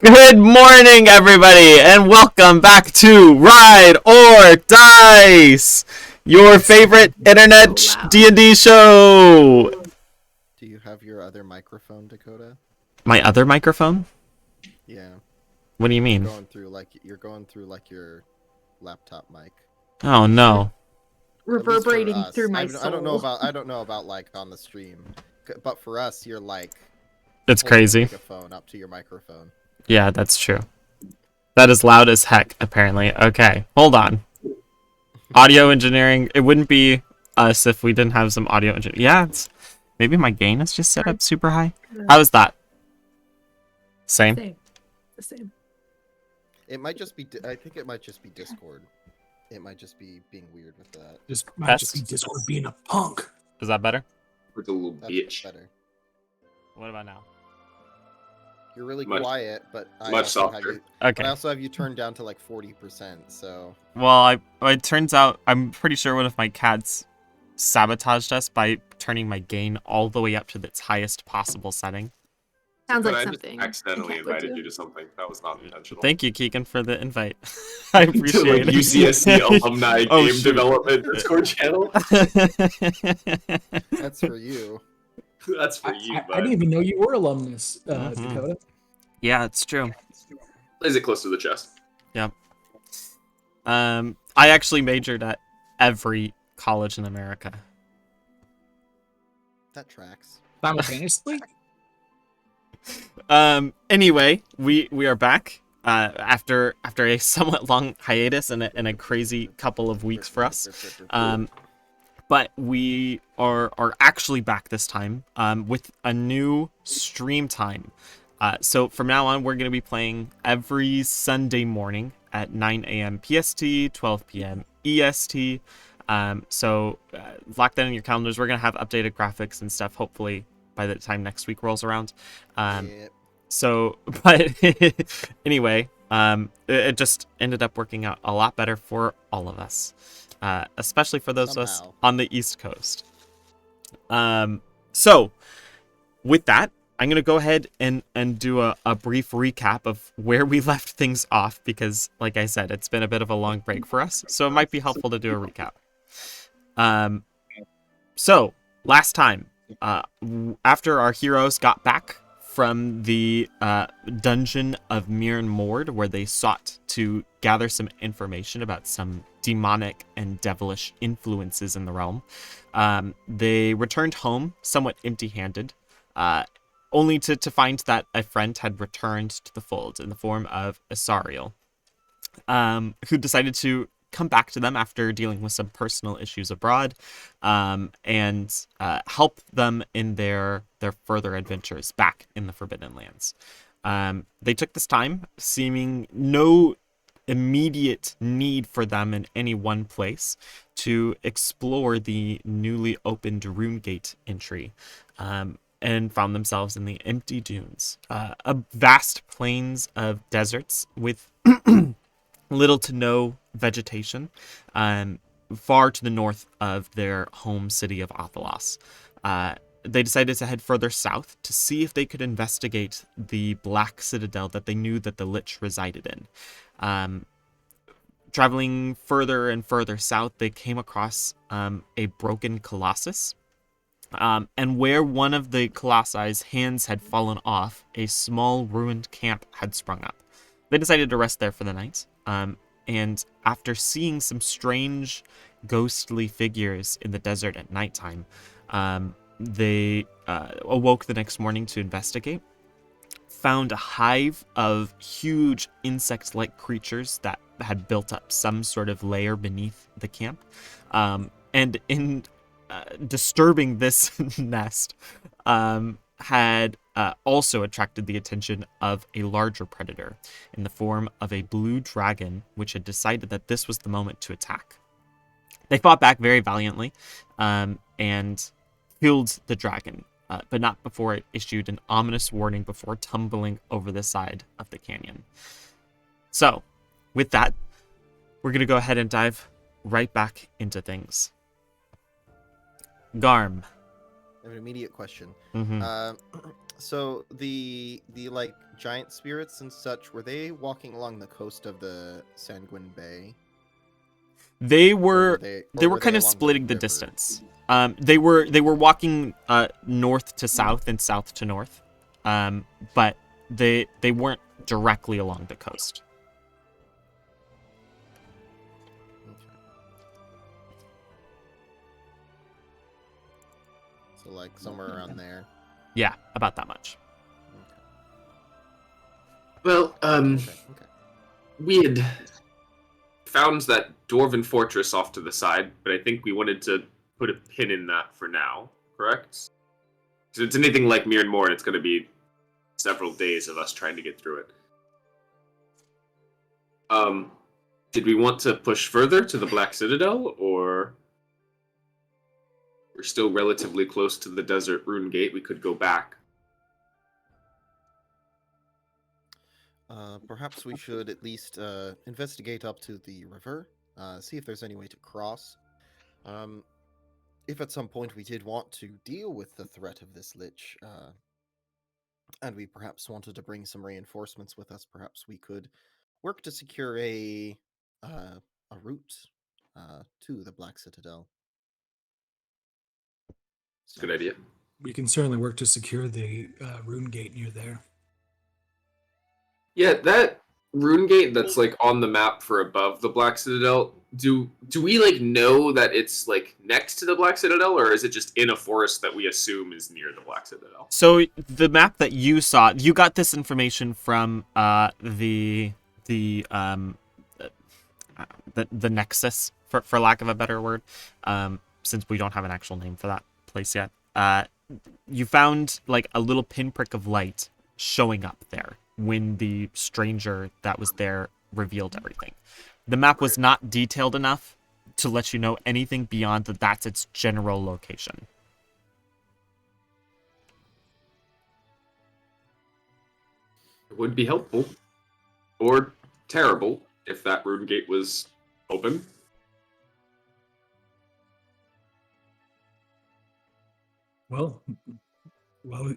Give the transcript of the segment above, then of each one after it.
Good morning, everybody, and welcome back to Ride or Dice, your favorite internet D&D show. Do you have your other microphone, Dakota? My other microphone? Yeah. What do you mean? You're going through your laptop mic. Oh no. Reverberating through my soul. I don't know about on the stream, but for us, you're It's holding crazy. your megaphone up to your microphone. Yeah, that's true. That is loud as heck, apparently. Okay, hold on. Audio engineering. It wouldn't be us if we didn't have some audio engineering. Yeah, maybe my gain is just set up super high. How is that? Same? The same. It might just be. I think it might just be Discord. It might just be being weird with that. Might just be Discord being a punk. Is that better? With a little That's bitch. better. What about now? You're really Much- quiet, but I much also have softer. you. But Okay. I also have you turned down to 40%. So Well, it turns out I'm pretty sure one of my cats sabotaged us by turning my gain all the way up to its highest possible setting. Sounds But like I just something. accidentally a cat would invited do. you to something. That was not intentional. Thank you, Keegan, for the invite. I To, appreciate it. UCSC alumni Oh, game shoot. development Discord channel. that's for you. That's for you, I bud. didn't even know you were alumnus, Mhm. Dakota. Yeah, it's true. Is it close to the chest? I actually majored at every college in America. That tracks. Simultaneously? Anyway, we are back after a somewhat long hiatus and a crazy couple of weeks for us. But we are actually back this time with a new stream time. So from now on, we're going to be playing every Sunday morning at 9 a.m. PST, 12 p.m. EST. So lock that in your calendars. We're going to have updated graphics and stuff, hopefully, by the time next week rolls around. Yeah. So, but anyway, it just ended up working out a lot better for all of us, especially for those of us Somehow. on the East Coast. So, with that, I'm going to go ahead and do a brief recap of where we left things off because, like I said, it's been a bit of a long break for us, so it might be helpful to do a recap. So, last time, after our heroes got back from the dungeon of Mirren Mord, where they sought to gather some information about some demonic and devilish influences in the realm, they returned home somewhat empty-handed, only to find that a friend had returned to the fold in the form of Asariel, who decided to come back to them after dealing with some personal issues abroad, and help them in their further adventures back in the Forbidden Lands. They took this time, seeming no immediate need for them in any one place, to explore the newly opened Runegate entry, and found themselves in the empty dunes, a vast plains of deserts with little to no vegetation, far to the north of their home city of Athelas. They decided to head further south to see if they could investigate the Black Citadel that they knew that the Lich resided in. Traveling further and further south, they came across a broken colossus. And where one of the colossi's hands had fallen off, a small ruined camp had sprung up. They decided to rest there for the night, and after seeing some strange, ghostly figures in the desert at nighttime, they awoke the next morning to investigate, found a hive of huge insect-like creatures that had built up some sort of lair beneath the camp, and in disturbing this nest, had also attracted the attention of a larger predator in the form of a blue dragon, which had decided that this was the moment to attack. They fought back very valiantly, and killed the dragon, but not before it issued an ominous warning before tumbling over the side of the canyon. So, with that, we're going to go ahead and dive right back into things. Garm. I have an immediate question. Mm-hmm. So the like giant spirits and such, were they walking along the coast of the Sanguine Bay? They Or were they they were were they kind of along the splitting the river? distance. They were walking north to south and south to north, but they weren't directly along the coast. Okay. So like somewhere around there. Yeah, about that much. Well, Okay. we had found that dwarven fortress off to the side, but I think we wanted to put a pin in that for now, correct? If it's anything like Mir and Mord, it's going to be several days of us trying to get through it. Did we want to push further to the Black Citadel, or we're still relatively close to the Desert Rune Gate? We could go back. Perhaps we should at least investigate up to the river, see if there's any way to cross. If at some point we did want to deal with the threat of this lich, and we perhaps wanted to bring some reinforcements with us, perhaps we could work to secure a route to the Black Citadel. It's a good idea. We can certainly work to secure the rune gate near there. Yeah, that rune gate that's like on the map for above the Black Citadel. Do we like know that it's like next to the Black Citadel, or is it just in a forest that we assume is near the Black Citadel? So the map that you saw, you got this information from the Nexus, for lack of a better word, since we don't have an actual name for that place yet. You found like a little pinprick of light showing up there when the stranger that was there revealed everything. The map was not detailed enough to let you know anything beyond that that's its general location. It would be helpful, or terrible, if that rune gate was open. Well,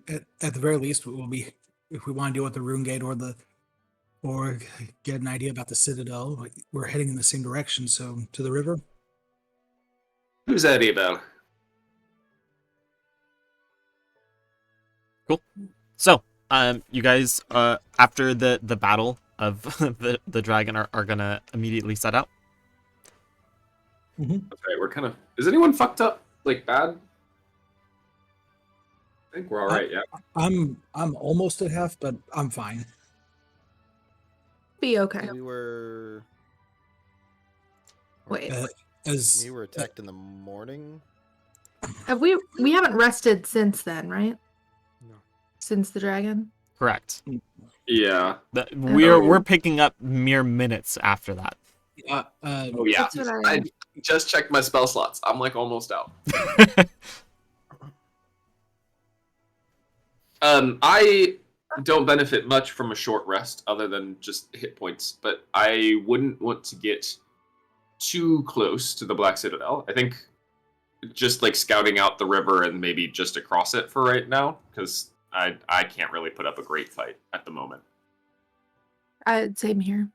at the very least, it will be if we want to deal with the rune gate or get an idea about the citadel. We're heading in the same direction, so to the river. Who's that about? Cool. So, you guys, after the battle of the dragon, are gonna immediately set out. Mm-hmm. That's right. We're kind of. Is anyone fucked up? Like bad? I think we're all right. Yeah. I'm almost at half, but I'm fine. Be okay. We were Wait, As we were attacked in the morning. we haven't rested since then, right? No. Since the dragon. Correct. Yeah. We're picking up mere minutes after that. Oh yeah. That's what I just checked my spell slots. I'm like almost out. I don't benefit much from a short rest other than just hit points, but I wouldn't want to get too close to the Black Citadel. I think just like scouting out the river and maybe just across it for right now, because I can't really put up a great fight at the moment. Same here.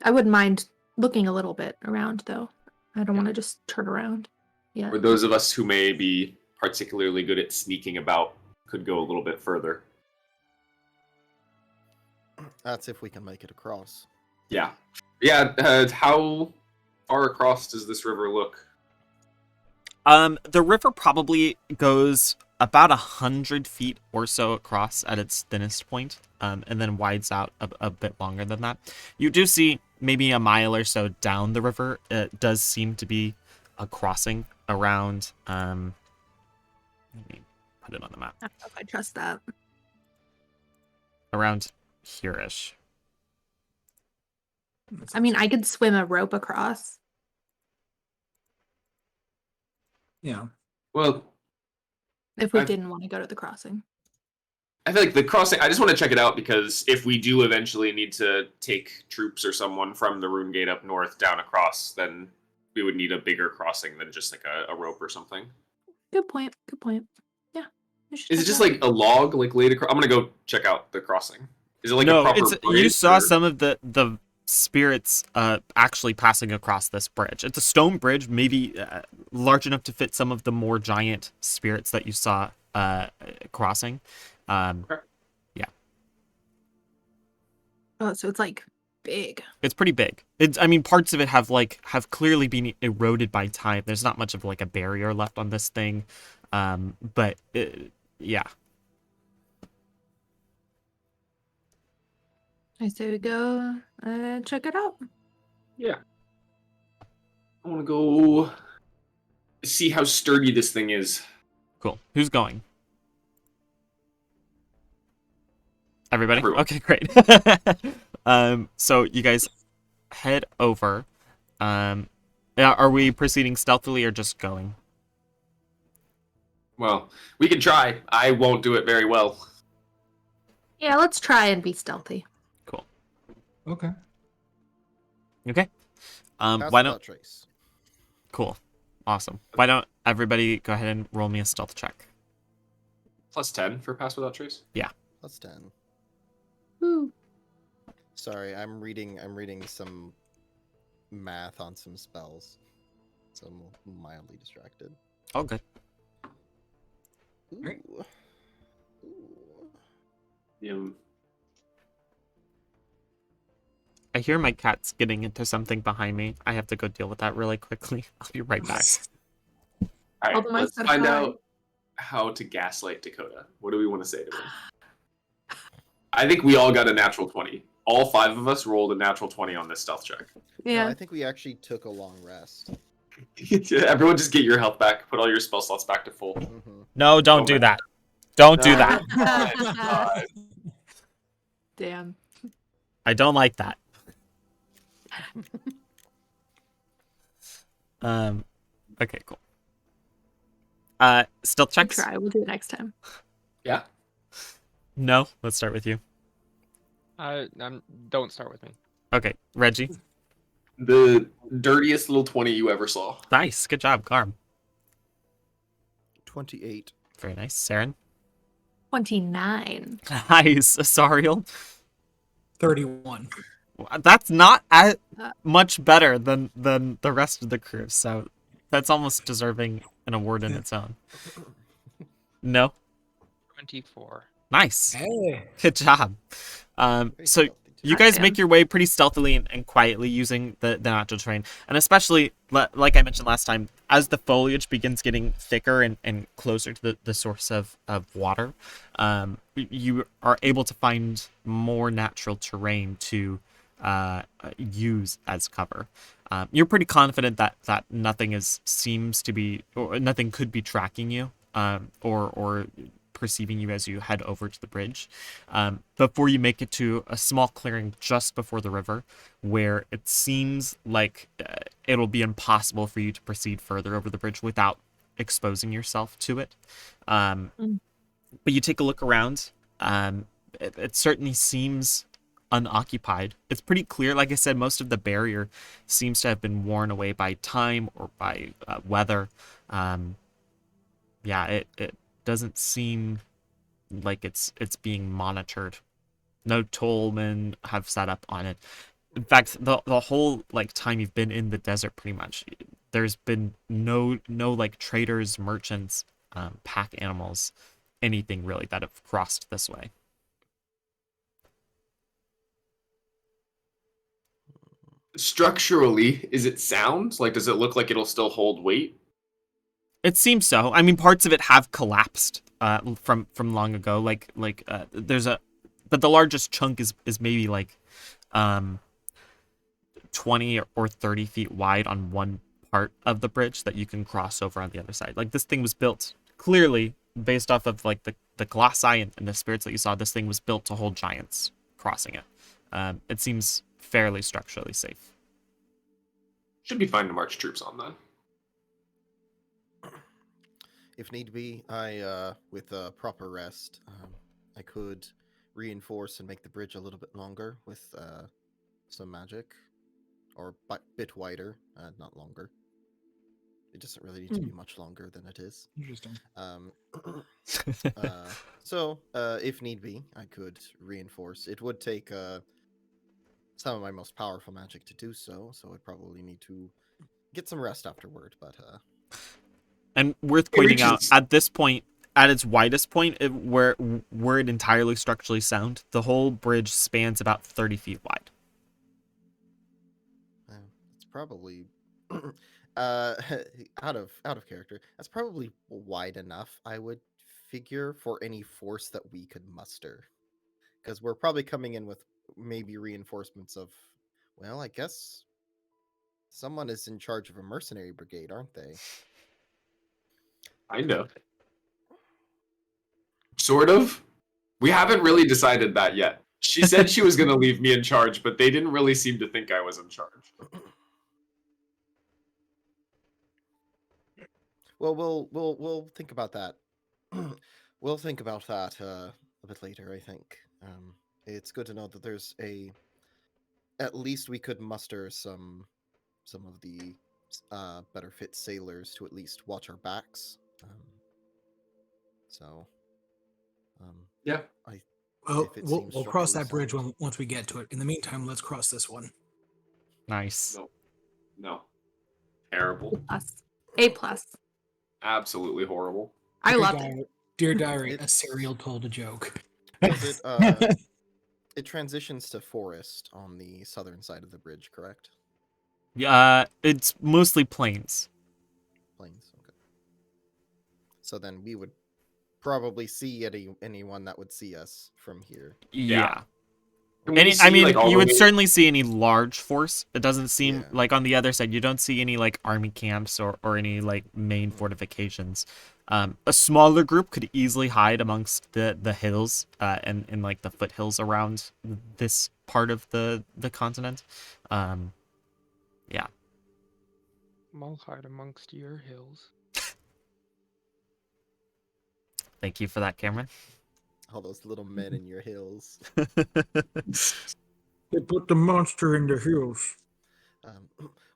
I wouldn't mind looking a little bit around, though. I don't want to just turn around. Yeah. Or those of us who may be particularly good at sneaking about could go a little bit further. That's if we can make it across. Yeah. Yeah, how far across does this river look? The river probably goes about 100 feet or so across at its thinnest point, and then wides out a bit longer than that. You do see maybe a mile or so down the river. It does seem to be a crossing around. Let me put it on the map. I don't know if I trust that. Around here-ish. I mean, I could swim a rope across. Yeah. Well, If we I've- didn't want to go to the crossing. I feel like the crossing, I just want to check it out because if we do eventually need to take troops or someone from the Rune Gate up north down across, then we would need a bigger crossing than just like a rope or something. Good point. Good point. Yeah. We should Is it check just out. like a log like laid across? I'm gonna go check out the crossing. Is it like a no, proper it's bridge? you saw or- some of the spirits actually passing across this bridge. It's a stone bridge, maybe large enough to fit some of the more giant spirits that you saw crossing. Okay. Oh, so it's like big. It's pretty big. I mean, parts of it have clearly been eroded by time. There's not much of like a barrier left on this thing, but yeah. I say we go check it out. Yeah. I want to go see how sturdy this thing is. Cool. Who's going? Everybody? Everyone. Okay, great. So you guys head over. Are we proceeding stealthily or just going? Well, we can try. I won't do it very well. Yeah, let's try and be stealthy. Cool. Okay. Okay. Pass Why without don't? trace. Cool. Awesome. Why don't everybody go ahead and roll me a stealth check? Plus 10 for pass without trace. Plus 10. Woo. Sorry, I'm reading some math on some spells. So I'm mildly distracted. Oh, good. Ooh. Right. Ooh. Yeah. I hear my cat's getting into something behind me. I have to go deal with that really quickly. I'll be right back. All right, All the mice let's said find hi. out how to gaslight Dakota. What do we want to say to him? I think we all got a natural 20. All 5 of us rolled a natural 20 on this stealth check. No, Yeah. I think we actually took a long rest. Everyone just get your health back. Put all your spell slots back to full. Mm-hmm. No, don't Oh, do man. that. Don't do that. God. Damn. I don't like that. Okay, cool. Stealth We'll checks? try. We'll do it next time. Yeah. No, let's start with you. Don't start with me. Okay, Reggie. The dirtiest little 20 you ever saw. Nice, good job, Carm. 28. Very nice, Saren. 29. Nice, Asariel. 31. That's not Uh. much better than the rest of the crew, so that's almost deserving an award in its own. No, 24. nice, Hey. good job. Very So stealthy, too. you guys Goddamn. make your way pretty stealthily and quietly using the natural terrain, and especially like I mentioned last time, as the foliage begins getting thicker and closer to the source of water, you are able to find more natural terrain to use as cover. You're pretty confident that nothing seems to be, or nothing could be tracking you, or perceiving you as you head over to the bridge. Before you make it to a small clearing just before the river, where it seems like it'll be impossible for you to proceed further over the bridge without exposing yourself to it. But you take a look around. It certainly seems unoccupied. It's pretty clear. Like I said, most of the barrier seems to have been worn away by time or by weather. Yeah, it doesn't seem like it's being monitored. No tollmen have set up on it. In fact, the whole like time you've been in the desert, pretty much, there's been no like traders, merchants, pack animals, anything really that have crossed this way. Structurally, is it sound? Like, does it look like it'll still hold weight? It seems so. I mean, parts of it have collapsed from long ago. There's but the largest chunk is maybe like 20 or 30 feet wide on one part of the bridge that you can cross over on the other side. Like, this thing was built clearly based off of like the colossi and the spirits that you saw. This thing was built to hold giants crossing it. It seems fairly structurally safe. Should be fine to march troops on then. If need be, with a proper rest, I could reinforce and make the bridge a little bit longer with some magic, or bit wider, not longer. It doesn't really need to be much longer than it is. Interesting. So, if need be, I could reinforce. It would take some of my most powerful magic to do so, so I'd probably need to get some rest afterward. But And worth It pointing out, reaches- at this point, at its widest point, where it entirely structurally sound, the whole bridge spans about 30 feet wide. it's probably out of character. That's probably wide enough, I would figure, for any force that we could muster, because we're probably coming in with maybe reinforcements of, well, I guess someone is in charge of a mercenary brigade, aren't they? Kind of. Sort of. We haven't really decided that yet. She said she was going to leave me in charge, but they didn't really seem to think I was in charge. Well, we'll think about that. We'll think about that a bit later, I think. It's good to know that there's at least we could muster some of the better fit sailors to at least watch our backs. So, Yeah. Well, if it we'll seems cross that structurally bridge sound. once we get to it. In the meantime, let's cross this one. Nice. No. Terrible. Plus. A+. Absolutely horrible. I Dear loved it. diary, Dear diary, a It's- cereal told a joke. Does it transitions to forest on the southern side of the bridge, correct? It's mostly plains. Plains. Okay. So then we would probably see anyone that would see us from here. Yeah. Can we I see, mean, like, all you the would way- certainly see any large force. It doesn't seem Yeah. like on the other side, you don't see any like army camps or any like main fortifications. A smaller group could easily hide amongst the hills and like the foothills around this part of the continent. Yeah. I'll hide amongst your hills. Thank you for that, Cameron. All those little men in your hills. They put the monster in the hills.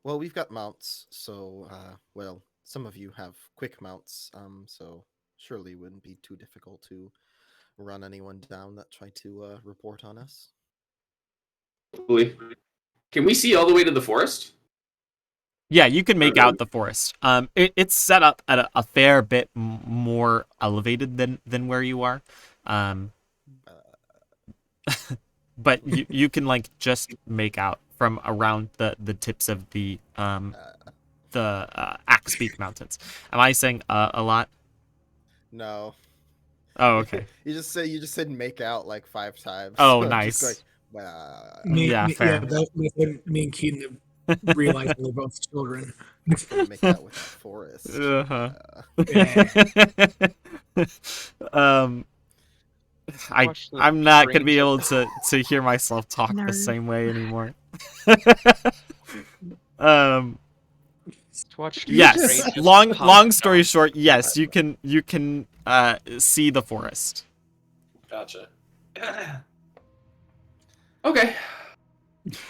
Well, we've got mounts, so well, some of you have quick mounts, so surely it wouldn't be too difficult to run anyone down that tried to report on us. Hopefully. Can we see all the way to the forest? Yeah, you can make out the forest. It's set up at a fair bit more elevated than where you are. But you can like just make out from around the tips of the Axe Peak Mountains. Am I saying a lot? No. Oh, okay. You just said make out like 5 times. Oh, I'm nice. just going, Yeah, fair. Me and Keaton realized we're both children. gonna make out with that forest. Uh-huh. Yeah. I'm not gonna be able to hear myself talk the Nerd. same way anymore. Watch Yes. Strange Long pop story down. short, yes, you can see the forest. Gotcha. Okay.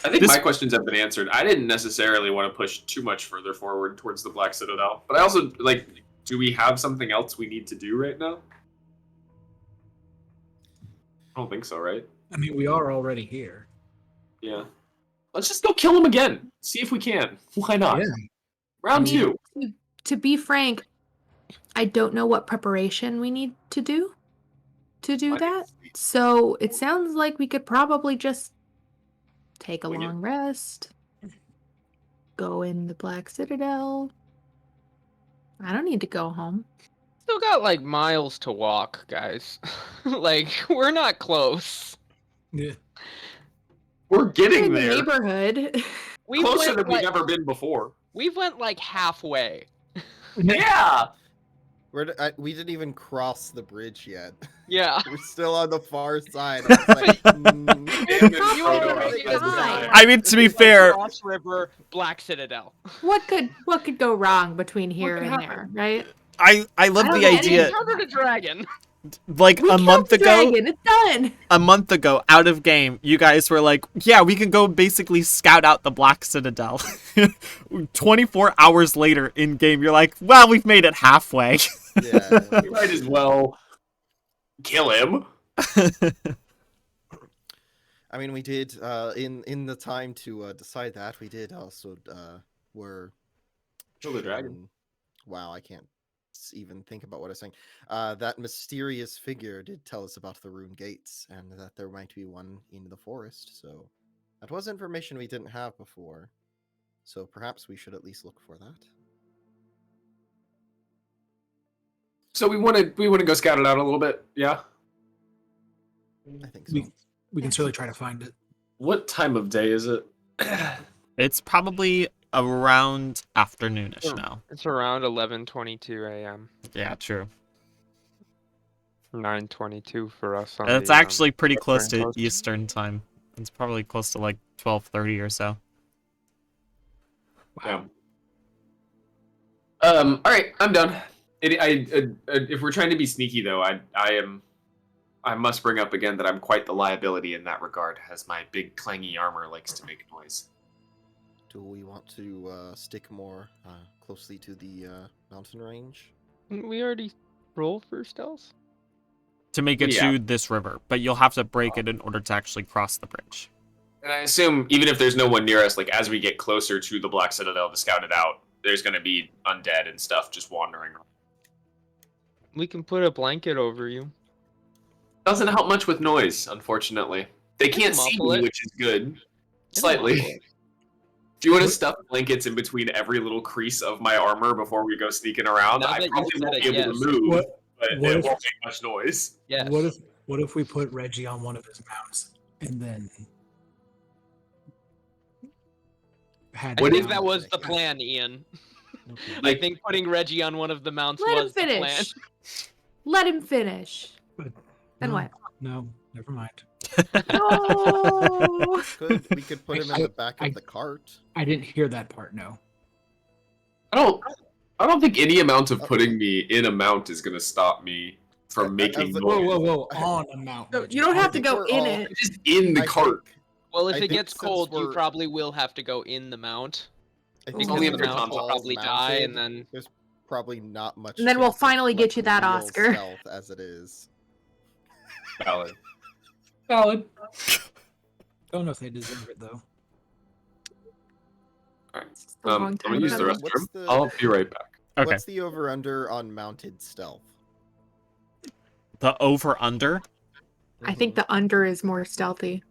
I think This- my questions have been answered. I didn't necessarily want to push too much further forward towards the Black Citadel, but I also like. Do we have something else we need to do right now? I don't think so, right? I mean, we are already here. Yeah. Let's just go kill him again. See if we can. Why not? Yeah. Round I mean, 2. To be frank, I don't know what preparation we need to do I- that. So it sounds like we could probably just take a Wing it. long rest, go in the Black Citadel. I don't need to go home. Still got like miles to walk, guys. Like we're not close. Yeah. We're We're getting in the there. neighborhood. We Closer went than we've like, ever been before. we went like halfway. Yeah. We didn't even cross the bridge yet. Yeah. We're still on the far side. It's like, Damn it, You Frodo, are I was making about us to fine. say. I mean, to be Like fair, Cross River, Black Citadel. what could go wrong between here could and happen? there, right? I love I the don't And get idea. encountered a dragon. like We a killed month the ago. dragon. It's done. A month ago, out of game, you guys were like, yeah, we can go basically scout out the Black Citadel. 24 hours later in game, you're like, well, we've made it halfway. Yeah. We might as well kill him. I mean, we did in the time to decide that we did also were Kill the dragon. wow, I can't even think about what I was saying. That mysterious figure did tell us about the rune gates and that there might be one in the forest. So that was information we didn't have before. So perhaps we should at least look for that. So we want to go scout it out a little bit. Yeah. I think so. We can certainly try to find it. What time of day is it? It's probably around afternoonish now. It's around 11:22 a.m. Yeah, true. 9:22 for us. On It's the, actually pretty close Western to Coast. Eastern time. It's probably close to like 12:30 or so. Yeah. All right, I'm done. If we're trying to be sneaky, though, I must bring up again that I'm quite the liability in that regard, as my big clangy armor likes to make noise. Do we want to stick more closely to the mountain range? Didn't we already roll for stealth? To make it Yeah. to this river, but you'll have to break it in order to actually cross the bridge. And I assume even if there's no one near us, like as we get closer to the Black Citadel to scout it out, there's going to be undead and stuff just wandering around. We can put a blanket over you. Doesn't help much with noise, unfortunately. They It'll can't see muffle me, it. which is good. It'll Slightly. muffle it. Do you want to stuff blankets in between every little crease of my armor before we go sneaking around? Now that I you probably said won't it, be able yes. to move, but what it if- won't make much noise. Yes. What if we put Reggie on one of his mounts and then had I What think if- that was the plan, Ian. I Like, think putting Reggie on one of the mounts Let him was the plan. finish. Let him finish. But Then no, what? No, never mind. No. We could put him in the back of the cart. I didn't hear that part. No. I don't think any amount of putting me in a mount is going to stop me from making the- noise. Whoa! On a mount. No, Reggie. you don't I have to think go we're in all- it. Just in the I cart. think- Well, if I it think gets since cold, you we're- probably will have to go in the mount. I Only think if since they're we're mounted, all probably die, and mounted, then- there's probably not much. And then we'll chance of, finally like, get you that real Oscar. stealth as it is. Valid. Valid. Don't know if they deserve it though. It's the wrong I'm time going to use for the them. What's restroom. the- I'll be right back. Okay. What's the over under on mounted stealth? The over under. I think the under is more stealthy.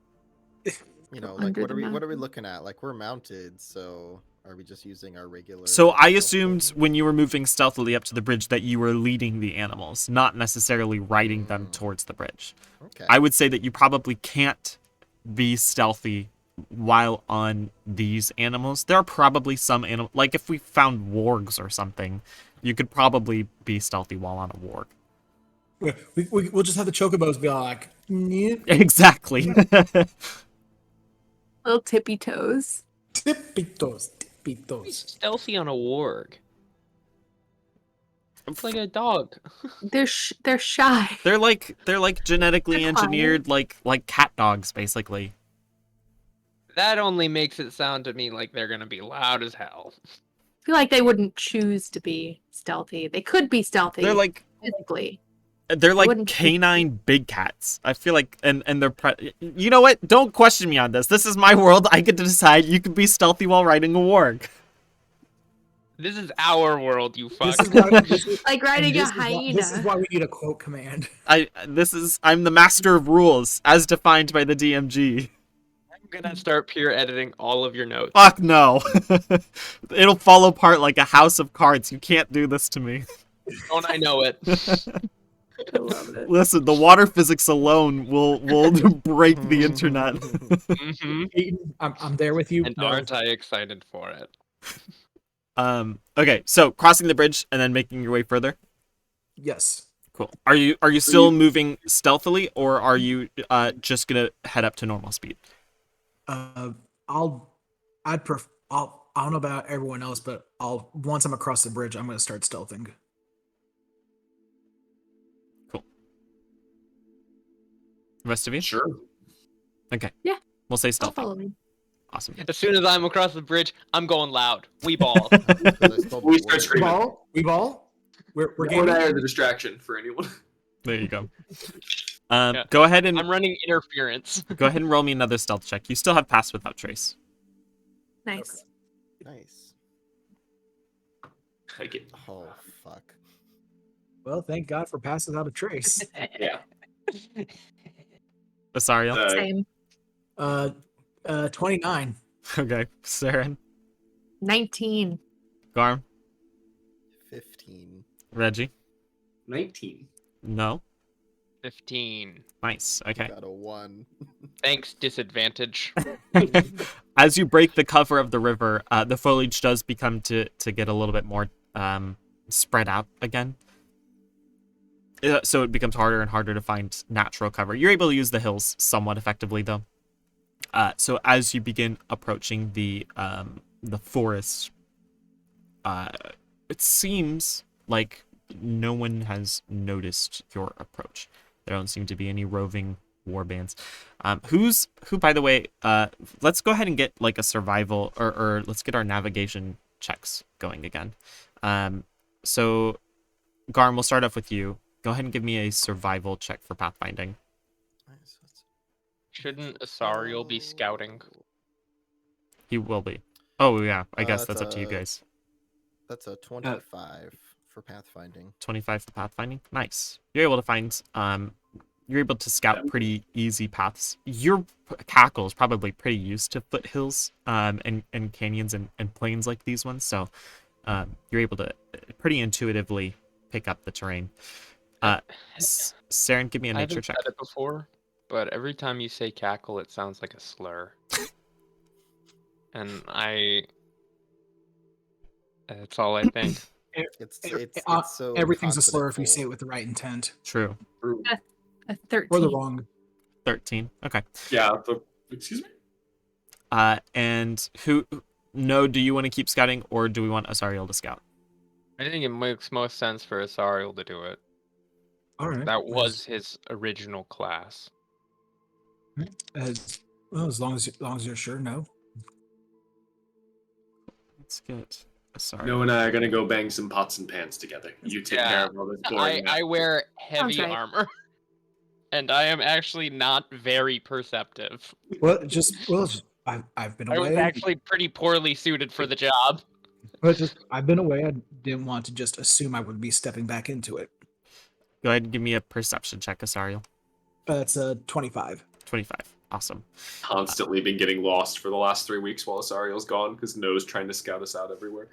You know, like under what the are we mountain. looking at? Like we're mounted, so are we just using our regular? So I stealth assumed thing? when you were moving stealthily up to the bridge that you were leading the animals, not necessarily riding them Mm. towards the bridge. Okay. I would say that you probably can't be stealthy while on these animals. There are probably some animal, like if we found wargs or something, you could probably be stealthy while on a warg. We'll just have the chocobos be all like, "Nyeh, Exactly. Little tippy toes. tippitos, He's tippitos. stealthy on a warg. It's like a dog. They're shy. they're like genetically They're engineered like cat dogs basically. That only makes it sound to me like they're gonna be loud as hell. I feel like they wouldn't choose to be stealthy. They could be stealthy. They're like physically. like wouldn't choose to canine big cats. I feel like and they're you know what? Don't question me on this. This is my world. I get to decide. You can be stealthy while riding a warg. This is our world, you fuck. This is why, this is, Like riding a this is why- hyena. this is why we need a quote command. I'm the master of rules as defined by the DMG. I'm gonna start peer editing all of your notes. Fuck no. It'll fall apart like a house of cards. You can't do this to me. Don't I know it? I love it. Listen, the water physics alone will break the internet. hmm Aiden, I'm there with you. And No. aren't I excited for it? Okay, so crossing the bridge and then making your way further. Yes. Cool. Are you still moving stealthily, or are you just gonna head up to normal speed? I don't know about everyone else, but once I'm across the bridge, I'm gonna start stealthing. The rest of you? Sure. Okay. Yeah. We'll say I'll stealthy. follow me. Awesome. As soon as I'm across the bridge, I'm going loud. We ball. We start screaming. We ball. We're Or gaming. I are the distraction for anyone. There you go. Yeah. Go ahead and I'm running interference. go ahead and roll me another stealth check. You still have pass without trace. Nice. Nice. Take it. Oh fuck. Well, thank God for passes out a trace. Yeah. Asariel. Same. 29. Okay. Saren. 19. Garm. 15. Reggie. 19. No. 15. Nice. Okay. Got a 1. Thanks, disadvantage. As you break the cover of the river, the foliage does become to get a little bit more spread out again. So it becomes harder and harder to find natural cover. You're able to use the hills somewhat effectively, though. So as you begin approaching the forest, it seems like no one has noticed your approach. There don't seem to be any roving warbands. Who, by the way, let's go ahead and get like a survival or let's get our navigation checks going again. So Garm, we'll start off with you. Go ahead and give me a survival check for pathfinding. Nice. Shouldn't Asariel be scouting? He will be. Oh yeah, I guess That's that's up to you guys. That's a 25 for pathfinding. 25 for pathfinding. Nice. You're able to find you're able to scout pretty easy paths. Your cackle is probably pretty used to foothills and canyons and plains like these ones, so you're able to pretty intuitively pick up the terrain. Saren, give me a I nature haven't check. said it before, but every time you say cackle, it sounds like a slur. And that's all I think. It's so Everything's a slur if you confident say it with the right intent True. A 13. or the wrong. 13. Okay. Yeah. Excuse me? And who no, do you want to keep scouting or do we want Asariel to scout? I think it makes most sense for Asariel to do it. All right. That was his original class. Well, as long as you're sure. No. Let's get Asariel. Noah and I are gonna go bang some pots and pans together. You take care of all this boring. I wear heavy right. armor. And I am actually not very perceptive. I've been I away. was actually pretty poorly suited for the job. I've been away. I didn't want to just assume I would be stepping back into it. Go ahead and give me a perception check, Asariel. That's a 25. 25. Awesome. Constantly been getting lost for the last 3 weeks while Asariel's gone because Noah's trying to scout us out everywhere.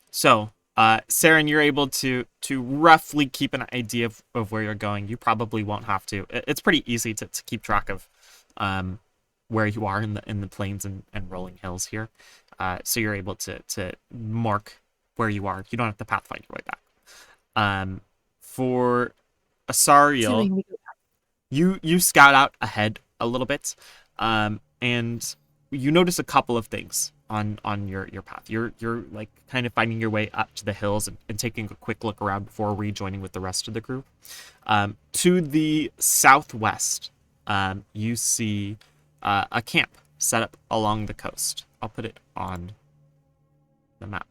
So, Saren, you're able to roughly keep an idea of where you're going. You probably won't have to. It's pretty easy to keep track of where you are in the plains and rolling hills here. So you're able to mark where you are. You don't have to pathfind your way back. For Asariel, Assuming we go back. you scout out ahead a little bit, and you notice a couple of things on your path. You're like kind of finding your way up to the hills and taking a quick look around before rejoining with the rest of the group. To the southwest, you see a camp set up along the coast. I'll put it on the map.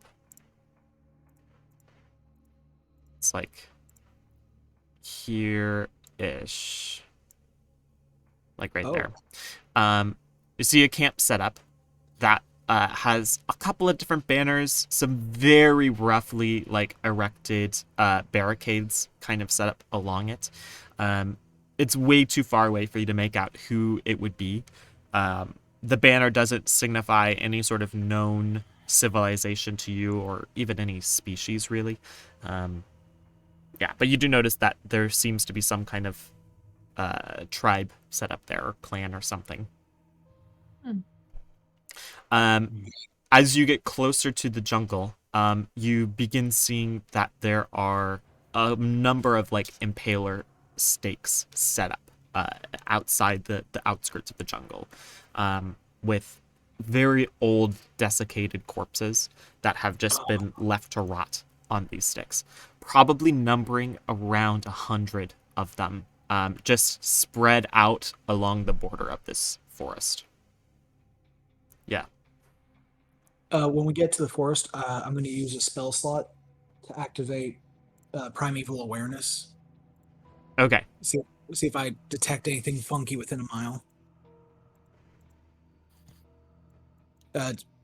It's like here-ish. Like right there. You see a camp set up that has a couple of different banners, some very roughly like erected barricades kind of set up along it. It's way too far away for you to make out who it would be. The banner doesn't signify any sort of known civilization to you or even any species really. Yeah, but you do notice that there seems to be some kind of tribe set up there or clan or something. As you get closer to the jungle, you begin seeing that there are a number of like impaler stakes set up outside the outskirts of the jungle, with very old desiccated corpses that have just been left to rot on these sticks, probably numbering around 100 of them just spread out along the border of this forest. Yeah. When we get to the forest, I'm going to use a spell slot to activate Primeval Awareness. Okay. See if I detect anything funky within a mile.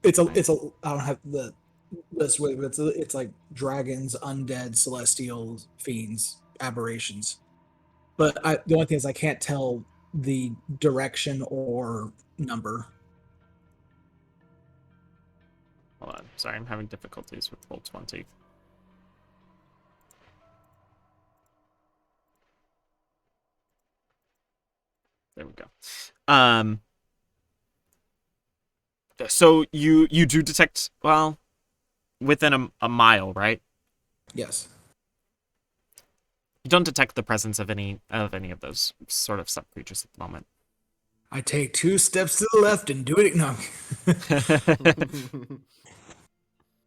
It's a I don't have the list with it, but it's like dragons, undead, celestials, fiends, aberrations. But the only thing is I can't tell the direction or number. Hold on. Sorry, I'm having difficulties with Roll20. There we go. So you do detect, well, within a mile, right? Yes. You don't detect the presence of any of those sort of sub creatures at the moment. I take 2 steps to the left and do it. No.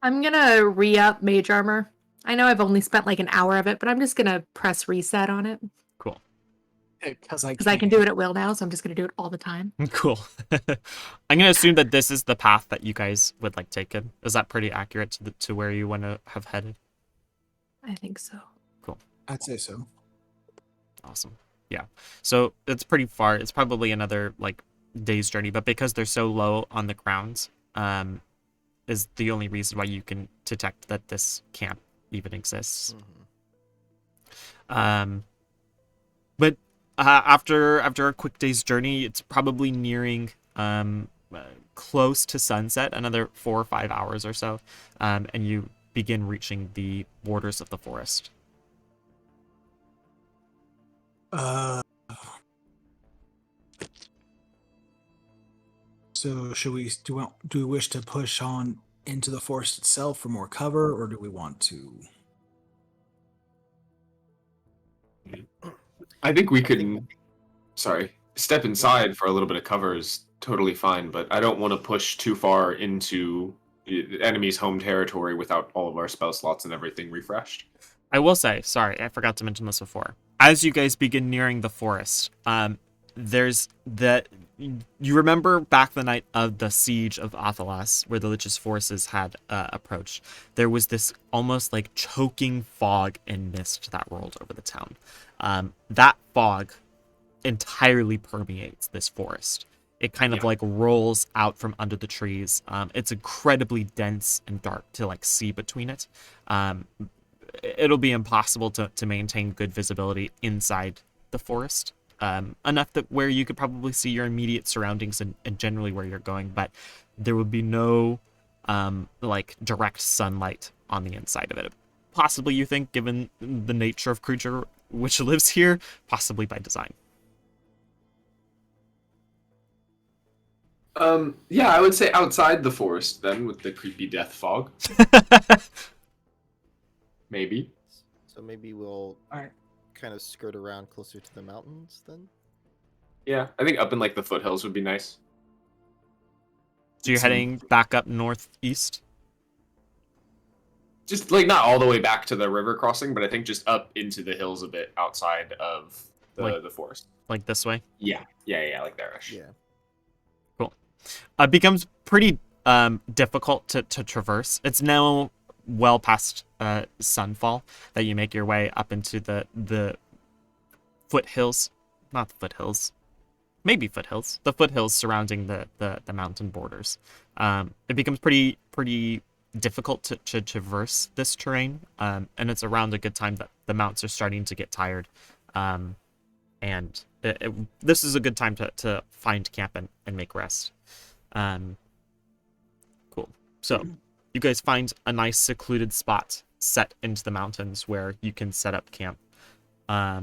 I'm gonna re-up mage armor. I know I've only spent like an hour of it, but I'm just gonna press reset on it. Cool. Because I can do it at will now, so I'm just gonna do it all the time. Cool. I'm gonna assume that this is the path that you guys would like taken. Is that pretty accurate to where you want to have headed? I think so. Cool. I'd say so. Awesome. Yeah. So it's pretty far. It's probably another like day's journey, but because they're so low on the ground, is the only reason why you can detect that this camp even exists. But after a quick day's journey, it's probably nearing close to sunset, another 4 or 5 hours or so, and you begin reaching the borders of the forest. So should we do we wish to push on into the forest itself for more cover, or do we want to? I think we can. Sorry, step inside for a little bit of cover is totally fine, but I don't want to push too far into the enemy's home territory without all of our spell slots and everything refreshed. I will say, sorry, I forgot to mention this before. As you guys begin nearing the forest, there's that. You remember back the night of the siege of Athalas, where the Lich's forces had approached. There was this almost like choking fog and mist that rolled over the town. That fog entirely permeates this forest. It kind of like rolls out from under the trees. It's incredibly dense and dark to like see between it. It'll be impossible to maintain good visibility inside the forest. Enough that where you could probably see your immediate surroundings and generally where you're going, but there would be no like direct sunlight on the inside of it. Possibly, you think, given the nature of creature which lives here, possibly by design. Yeah, I would say outside the forest then, with the creepy death fog. Maybe. So maybe we'll Alright. kind of skirt around closer to the mountains then. Yeah, I think up in like the foothills would be nice. So you're heading back up northeast? Just like not all the way back to the river crossing, but I think just up into the hills a bit outside of the forest. Like this way? Yeah, like there-ish. Yeah. Cool. It becomes pretty difficult to traverse. It's now well past sunfall that you make your way up into the foothills. Not the foothills. Maybe foothills. The foothills surrounding the mountain borders. It becomes pretty difficult to traverse this terrain, and it's around a good time that the mounts are starting to get tired, and this is a good time to find camp and make rest. Cool. So you guys find a nice secluded spot set into the mountains where you can set up camp. Yeah.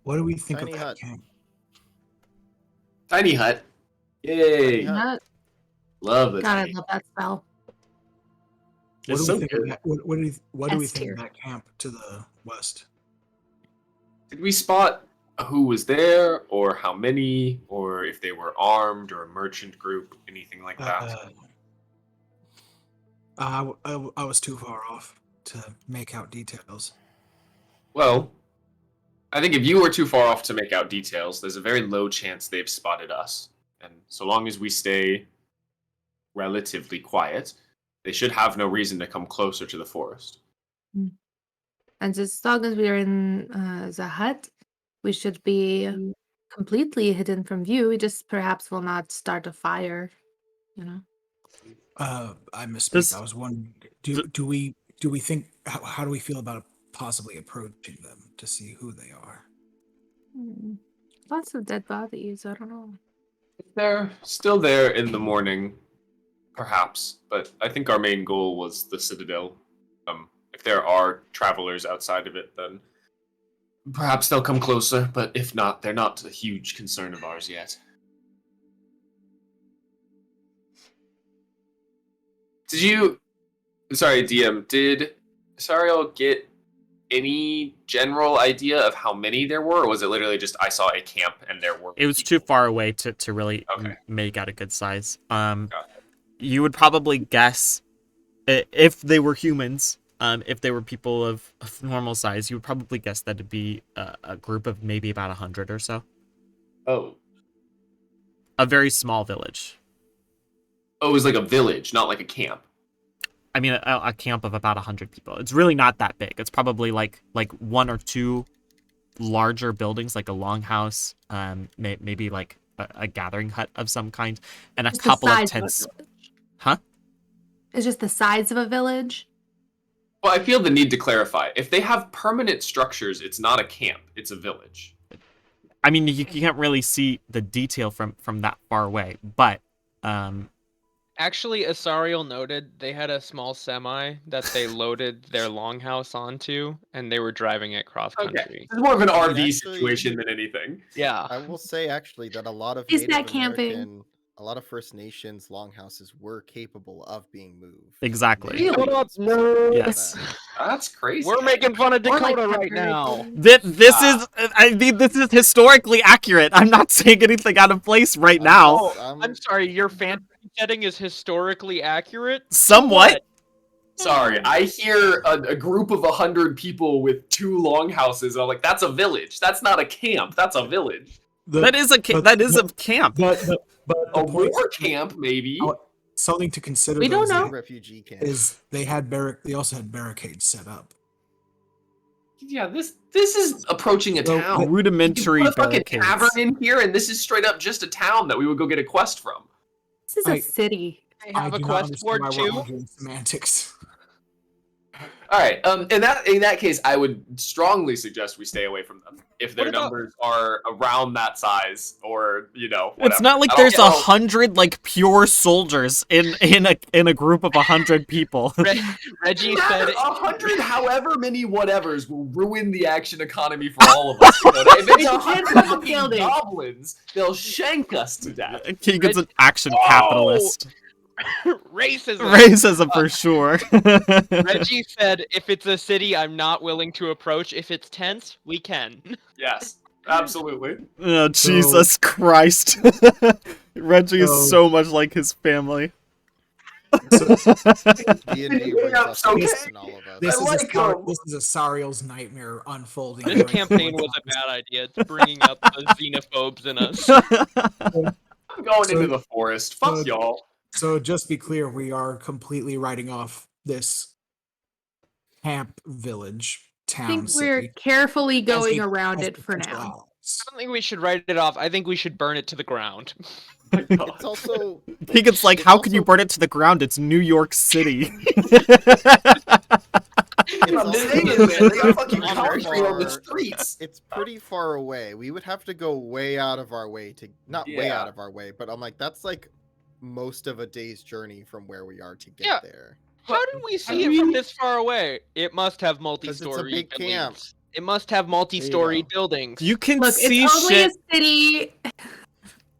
What do we think Tiny of that hut. camp? Tiny hut. Yay! hut. Love the God, I tiny. love that spell. What It's do we so think good. of that? What do we S think tier. of that camp to the west? Did we spot who was there, or how many, or if they were armed, or a merchant group, anything like that? I was too far off to make out details. Well, I think if you were too far off to make out details, there's a very low chance they've spotted us. And so long as we stay relatively quiet, they should have no reason to come closer to the forest. And as long as we are in the hut, we should be completely hidden from view. We just perhaps will not start a fire, you know. I misspeak. Does- I was wondering, do we think how do we feel about possibly approaching them to see who they are? Lots of dead bodies. I don't know. If they're still there in the morning, perhaps, but I think our main goal was the Citadel. If there are travelers outside of it, then perhaps they'll come closer, but if not, they're not a huge concern of ours yet. Sorry, DM, did Sariel get any general idea of how many there were, or was it literally just I saw a camp and there were It was too far away to really Okay. make out a good size. Got You would probably guess if they were humans, if they were people of normal size, you would probably guess that it'd be a group of maybe about 100 or so. Oh. A very small village. Oh, it was like a village, not like a camp. I mean, a camp of about 100 people. It's really not that big. It's probably like one or two larger buildings, like a longhouse, maybe like a gathering hut of some kind, and a Just the couple of size tents. a village. Huh? It's just the size of a village. Well, I feel the need to clarify. If they have permanent structures, it's not a camp, it's a village. I mean, you can't really see the detail from that far away, but Actually, Asariel noted they had a small semi that they loaded their longhouse onto, and they were driving it cross country. It's more of an I mean, RV actually- situation than anything. Yeah. I will say actually that a lot of Is Native that camping? American, a lot of First Nations longhouses were capable of being moved. Exactly. Native Shut up, Americans were Yes. that. That's crazy. We're making fun of Or, like, Dakota right temporary now. buildings. This is historically accurate. I'm not saying anything out of place right now. Oh, I'm sorry, your fantasy setting is historically accurate? Somewhat. Sorry, I hear a group of 100 people with 2 longhouses, and I'm like, that's a village. That's not a camp. That's a village. That is a camp. But the A point- war camp, maybe. something to consider. We though, don't is know. that- Refugee camp. Is they also had barricades set up. Yeah, this is approaching a Well, town. Rudimentary You put a fucking barricades. tavern in here, and this is straight up just a town that we would go get a quest from. This is I- a city. They have a do not quest understand board why we're too? arguing semantics. All right. In that case, I would strongly suggest we stay away from them if their What about- numbers are around that size, or whatever. It's not like I don't there's get how- 100 like pure soldiers in a group of 100 people. Reggie No said matter, 100 however many whatevers will ruin the action economy for all of us. If it's 100 fucking building. goblins, they'll shank us to death. Keegan's an action Oh! capitalist. racism. Racism for sure. Reggie said, if it's a city I'm not willing to approach, if it's tents, we can. Yes, absolutely. Oh, Jesus Christ. Reggie is so much like his family. D&D brings Yeah, us okay. peace in all of us. This I is like a them. this is a Sariel's nightmare unfolding. This right campaign now. was a bad idea. It's bringing up the xenophobes in us. I'm going So- into the forest. Fuck so- y'all. So just to be clear, we are completely writing off this camp village I town. think we're city carefully as going a- around as it for potential now. allies. I don't think we should write it off. I think we should burn it to the ground. It's also Keegan's like, It's how can you also- burn it to the ground? It's New York City. it's The also thing is, man, they got fucking pretty concrete on the far- streets. It's pretty far away. We would have to go way out of our way to way Yeah. out of our way, but I'm like that's like most of a day's journey from where we are to get Yeah. there. How did we see it from this far away? It must have it's a multi-story big camp. buildings. It must have multi-story go. buildings. You can Look, see it's only shit. a city.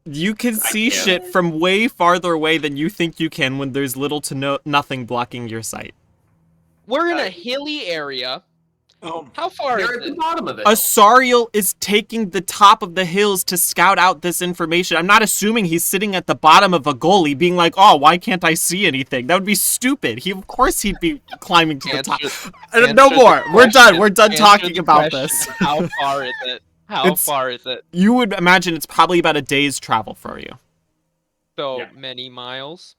You can see can't. shit from way farther away than you think you can when there's little to nothing blocking your sight. We're in a Right. hilly area. How far They're is at the it? bottom of it. Asariel is taking the top of the hills to scout out this information. I'm not assuming he's sitting at the bottom of a gully being like, oh, why can't I see anything? That would be stupid. Of course he'd be climbing to the top. No more. We're done. We're done talking about this. How far is it? How far is it? You would imagine it's probably about a day's travel for you. So Yeah. many miles.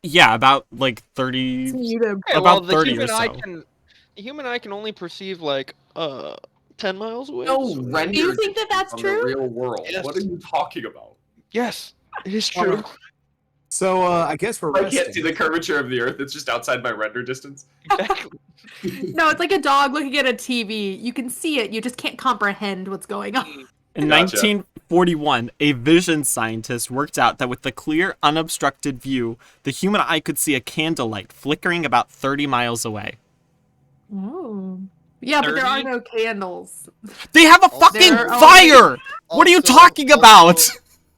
Yeah, about like 30. Okay, About well, the 30 or human eye so. the human eye can only perceive like 10 miles away. No so- render. Do you think that that's from true? the real world. Yes. What are you talking about? Yes, it is true. So I guess we're I resting. can't see the curvature of the Earth. It's just outside my render distance. Exactly. No, it's like a dog looking at a TV. You can see it, you just can't comprehend what's going on. In Gotcha. 1941, a vision scientist worked out that with the clear, unobstructed view, the human eye could see a candlelight flickering about 30 miles away. Oh. Yeah, but there are 30? no candles. They have a fucking There are fire! What are you talking about?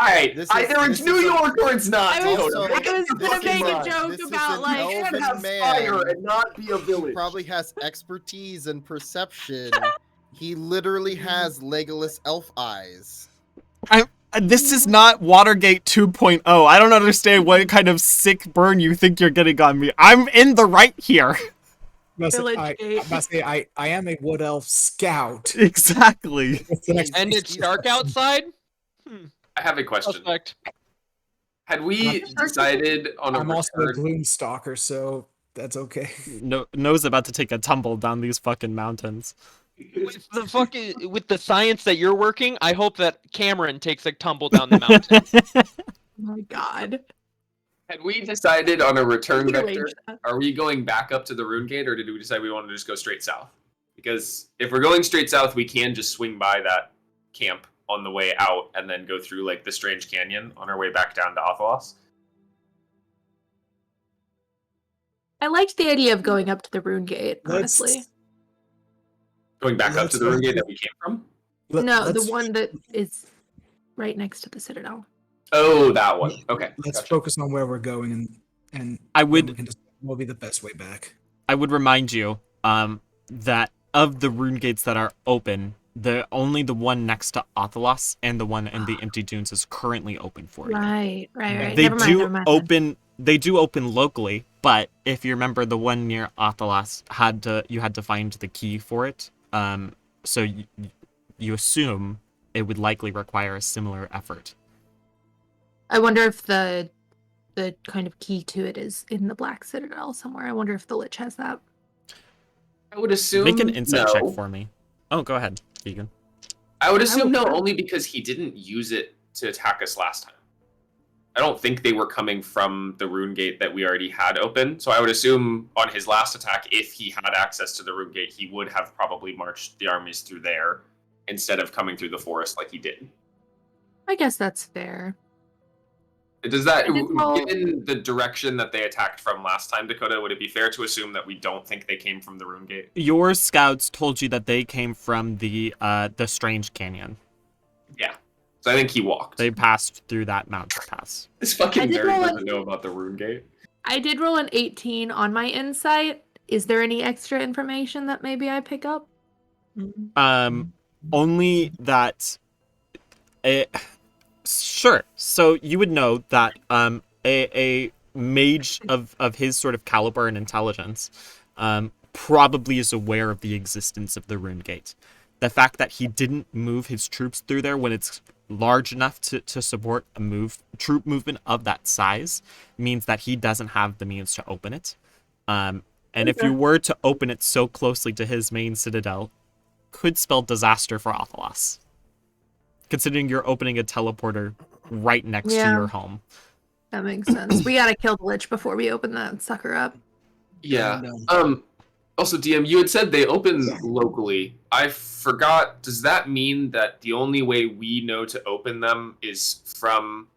Alright, This either is- it's this New is a- York or it's not. I was- Toto. Also, Make I up was your gonna fucking make a mind. joke This is about, an like, You can't elven have man. fire and not be a village. Probably has expertise and perception. He literally has Legolas elf eyes. This is not Watergate 2.0. I don't understand what kind of sick burn you think you're getting on me. I'm in the right here. Village I gate. must say, I am a wood elf scout. Exactly. What's the next And it's dark outside. I have a question. Suspect. Had we decided on a I'm also a return? gloom stalker, so that's okay. No's about to take a tumble down these fucking mountains. With the science that you're working, I hope that Cameron takes a tumble down the mountain. Oh my god. Had we decided on a return You vector? aged that. Are we going back up to the rune gate, or did we decide we wanted to just go straight south? Because if we're going straight south, we can just swing by that camp on the way out and then go through like the strange canyon on our way back down to Othalos. I liked the idea of going up to the rune gate, honestly. Going back up to the Let's- rune gate that we came from. No, the Let's- one that is right next to the Citadel. Oh, that one. Okay. Let's gotcha. focus on where we're going, and I then would we can decide what will be the best way back. I would remind you that of the rune gates that are open, only the one next to Othalos and the one in the Empty Dunes is currently open for you. Right. They Never mind, do never mind then. open. They do open locally, but if you remember, the one near Othalos you had to find the key for it. So you assume it would likely require a similar effort. I wonder if the kind of key to it is in the Black Citadel somewhere. I wonder if the Lich has that. I would assume Make an insight no. check for me. Oh, go ahead, Keegan. I would assume no, try. only because he didn't use it to attack us last time. I don't think they were coming from the rune gate that we already had open. So I would assume on his last attack, if he had access to the rune gate, he would have probably marched the armies through there instead of coming through the forest like he did. I guess that's fair. Does that, I did roll- given the direction that they attacked from last time, Dakota, would it be fair to assume that we don't think they came from the rune gate? Your scouts told you that they came from the Strange Canyon. Yeah. So I think he walked. They passed through that mountain pass. This I fucking did nerd roll a- doesn't know about the rune gate. I did roll an 18 on my insight. Is there any extra information that maybe I pick up? Only that sure. So you would know that a mage of his sort of caliber and intelligence probably is aware of the existence of the rune gate. The fact that he didn't move his troops through there when it's large enough to support a troop movement of that size means that he doesn't have the means to open it. And if you were to open it so closely to his main citadel, could spell disaster for Othalos. Considering you're opening a teleporter right next to Yeah. your home. That makes sense. We gotta kill the Lich before we open that sucker up. Yeah. And, Also, DM, you had said they open locally. I forgot. Does that mean that the only way we know to open them is from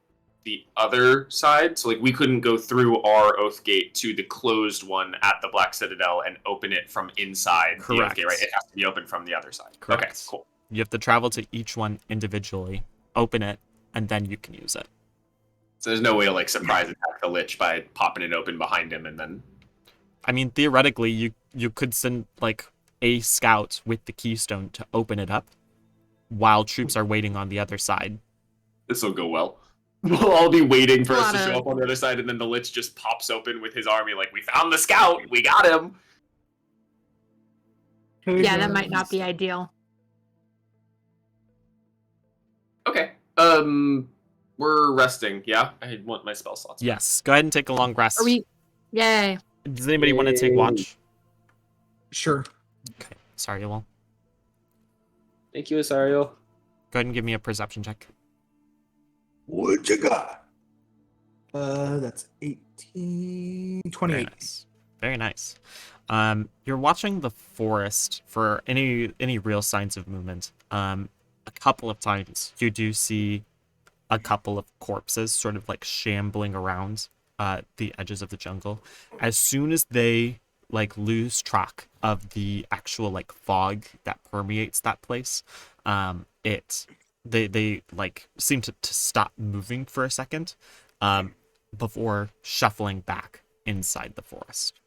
the other side? So, like, we couldn't go through our oath gate to the closed one at the Black Citadel and open it from inside the oath Correct. gate, right? It has to be open from the other side. Correct. Okay, cool. You have to travel to each one individually, open it, and then you can use it. So there's no way to, like, surprise attack the Lich by popping it open behind him and then... I mean, theoretically, you could send, like, a scout with the keystone to open it up while troops are waiting on the other side. This will go well. We'll all be waiting for us to Lot show of- up on the other side, and then the Lich just pops open with his army, like, we found the scout! We got him! Yeah, that might not be ideal. Okay. We're resting, yeah? I want my spell slots. Yes, go ahead and take a long rest. Are we? Yay! Does anybody want to take watch? Sure. Okay, sorry, well, Thank you, Asario. go ahead and give me a perception check. What you got? That's 18, 28. Very nice. Very nice. You're watching the forest for any real signs of movement. A couple of times you do see a couple of corpses sort of like shambling around the edges of the jungle. As soon as they like lose track of the actual like fog that permeates that place, they like seem to stop moving for a second before shuffling back inside the forest.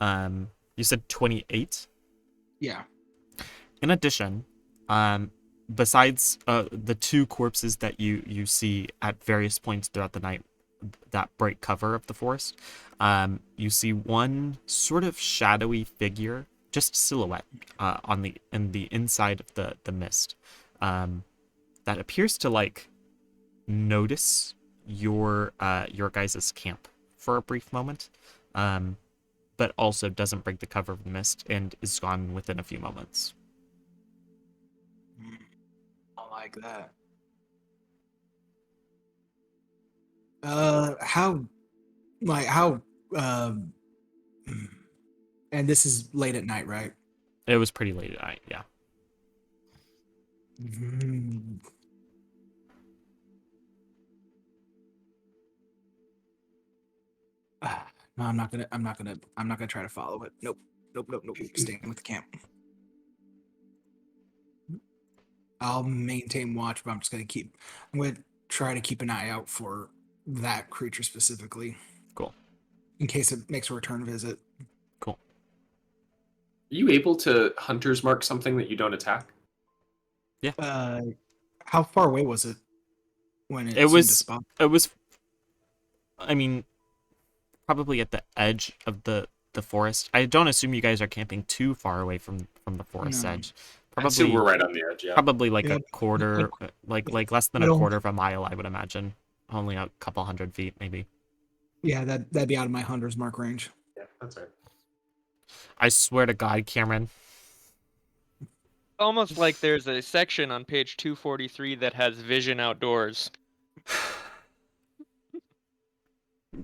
You said 28? Yeah. In addition, besides the two corpses that you see at various points throughout the night that break cover of the forest, you see one sort of shadowy figure, just silhouette, in the inside of the mist, that appears to like notice your guys' camp for a brief moment, but also doesn't break the cover of the mist and is gone within a few moments. I like that. How, and this is late at night, right? It was pretty late at night, yeah. Mm. No, I'm not gonna try to follow it. Nope. Staying with the camp. I'll maintain watch, but I'm gonna try to keep an eye out for that creature specifically. Cool. In case it makes a return visit. Cool. Are you able to hunter's mark something that you don't attack? How far away was it when it It seemed to was spawn? I mean, probably at the edge of the forest. I don't assume you guys are camping too far away from the forest No. edge. I'd say we're right on the edge, yeah. Probably like Yeah. a quarter, like less than a Middle. quarter of a mile, I would imagine. Only a couple 100 feet, maybe. Yeah, that'd be out of my hunter's mark range. Yeah, that's right. I swear to God, Cameron. Almost like there's a section on page 243 that has vision outdoors.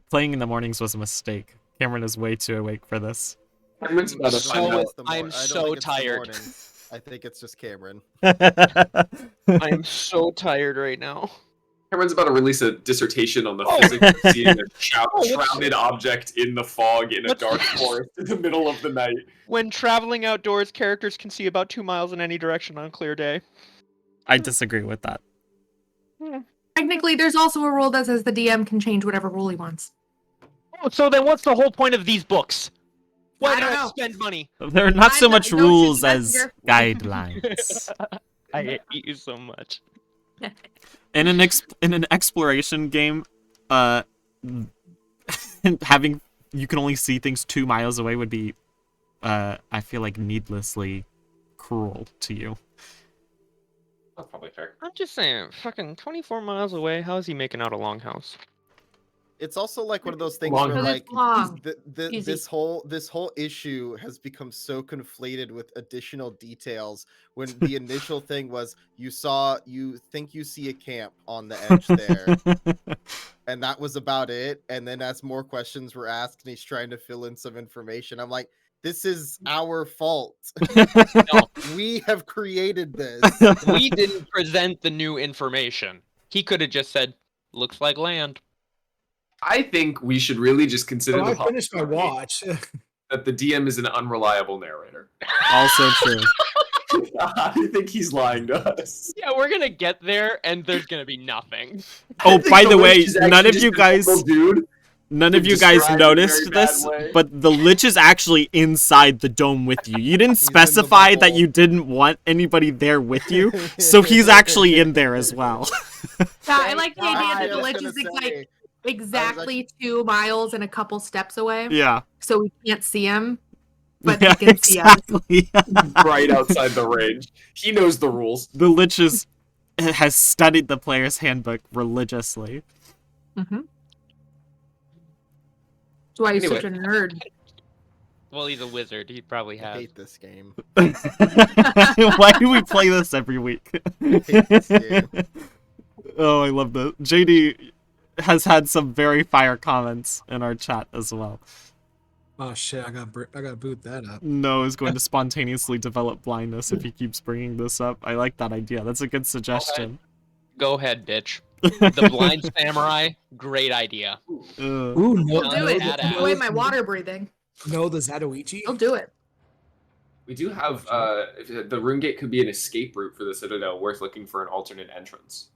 Playing in the mornings was a mistake. Cameron is way too awake for this. Cameron's about to So- find out. I'm so tired. I think it's just Cameron. I'm so tired right now. Cameron's about to release a dissertation on the Oh. physics of seeing a what's- shrouded object in the fog in a What's- dark forest in the middle of the night. When traveling outdoors, characters can see about 2 miles in any direction on a clear day. I disagree with that. Technically, there's also a rule that says the DM can change whatever rule he wants. Oh, so then what's the whole point of these books? Why I do don't I know. spend money? There are not so I'm much not- don't shoot rules the as messenger. guidelines. I hate you so much. In an exploration game, having you can only see things 2 miles away would be, I feel like, needlessly cruel to you. That's probably fair. I'm just saying, fucking 24 miles away, how is he making out a longhouse? It's also like one of those things Long where Because like it's long. Easy. this whole issue has become so conflated with additional details when the initial thing was you think you see a camp on the edge there and that was about it, and then as more questions were asked and he's trying to fill in some information, I'm like, this is our fault. No, We have created this. we didn't present the new information. He could have just said, looks like land. I think we should really just consider So the I finished my watch. that the DM is an unreliable narrator. Also true. I think he's lying to us. Yeah, we're gonna get there, and there's gonna be nothing. Oh, I think by the way, Lich is none actually of just you a guys, normal dude None of you Described guys in a noticed very bad this, way. but the Lich is actually inside the dome with you. You didn't He's in the specify that bubble. you didn't want anybody there with you, so he's actually in there as well. Yeah, I Thank like the God, idea I that the was lich gonna is say, like exactly 2 miles and a couple steps away, Yeah. so we can't see him, but Yeah, he can see us. exactly. Right outside the range. He knows the rules. The Lich has studied the player's handbook religiously. Mm-hmm. That's why he's such a Anyway. nerd. Well, he's a wizard. He probably I has. hate this game. Why do we play this every week? hate this game. Oh, I love this. JD has had some very fire comments in our chat as well. Oh shit! I got boot that up. No is going to spontaneously develop blindness if he keeps bringing this up. I like that idea. That's a good suggestion. Go ahead, bitch. The blind samurai, great idea. Ooh, no, He'll do no, it. badass. Take away my water breathing. No, the Zatoichi. He'll do it. We do have the rune gate could be an escape route for the Citadel, worth looking for an alternate entrance.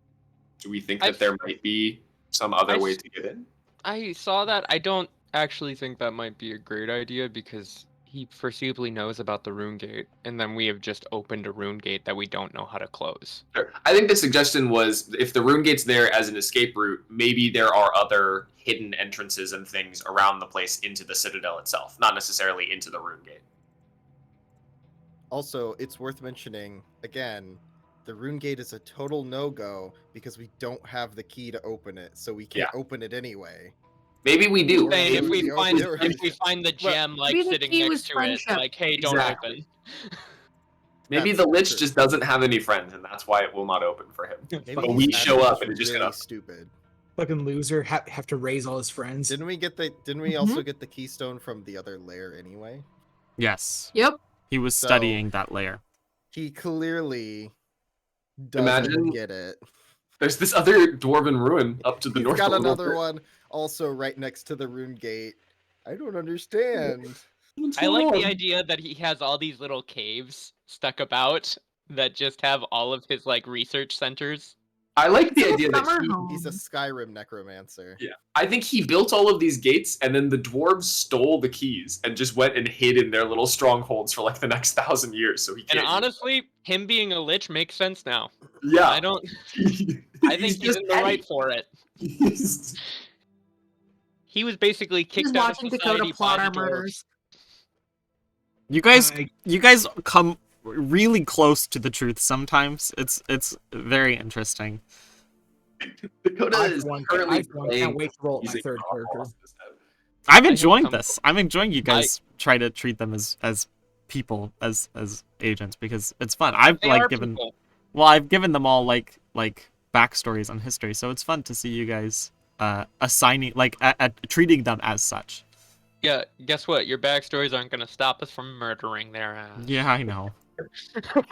Do we think that I've- there might be some other I way s- to get in? I saw that. I don't actually think that might be a great idea because he foreseeably knows about the rune gate, and then we have just opened a rune gate that we don't know how to close. Sure. I think the suggestion was if the rune gate's there as an escape route, maybe there are other hidden entrances and things around the place into the Citadel itself, not necessarily into the rune gate. Also, it's worth mentioning again, the rune gate is a total no-go because we don't have the key to open it, so we can't open it anyway. Maybe we do. Saying Saying if we Maybe find open it. if we find the gem like Maybe the sitting key was next to it, friendship. like hey, don't Exactly. open. Maybe That's the Lich true. just doesn't have any friends, and that's why it will not open for him. Maybe But he's we actually show up and it just really gonna. stupid. Fucking loser. Have to raise all his friends. Didn't we also get the keystone from the other layer anyway? Yes. Yep. He was So- studying that layer. He clearly doesn't Imagine- get it. There's this other dwarven ruin up to the He's north. got a little another bit. one also right next to the rune gate. I don't understand. What's I like going the on? idea that he has all these little caves stuck about that just have all of his like research centers. I like the It's a idea that summer he. home. He's a Skyrim necromancer. Yeah, I think he built all of these gates, and then the dwarves stole the keys and just went and hid in their little strongholds for like the next 1,000 years. So he And can't. use honestly, him being a lich makes sense now. them. Yeah, I don't. I think he's just in the right for it. He's- He was basically He's kicked out of watching society Dakota plot by our the dwarves. murders. You guys I- you guys come really close to the truth sometimes. It's very interesting. Dakota I, is for one, currently can't playing wait to roll my using third power character. instead. I'm I enjoying hope this. I'm enjoying you guys try to treat them as people, as agents, because it's fun. I've They like are given people. well, I've given them all like backstories on history, so it's fun to see you guys assigning treating them as such. Yeah, guess what? Your backstories aren't going to stop us from murdering their ass. Yeah, I know.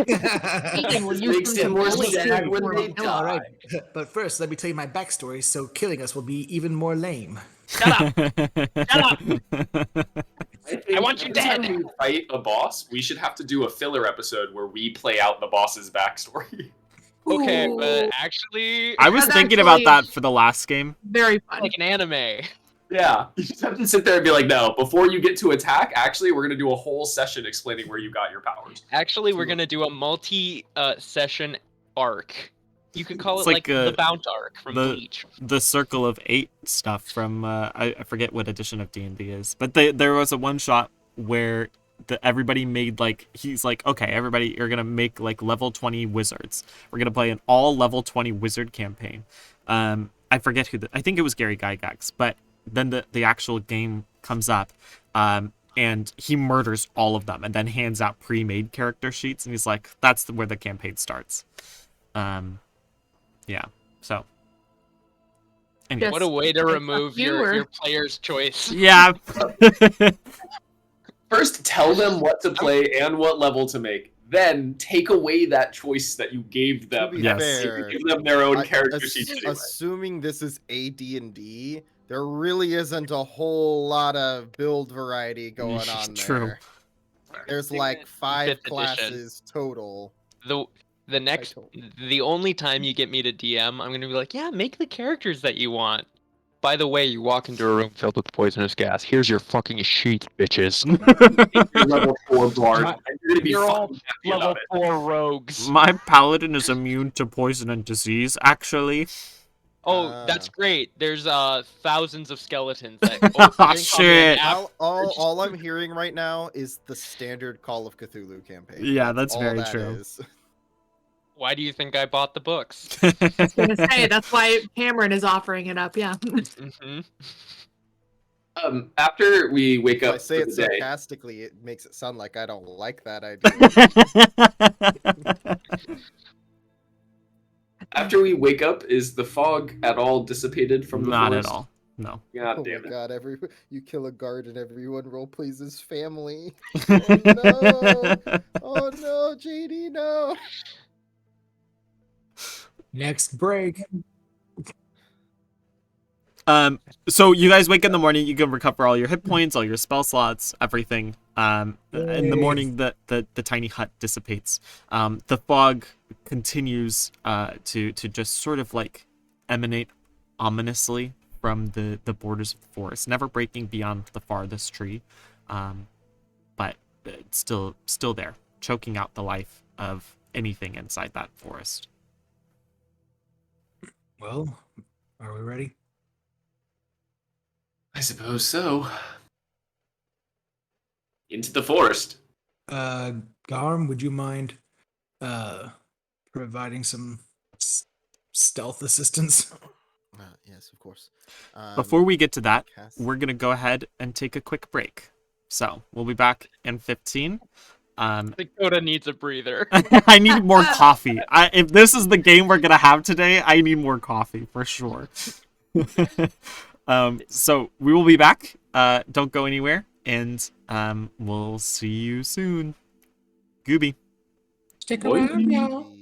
Speaking, will you Makes soon it more bully sad you when for they a die. killer? All right, but first, let me tell you my backstory. So killing us will be even more lame. Shut up! Shut I want you every time dead. we fight a boss, we should have to do a filler episode where we play out the boss's backstory. Okay, Ooh, but actually, I was That's thinking about actually- that for the last game. very fun. like an anime. Yeah, you just have to sit there and be like, no, before you get to attack, actually, we're gonna do a whole session explaining where you got your powers. Actually, we're gonna do a multi-session arc. You could call It's it like, like the Bount arc from the- Bleach. The Circle of 8 stuff from I forget what edition of D&D is, but there was a one shot where everybody made like, he's like, okay, everybody, you're gonna make like level 20 wizards. We're gonna play an all level 20 wizard campaign. I forget I think it was Gary Gygax, but then the actual game comes up, and he murders all of them and then hands out pre-made character sheets, and he's like, that's where the campaign starts. Yeah, so anyway. Yes. What a way to Okay, fuck remove you, your, or- your player's choice. Yeah. First, tell them what to play and what level to make. Then take away that choice that you gave them. To be Yes. fair, Give them their own I- character ass- sheets anyway. assuming this is AD&D, there really isn't a whole lot of build variety going on True. there. There's like 5 Fifth edition. classes total. The next, told. the only time you get me to DM, I'm gonna be like, yeah, make the characters that you want. by the way, you walk into a room filled with poisonous gas. Here's your fucking sheet, bitches. You're level 4 bard. My- And you're gonna be You're all fucking happy level about it. 4 rogues. My paladin is immune to poison and disease, actually. Oh, that's Ah. great. There's thousands of skeletons that Oh, come in shit. All I'm hearing right now is the standard Call of Cthulhu campaign. Yeah, that's all very that true. is. Why do you think I bought the books? I was gonna say that's why Cameron is offering it up. Yeah. hmm After we wake If I up say for it the day, sarcastically, it makes it sound like I don't like that idea. after we wake up, is the fog at all dissipated from the Not forest? at all. No. God Oh damn my it. god, you kill a guard and everyone role plays his family. Oh no! Oh no, JD, no! Next break. So you guys wake in the morning, you can recover all your hit points, all your spell slots, everything. In the Yay. morning, the tiny hut dissipates. The fog continues to just sort of like emanate ominously from the borders of the forest, never breaking beyond the farthest tree, but it's still there, choking out the life of anything inside that forest. Well, are we ready? I suppose so. Into the forest. Garm, would you mind providing some stealth assistance? Yes, of course. Before we get to that, Cast- we're going to go ahead and take a quick break. So we'll be back in 15. Dakota needs a breather. I need more coffee. If this is the game we're going to have today, I need more coffee for sure. So we will be back. Don't go anywhere. And we'll see you soon. Gooby. Stick Boy. around, y'all. the-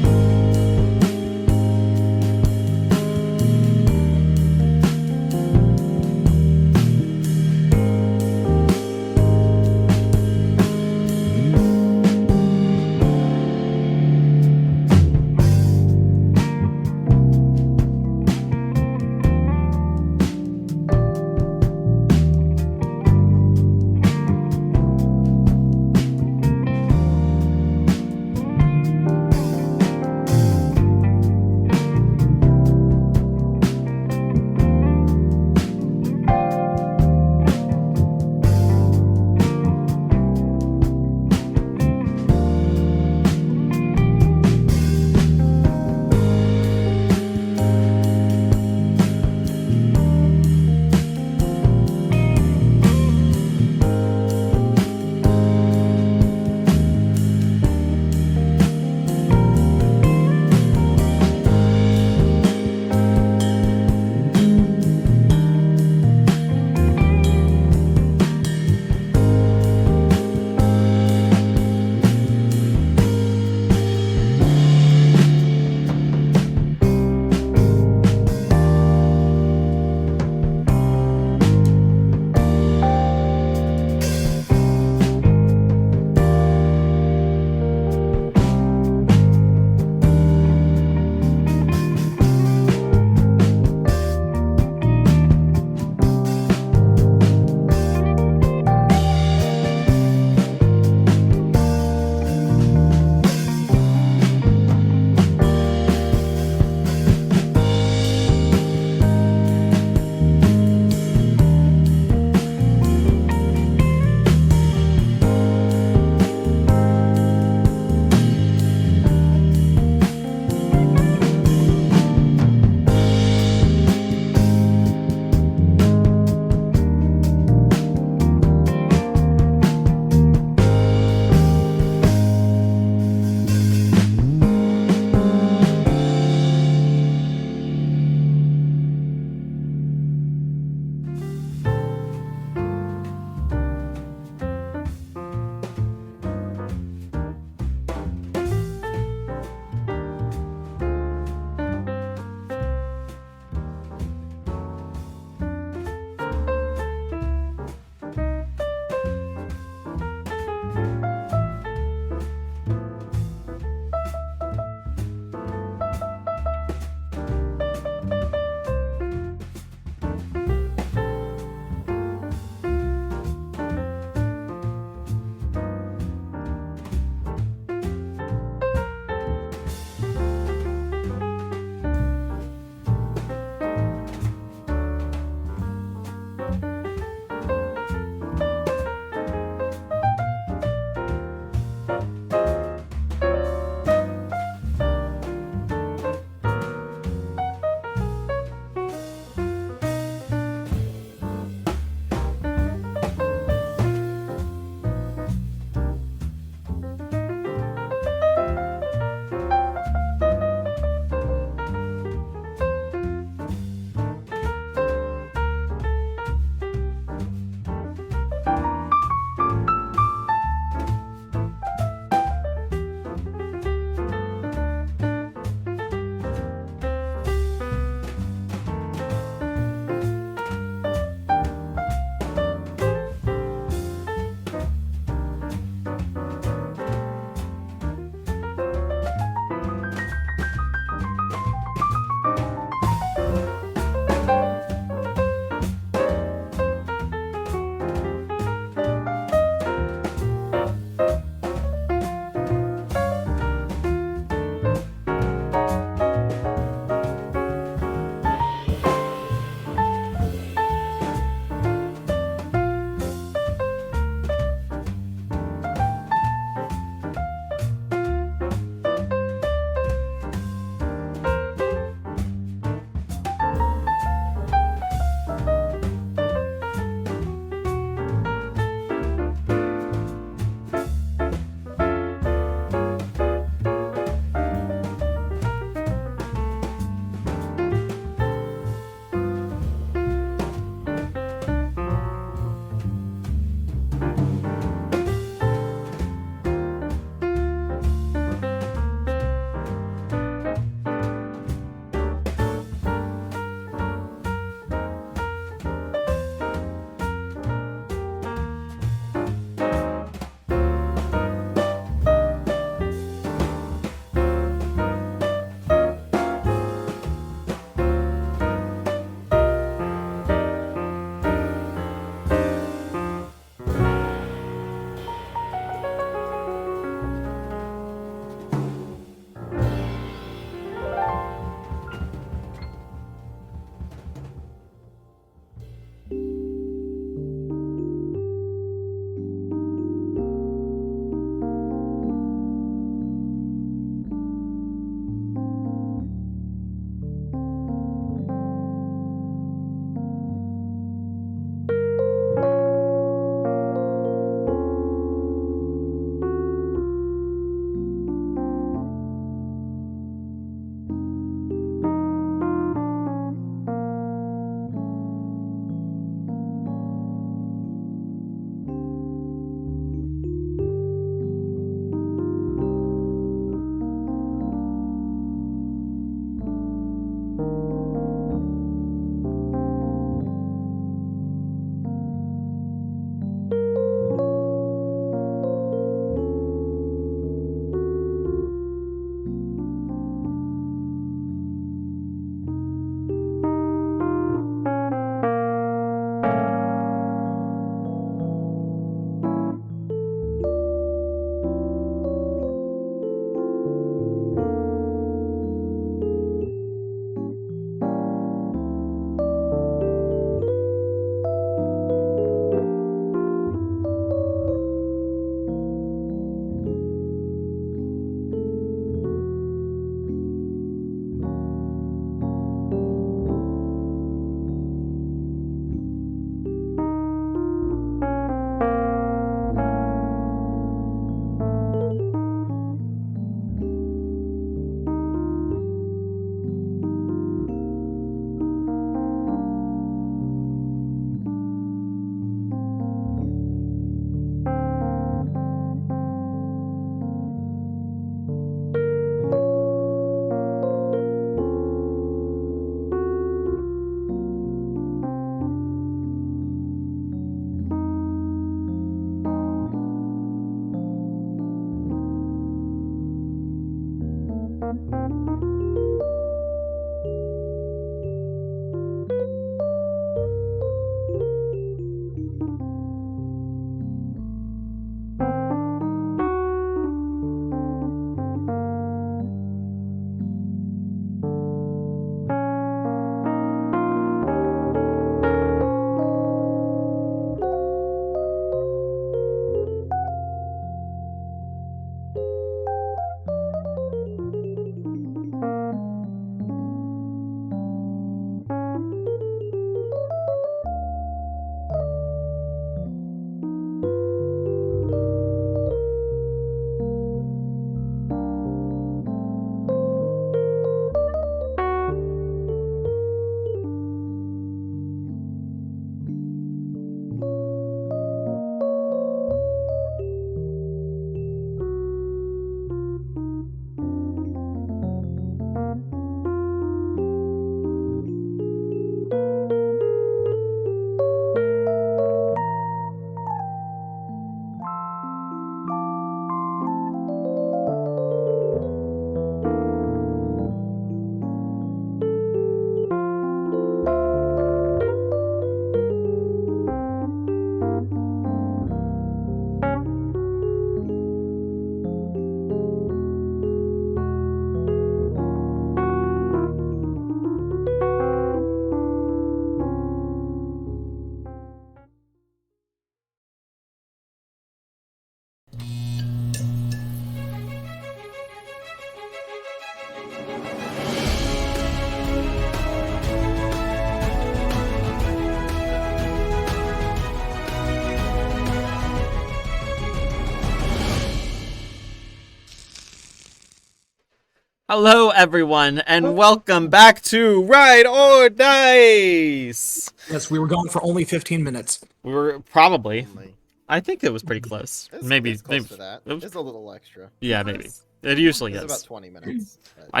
Hello, everyone, and welcome back to Ride or Dice. Yes, we were going for only 15 minutes. We were probably. Only. I think it was pretty close. Maybe it's close maybe to that. it was- It's a little extra. yeah, maybe. It usually It's about is. 20 minutes. but- I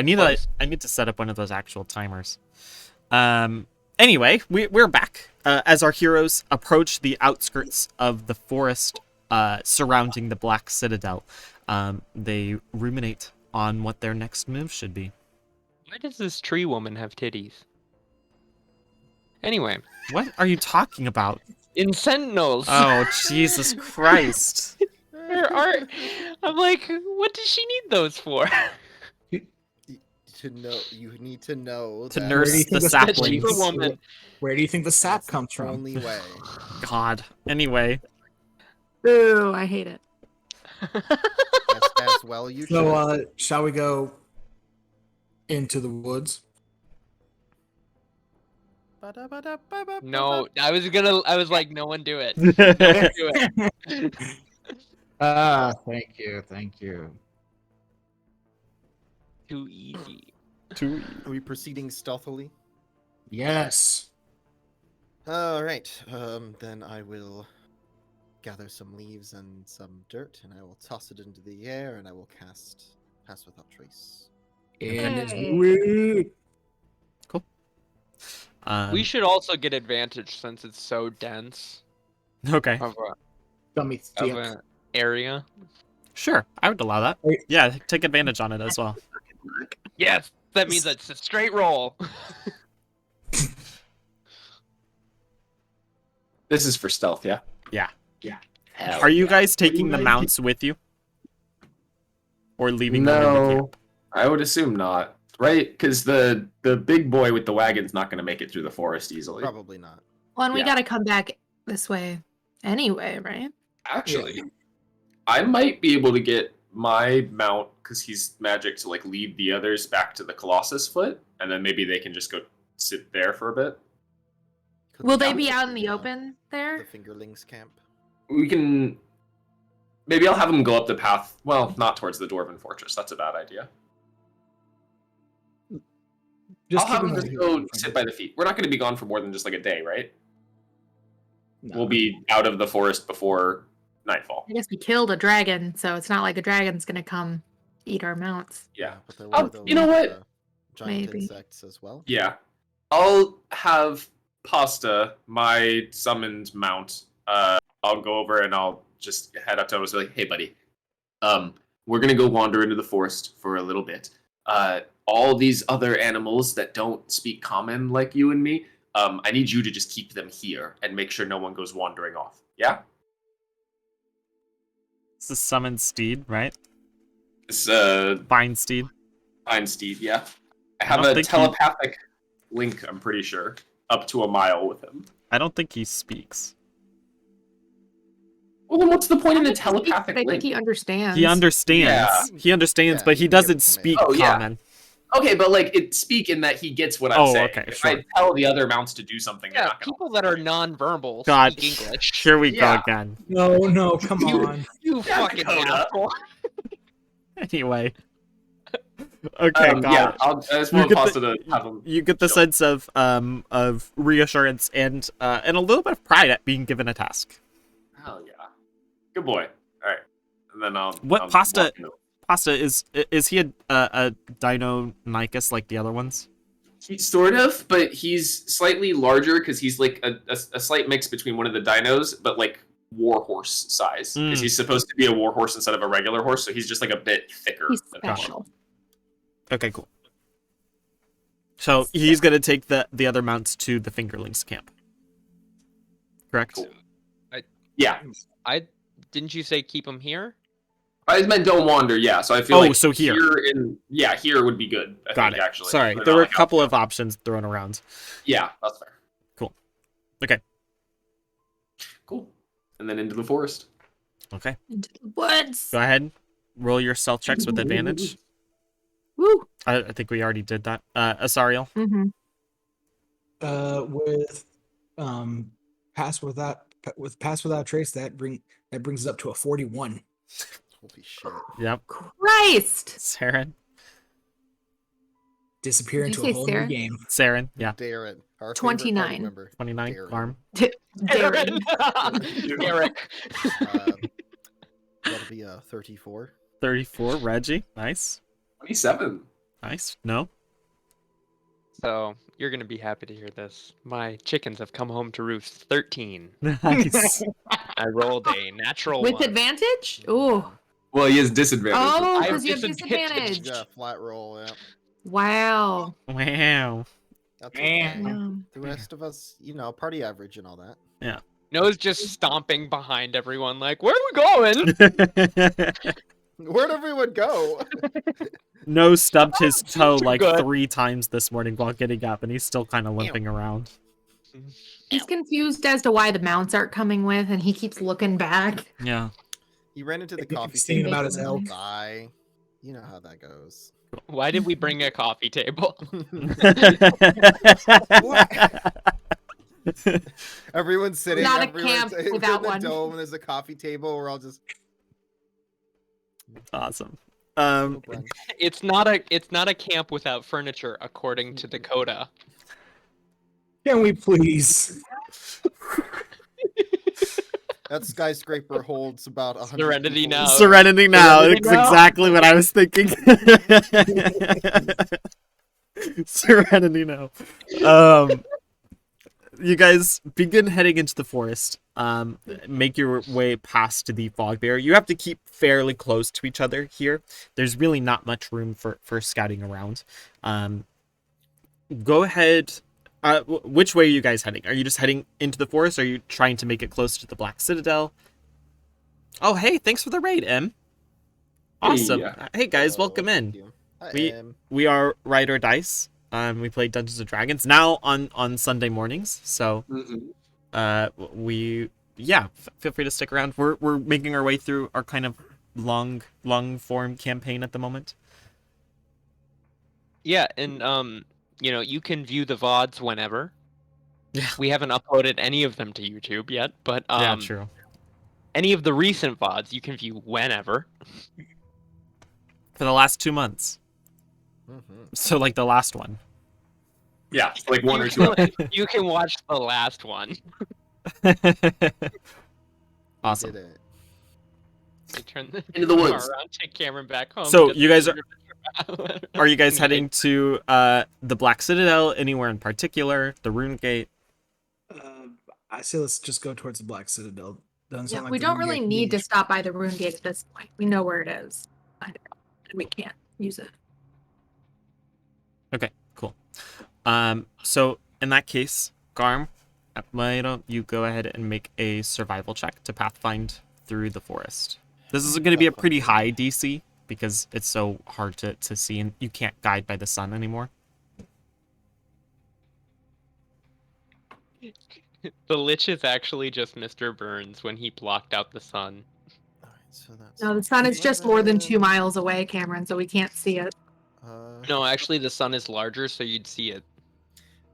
need to set up one of those actual timers. Anyway, we're back as our heroes approach the outskirts of the forest surrounding the Black Citadel. They ruminate on what their next move should be. Why does this tree woman have titties? Anyway, What are you talking about? in Sentinels. Oh, Jesus Christ. I'm like, what does she need those for? To know, you need to know To that nurse Where do you the think this- saplings. Cheaper woman. Where do you think the sap that's comes the from? only way. God. Anyway, Ooh, I hate it. As well you should. So, shall we go into the woods? No, I was like, no one do it. No one do it. Thank you. Too easy. Are we proceeding stealthily? Yes. All right. Then I will gather some leaves and some dirt, and I will toss it into the air, and I will cast Pass Without Trace. And it's Hey. weird. We should also get advantage since it's so dense Okay. of Gummy a thick. area. Sure, I would allow that. Wait. Yeah, take advantage on it as well. Yes, that means it's a straight roll. This is for stealth, yeah? Yeah. Hell Are you yeah. guys taking the guys mounts with you? Or leaving them in the No, camp? I would assume not. Right? Because the big boy with the wagon's not going to make it through the forest easily. Probably not. Well, and we Yeah. gotta come back this way anyway, right? Actually, I might be able to get my mount, because he's magic, to like lead the others back to the Colossus foot, and then maybe they can just go sit there for a bit. Could Will we they go be to out in the the open there? Fingerlings camp? We can. Maybe I'll have them go up the path. Well, not towards the Dwarven Fortress. That's a bad idea. Just I'll have keep them in just mind- go sit by the feet. We're not going to be gone for more than just like a day, right? No. We'll be out of the forest before nightfall. I guess we killed a dragon, so it's not like a dragon's gonna come eat our mounts. Yeah. But there Oh, were those, you know what? Giant Maybe. insects as well. Yeah. I'll have Pasta, my summoned mount. I'll go over and I'll just head up to him and be like, hey, buddy. We're going to go wander into the forest for a little bit. All these other animals that don't speak common like you and me, I need you to just keep them here and make sure no one goes wandering off. Yeah? This is summoned steed, right? This Fine steed. Fine Steed, yeah. I I have don't a think he- telepathic link, I'm pretty sure, up to a mile with him. I don't think he speaks. Well, then what's the point in a I think he speaks, telepathic but I link? think he understands. He understands. Yeah. He understands, Yeah, but he he can give doesn't commands. speak Oh, yeah. common. Okay, but like it speak in that he gets what I'm Oh, saying. okay, If sure. I tell the other mounts to do something, they're Yeah, not gonna. people that are non-verbal God, speak English. here we Yeah. go again. No, come on. You Yeah, fucking Dakota. asshole. Anyway. Okay, got yeah, it. I just You want get Pasta the- to have him. You get the chill. sense of reassurance and a little bit of pride at being given a task. Hell yeah, good boy. All right, and then I'll. What I'll Pasta- walk into- Pasta is he a Deinonychus like the other ones? He's sort of, but he's slightly larger because he's like a slight mix between one of the dinos, but like warhorse size. Because Mm. he's supposed to be a warhorse instead of a regular horse, so he's just like a bit thicker. He's than normal. special. Okay, cool. So he's gonna take the other mounts to the Fingerlings camp. Correct? Cool. Yeah, Didn't you say keep him here? I meant don't wander. Yeah, so I feel Oh, like so here. here would be good. I Got think, it. Actually, Sorry, They're there not, were a like, couple out- of options thrown around. Yeah, that's fair. Okay. Cool. And then into the forest. Okay. Into the woods. Go ahead. Roll your stealth checks with advantage. Woo. I think we already did that. Asariel. Mm-hmm. With pass without trace, that brings it up to a 41. Holy shit. Yep. Christ. Saren. disappear Did you into a say whole Sarah? new game. Saren, yeah. Darren, our favorite 29. party member. 29, Darren. Garm. Darren. Derek. That'll be 34. 34, Reggie. Nice. 27. Nice. No? So you're gonna be happy to hear this. My chickens have come home to roost. 13. Nice. I rolled a natural With one. advantage? Ooh. Well, he has disadvantage. Oh, I have because you have disadvantage. disadvantage. Yeah, flat roll. Yeah, Wow. Wow. that's okay. Wow. The rest of us, party average and all that. Noah's just stomping behind everyone, like, where are we going? Where'd everyone go? No stubbed his toe too like good. 3 times this morning while getting up, and he's still kind of limping around. He's confused as to why the mounts aren't coming with, and he keeps looking back. Yeah. He ran into the coffee Singing table about and his then elk. die. You know how that goes. Why did we bring a coffee table? Everyone's sitting. Not a everyone's camp in without the one. dome, and there's a coffee table. We're all just. Awesome. little brunch. It's not a camp without furniture, according to Dakota. Can we please? That skyscraper holds about 100 Serenity people. now. Serenity now. Serenity It's now. exactly what I was thinking. Serenity now. You guys begin heading into the forest. Make your way past the fog barrier. You have to keep fairly close to each other here. There's really not much room for scouting around. Go ahead. Which way are you guys heading? Are you just heading into the forest? Or are you trying to make it closer to the Black Citadel? Oh, hey, thanks for the raid, Em. Awesome. Hey guys, welcome in. Thank you. Hi, We- Em. We are Ride or Dice. We play Dungeons and Dragons now on Sunday mornings. So feel free to stick around. We're making our way through our kind of long form campaign at the moment. Yeah, and you can view the VODs whenever. Yeah. We haven't uploaded any of them to YouTube yet, but Yeah, true. any of the recent VODs you can view whenever. For the last 2 months. Mhm. So like the last one. Yeah, like 1 or You 2. can- You can watch the last one. Awesome. Did it. I turn the Into the car woods. around, take Cameron back home. So because you guys are. Are you guys heading to the Black Citadel anywhere in particular? The Rune Gate? I say let's just go towards the Black Citadel. Doesn't Yeah, sound like we the don't Rune really Gate need to needs- stop by the Rune Gate at this point. We know where it is. And we can't use it. Okay, cool. So in that case, Garm, why don't you go ahead and make a survival check to pathfind through the forest? This is going to be a pretty high DC because it's so hard to see and you can't guide by the sun anymore. The Lich is actually just Mr. Burns when he blocked out the sun. Alright, so that's No, the sun is just more than 2 11. miles away, Cameron, so we can't see it. No, actually, the sun is larger, so you'd see it.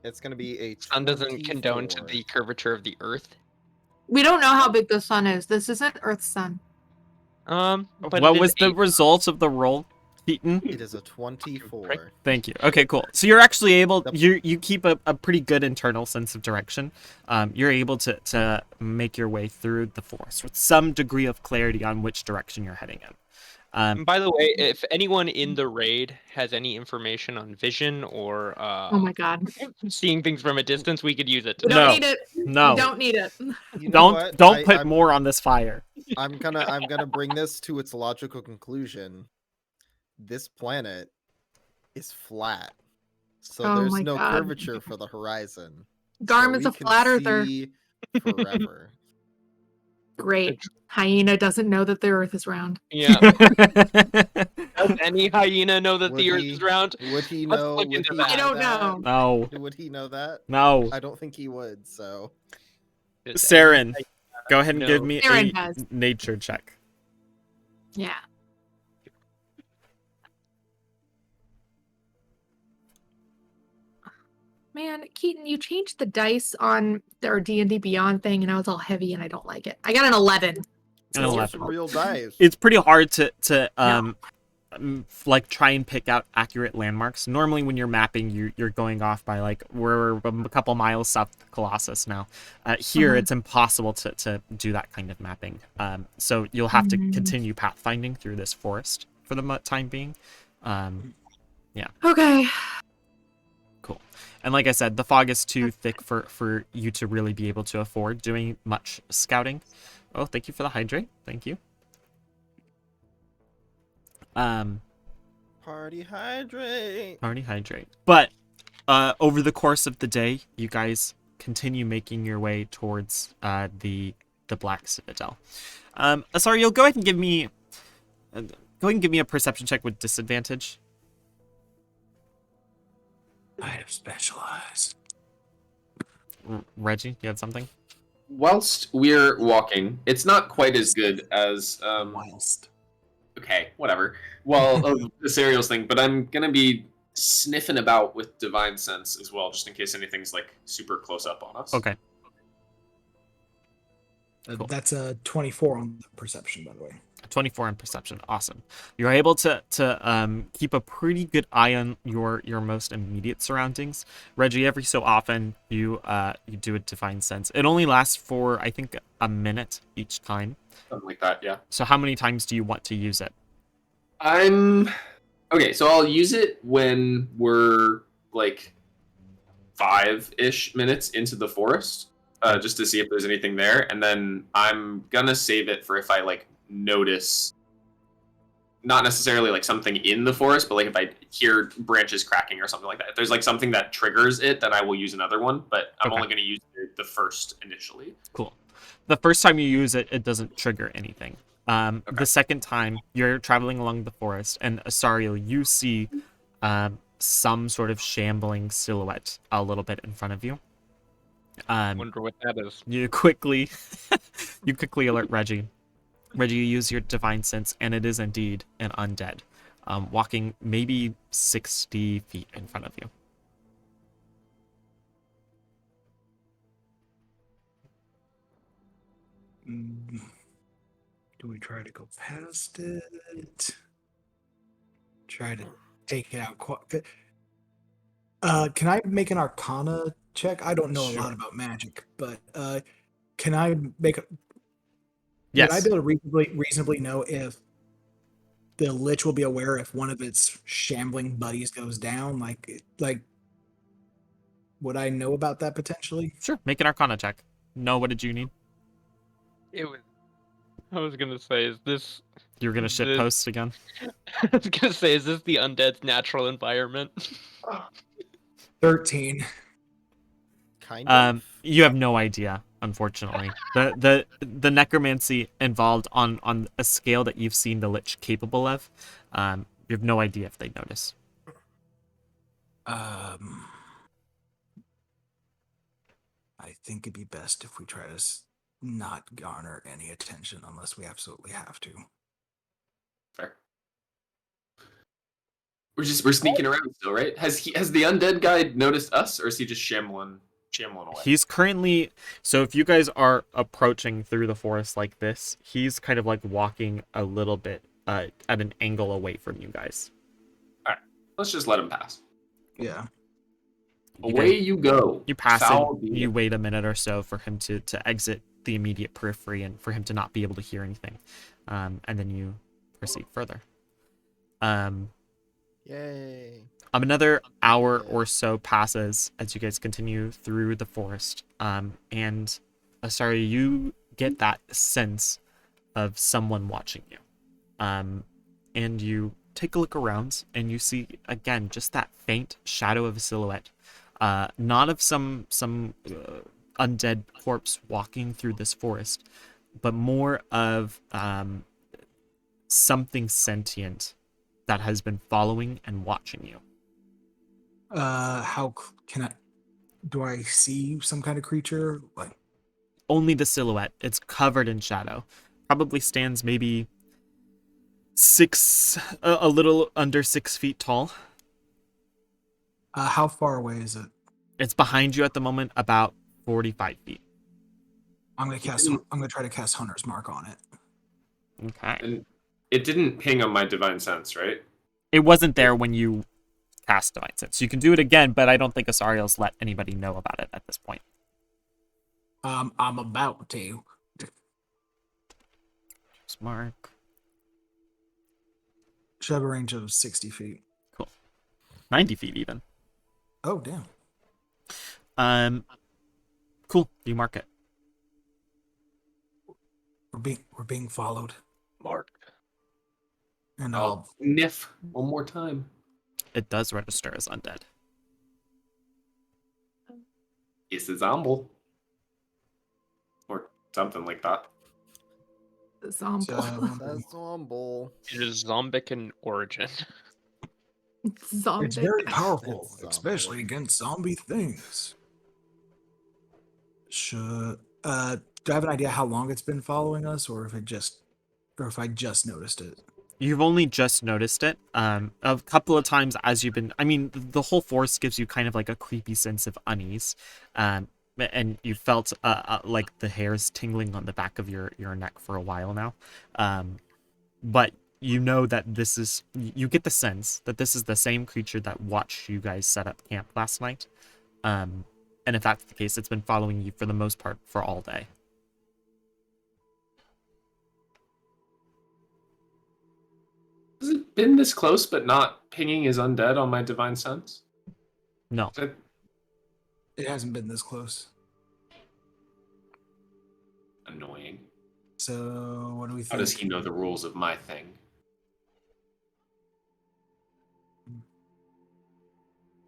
It's gonna be a Sun doesn't condone to 24. the curvature of the Earth. We don't know how big the sun is. This isn't Earth's sun. But What it was is the 8. result of the roll, Keaton? It is a 24. Thank you. Okay, cool. So you're actually able, Yep. you keep a pretty good internal sense of direction. You're able to make your way through the forest with some degree of clarity on which direction you're heading in. And by the way, if anyone in the raid has any information on vision or Oh my god. seeing things from a distance, we could use it. We To don't No. need it. No, We don't need it. You know what? don't put I'm, more on this fire. I'm gonna bring this to its logical conclusion. This planet is flat, so Oh there's my no God. curvature for the horizon. Garm so is we a can flat earther. see forever. Great. Hyena doesn't know that the Earth is round. Yeah. Does any hyena know that the Would Earth he- is round? Would he Let's know? look Would into he that. I don't that? know. No, Would he know that? no. I don't think he would. So Does Saren, go ahead and give No. me Saren a does. nature check. Yeah. Man, Keaton, you changed the dice on our D&D Beyond thing, and I was all heavy, and I don't like it. I got an 11. An Those are 11. some real dice. It's pretty hard to like try and pick out accurate landmarks. Normally when you're mapping, you're going off by like we're a couple miles south of Colossus now. Here it's impossible to do that kind of mapping. So you'll have to continue pathfinding through this forest for the time being. Okay. Cool. And like I said, the fog is too thick for you to really be able to afford doing much scouting. Oh, thank you for the hydrate. Thank you. Party hydrate. But over the course of the day, you guys continue making your way towards the Black Citadel. Asario, go ahead and give me a perception check with disadvantage. I have specialized. Reggie, you had something? Whilst we're walking, it's not quite as good as Whilst. Okay, whatever. Well, of the cereals thing, but I'm gonna be sniffing about with divine sense as well, just in case anything's like super close up on us. Okay. Cool. That's a 24 on the perception, by the way. 24 in perception. Awesome. You're able to keep a pretty good eye on your most immediate surroundings. Reggie, every so often you do a divine sense. It only lasts for I think a minute each time. Something like that, yeah. So how many times do you want to use it? Okay, so I'll use it when we're like 5-ish minutes into the forest, just to see if there's anything there, and then I'm gonna save it for if I like notice, not necessarily like something in the forest, but like if I hear branches cracking or something like that. If there's like something that triggers it, then I will use another one, but I'm only going to use the first initially. Cool. The first time you use it, it doesn't trigger anything. The second time, you're traveling along the forest, and Asario, you see some sort of shambling silhouette a little bit in front of you. Wonder what that is. You quickly alert Reggie. Reggie, you use your divine sense, and it is indeed an undead, walking maybe 60 feet in front of you. Do we try to go past it? Try to take it out. Can I make an Arcana check? I don't know a lot about magic, but can I make a... Yes. Would I be able to reasonably know if the Lich will be aware if one of its shambling buddies goes down? Like, would I know about that potentially? Sure. Make an Arcana check. No, what did you need? I was gonna say, is this... You were gonna shit post again? I was gonna say, is this the undead's natural environment? 13. Kind of. You have no idea, unfortunately. The necromancy involved on a scale that you've seen the Lich capable of. You have no idea if they notice. I think it'd be best if we try to not garner any attention unless we absolutely have to. Fair. We're sneaking around still, right? Has the undead guy noticed us, or is he just shambling away? He's currently, so if you guys are approaching through the forest like this, he's kind of like walking a little bit at an angle away from you guys. All right, let's just let him pass. Yeah. Away you go. You pass him. You wait a minute or so for him to exit the immediate periphery and for him to not be able to hear anything, and then you proceed further. Yay. Another hour or so passes as you guys continue through the forest, and sorry, you get that sense of someone watching you, and you take a look around and you see again just that faint shadow of a silhouette, not of some undead corpse walking through this forest, but more of something sentient that has been following and watching you. How can I... Do I see some kind of creature? Like, only the silhouette. It's covered in shadow. Probably stands maybe a little under 6 feet tall. how far away is it? It's behind you at the moment, about 45 feet. I'm gonna try to cast Hunter's Mark on it. Okay. And It didn't ping on my divine sense, right? It wasn't there when you cast Divine Sense. You can do it again, but I don't think Asariel's let anybody know about it at this point. I'm about to. Mark. Should have a range of 60 feet. Cool. 90 feet even. Oh, damn. Cool. You mark it. We're being followed. Mark. And I'll sniff one more time. It does register as undead. It's a zomble. Or something like that. Zombo. That's Zomble. It is zombic in origin. Zombic. It's very powerful, It's especially zombie. against zombie things. Do I have an idea how long it's been following us, or if I just noticed it? You've only just noticed it. A couple of times as you've been. I mean, the whole forest gives you kind of like a creepy sense of unease, and you felt like the hairs tingling on the back of your neck for a while now. But you know that you get the sense that this is the same creature that watched you guys set up camp last night. And if that's the case, it's been following you for the most part for all day. Has it been this close but not pinging is undead on my divine sense? No. It hasn't been this close. Annoying. So what do we think? How does he know the rules of my thing?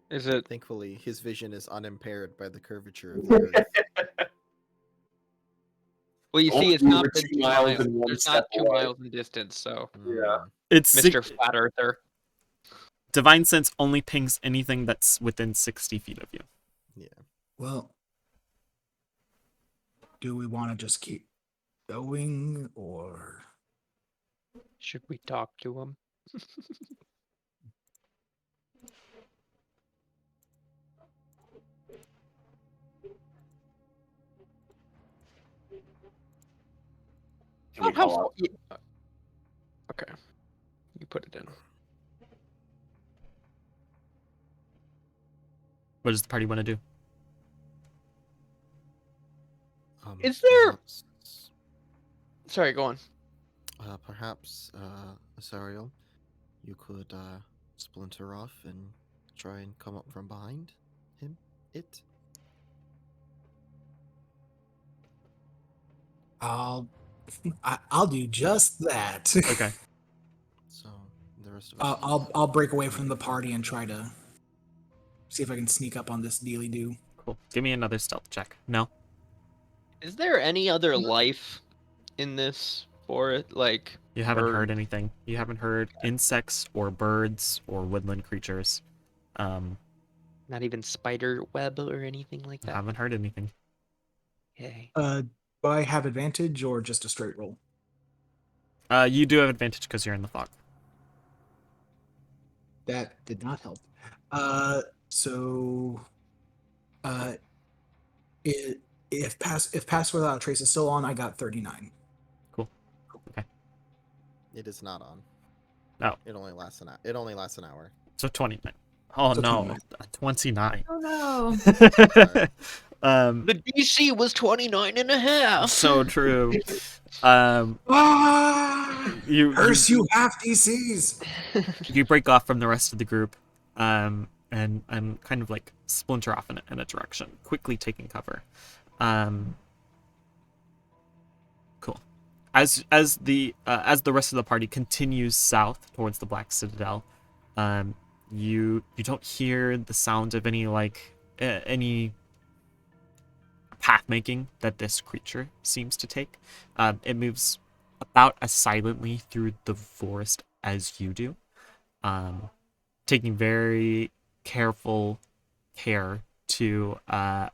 Is it? Thankfully, his vision is unimpaired by the curvature of the earth. Well, you Oh, see, it's you not were been 2 2 miles miles. and 1 There's step not 2 away. miles in distance, so Yeah. It's Mr. Flat Earther. Divine Sense only pings anything that's within 60 feet of you. Yeah. Well, do we want to just keep going, or Should we talk to him? Can we How call far? out? Okay, you put it in. What does the party want to do? Is there- Perhaps, Sorry, go on. perhaps, Asariel, you could splinter off and try and come up from behind him. I'll do just that. Okay. So the rest of us. I'll break away from the party and try to see if I can sneak up on this dealy do. Cool. Give me another stealth check. No. Is there any other life in this forest? Like, You haven't heard bird? anything. You haven't heard insects or birds or woodland creatures. Not even spider web or anything like that? Haven't heard anything. Okay. Do I have advantage or just a straight roll? You do have advantage because you're in the fog. That did not help. So, if pass without a trace is still on, I got 39. Cool. Okay. It is not on. No. It only lasts an hour. It only lasts an hour. So 29. Oh So no. 29. 29. Oh no. The DC was 29 and a half. So true. You Curse you half DCs. you break off from the rest of the group, and kind of like splinter off in a direction, quickly taking cover. Cool. As the rest of the party continues south towards the Black Citadel, you don't hear the sound of any path making that this creature seems to take. It moves about as silently through the forest as you do, taking very careful care to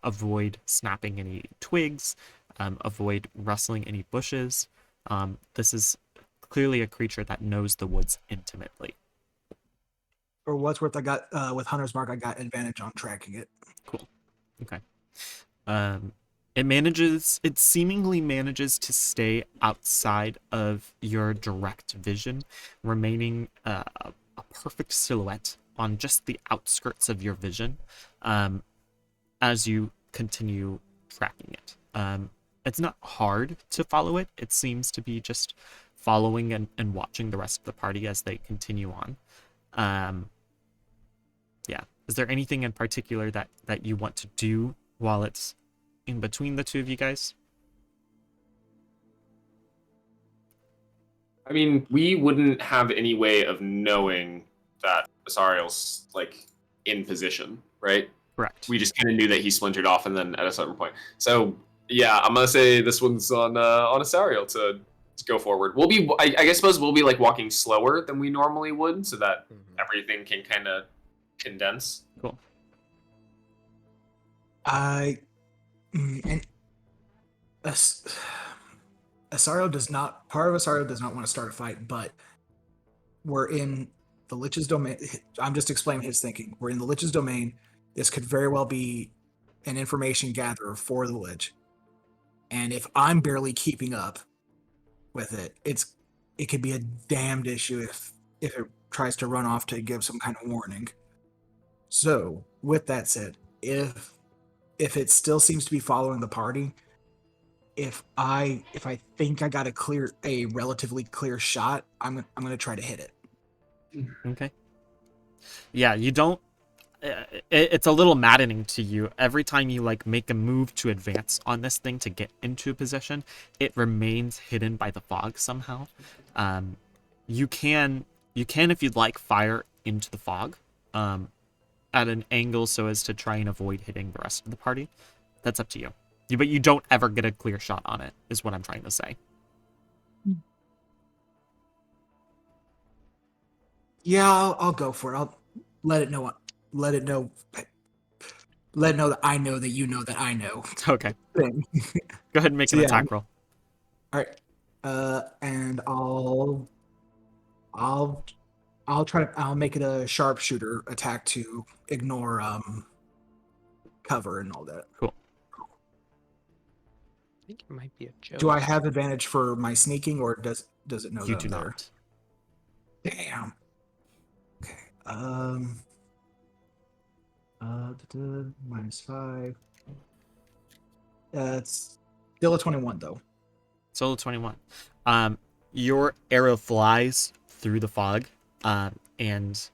avoid snapping any twigs, avoid rustling any bushes. This is clearly a creature that knows the woods intimately. For what's worth, I got with Hunter's Mark, I got advantage on tracking it. Cool. Okay. It seemingly manages to stay outside of your direct vision, remaining a perfect silhouette on just the outskirts of your vision as you continue tracking it. It's not hard to follow it. It seems to be just following and watching the rest of the party as they continue on. Yeah. Is there anything in particular that you want to do while it's in between the two of you guys? I mean, we wouldn't have any way of knowing that Asariel's like in position, right? Correct. We just kind of knew that he splintered off, and then at a certain point. So yeah, I'm gonna say this one's on Asariel to go forward. We'll be, I suppose, we'll be like walking slower than we normally would, so that everything can kind of condense. Cool. And Asariel does not want to start a fight, but we're in the Lich's domain. I'm just explaining his thinking. We're in the Lich's domain. This could very well be an information gatherer for the Lich. And if I'm barely keeping up with it, it could be a damned issue if it tries to run off to give some kind of warning. So, with that said, if it still seems to be following the party, if I think I got a relatively clear shot, I'm gonna try to hit it. Okay. Yeah, you don't. It's a little maddening to you every time you like make a move to advance on this thing to get into a position. It remains hidden by the fog somehow. You can if you'd like fire into the fog, at an angle so as to try and avoid hitting the rest of the party. That's up to you. But you don't ever get a clear shot on it, is what I'm trying to say. Yeah, I'll go for it. I'll let it know that I know that you know that I know. Okay. Thing. Go ahead and make an attack roll. All right. And I'll make it a sharpshooter attack to ignore cover and all that. Cool. I think it might be a joke. Do I have advantage for my sneaking, or does it know You that do I'm there? not. Damn. Okay. -5. It's still a 21 though. Solo 21. Your arrow flies through the fog, and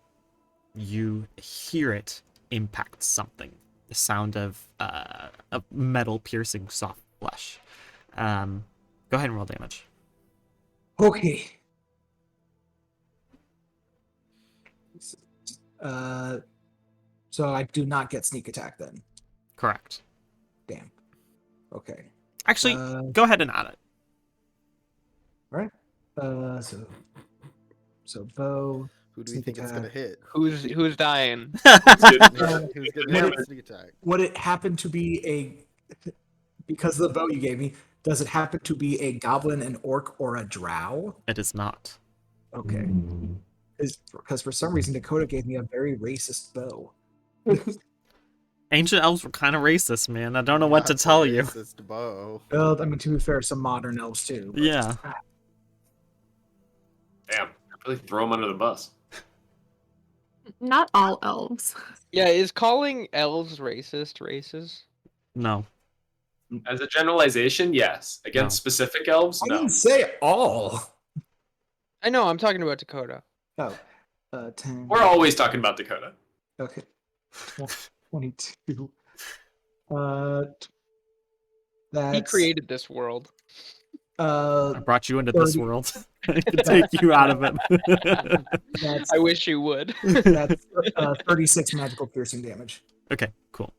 you hear it impact something. The sound of metal piercing soft flesh. Go ahead and roll damage. Okay. So I do not get sneak attack then. Correct. Damn. Okay. Actually, go ahead and add it. All right. So bow. Who do we think it's gonna hit? Who's dying? Who's gonna hit with sneak attack? Would it happen to be because of the bow you gave me? Does it happen to be a goblin, an orc, or a drow? It is not. Okay. Because for some reason Dakota gave me a very racist bow. Ancient elves were kind of racist, man. I don't know what to That's a tell you. racist bow. Well, I mean, to be fair, some modern elves too. But Yeah. Damn, really throw him under the bus. Not all elves. Yeah, is calling elves racist races? No. As a generalization, yes. Against No. specific elves, I no. didn't say all. I know, I'm talking about Dakota. Oh, 10. We're always talking about Dakota. Okay. 22. That's He created this world. I brought you into this 30. world. I can take you out of it. That's I wish you would. 36 magical piercing damage. Okay, cool.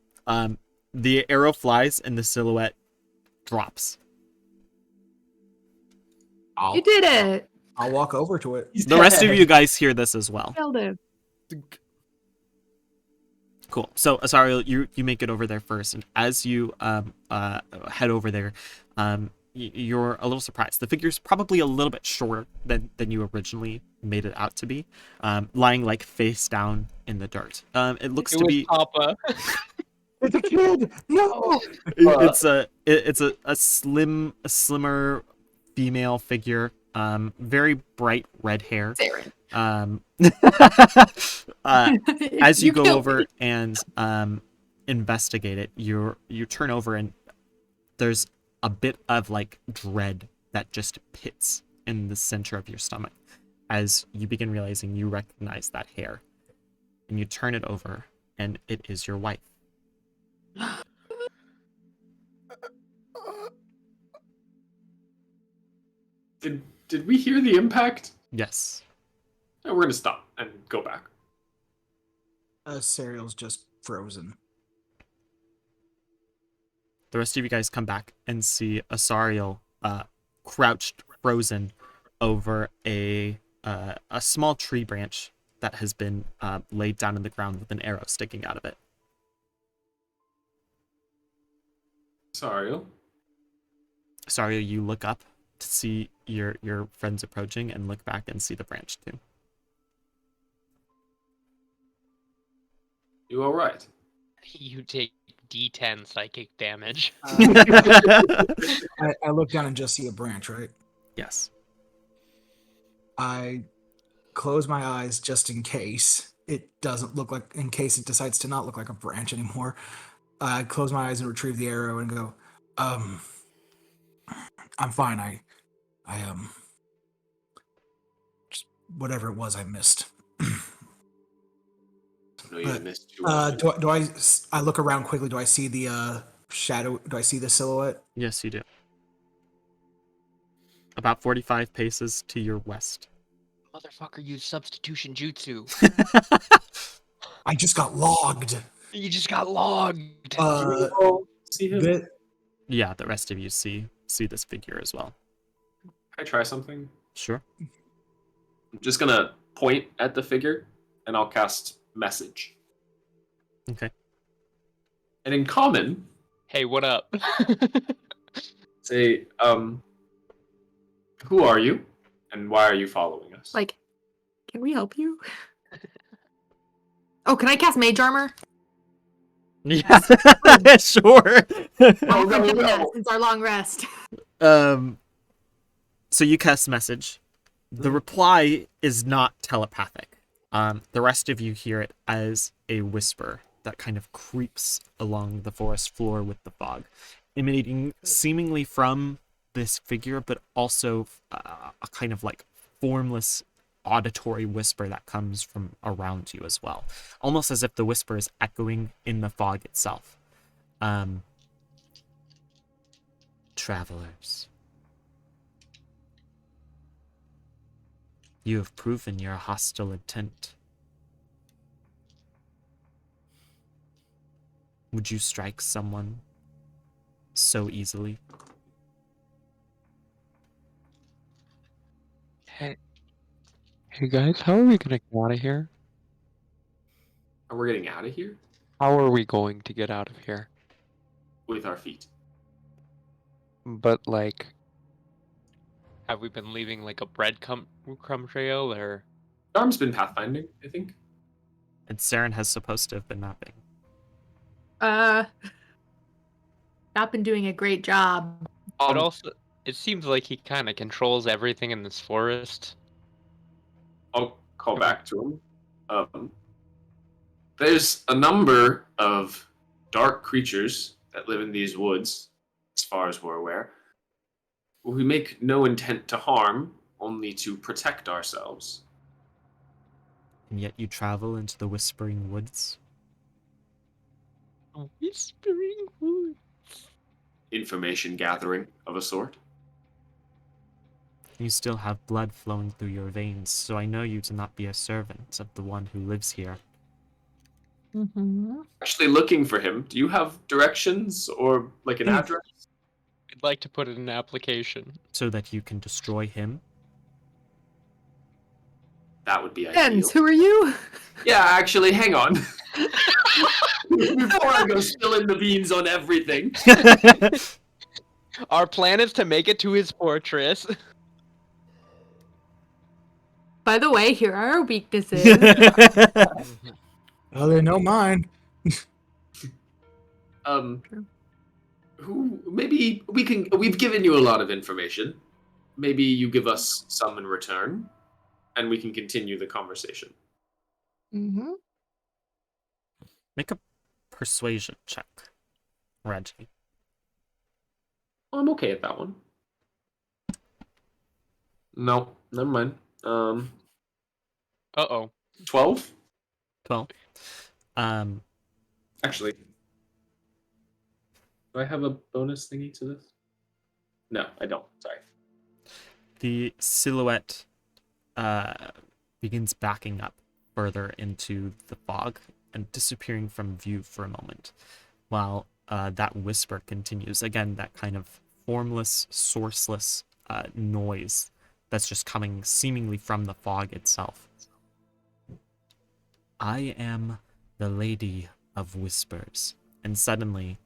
The arrow flies and the silhouette drops. I'll You did it. I'll walk over to it. The rest of you guys hear this as well. Killed it. Cool. So, Asariel, you make it over there first, and as you head over there, you're a little surprised. The figure's probably a little bit shorter than you originally made it out to be, lying like face down in the dirt. It looks It to was be Papa. It's a kid! No! It's a slimmer female figure. Very bright red hair. Saren. As you go killed over me. and investigate it, you turn over and there's a bit of like dread that just pits in the center of your stomach as you begin realizing you recognize that hair. And you turn it over and it is your wife. Did we hear the impact? Yes. We're gonna stop and go back. Serial's just frozen. The rest of you guys come back and see Asariel crouched, frozen over a small tree branch that has been laid down in the ground with an arrow sticking out of it. Sariel. Asariel, you look up to see your friends approaching and look back and see the branch too. You all right? You take D10 psychic damage. I look down and just see a branch, right? Yes. I close my eyes just in case it doesn't look like, in case it decides to not look like a branch anymore. I close my eyes and retrieve the arrow and go, I'm fine. I just whatever it was I missed. No, you But, missed too much. I look around quickly. Do I see the shadow? Do I see the silhouette? Yes, you do. About 45 paces to your west. Motherfucker used substitution jutsu. I just got logged. You just got logged. See him? Yeah, the rest of you see this figure as well. Can I try something? Sure. I'm just gonna point at the figure, and I'll cast message. Okay. And in common, Hey, what up? say, who are you, and why are you following us? Like, can we help you? Oh, can I cast mage armor? Yeah, sure. I'll no, forget no. that since our long rest. So you cast message. The reply is not telepathic. The rest of you hear it as a whisper that kind of creeps along the forest floor with the fog, emanating seemingly from this figure, but also a kind of like formless auditory whisper that comes from around you as well, almost as if the whisper is echoing in the fog itself. Travelers, you have proven your hostile intent. Would you strike someone so easily? Hey guys, how are we gonna get out of here? Are we getting out of here? How are we going to get out of here? With our feet. But like, have we been leaving like a breadcrumb trail or? Darm's been pathfinding, I think. And Saren has supposed to have been mapping. Not been doing a great job. But also, it seems like he kind of controls everything in this forest. I'll call back to him. There's a number of dark creatures that live in these woods, as far as we're aware. We make no intent to harm, only to protect ourselves. And yet you travel into the Whispering Woods. Whispering woods. Information gathering of a sort. You still have blood flowing through your veins, so I know you to not be a servant of the one who lives here. Mm-hmm. Actually looking for him. Do you have directions or like an address? I'd like to put it in an application. So that you can destroy him? That would be ideal. Jens, who are you? Yeah, actually, hang on. Before I go spilling the beans on everything. Our plan is to make it to his fortress. By the way, here are our weaknesses. Well, they know mine. True. Who maybe we've given you a lot of information. Maybe you give us some in return, and we can continue the conversation. Mm-hmm. Make a persuasion check, Reggie. I'm okay at that one. No, never mind. Uh-oh. 12? 12. Actually, do I have a bonus thingy to this? No, I don't. Sorry. The silhouette begins backing up further into the fog and disappearing from view for a moment, while that whisper continues. Again, that kind of formless, sourceless noise that's just coming seemingly from the fog itself. I am the Lady of Whispers. And suddenly,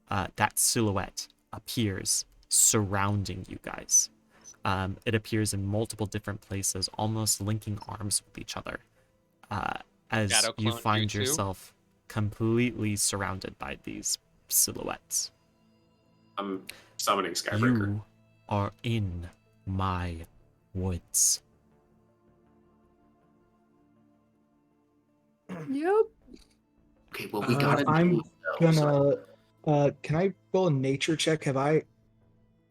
that silhouette appears surrounding you guys. It appears in multiple different places, almost linking arms with each other, as Shadow you clone find jutsu? yourself completely surrounded by these silhouettes. I'm summoning Skybreaker. You are in my woods. Yep. Okay, well, we gotta I'm do it, though, gonna. Can I roll a nature check? Have I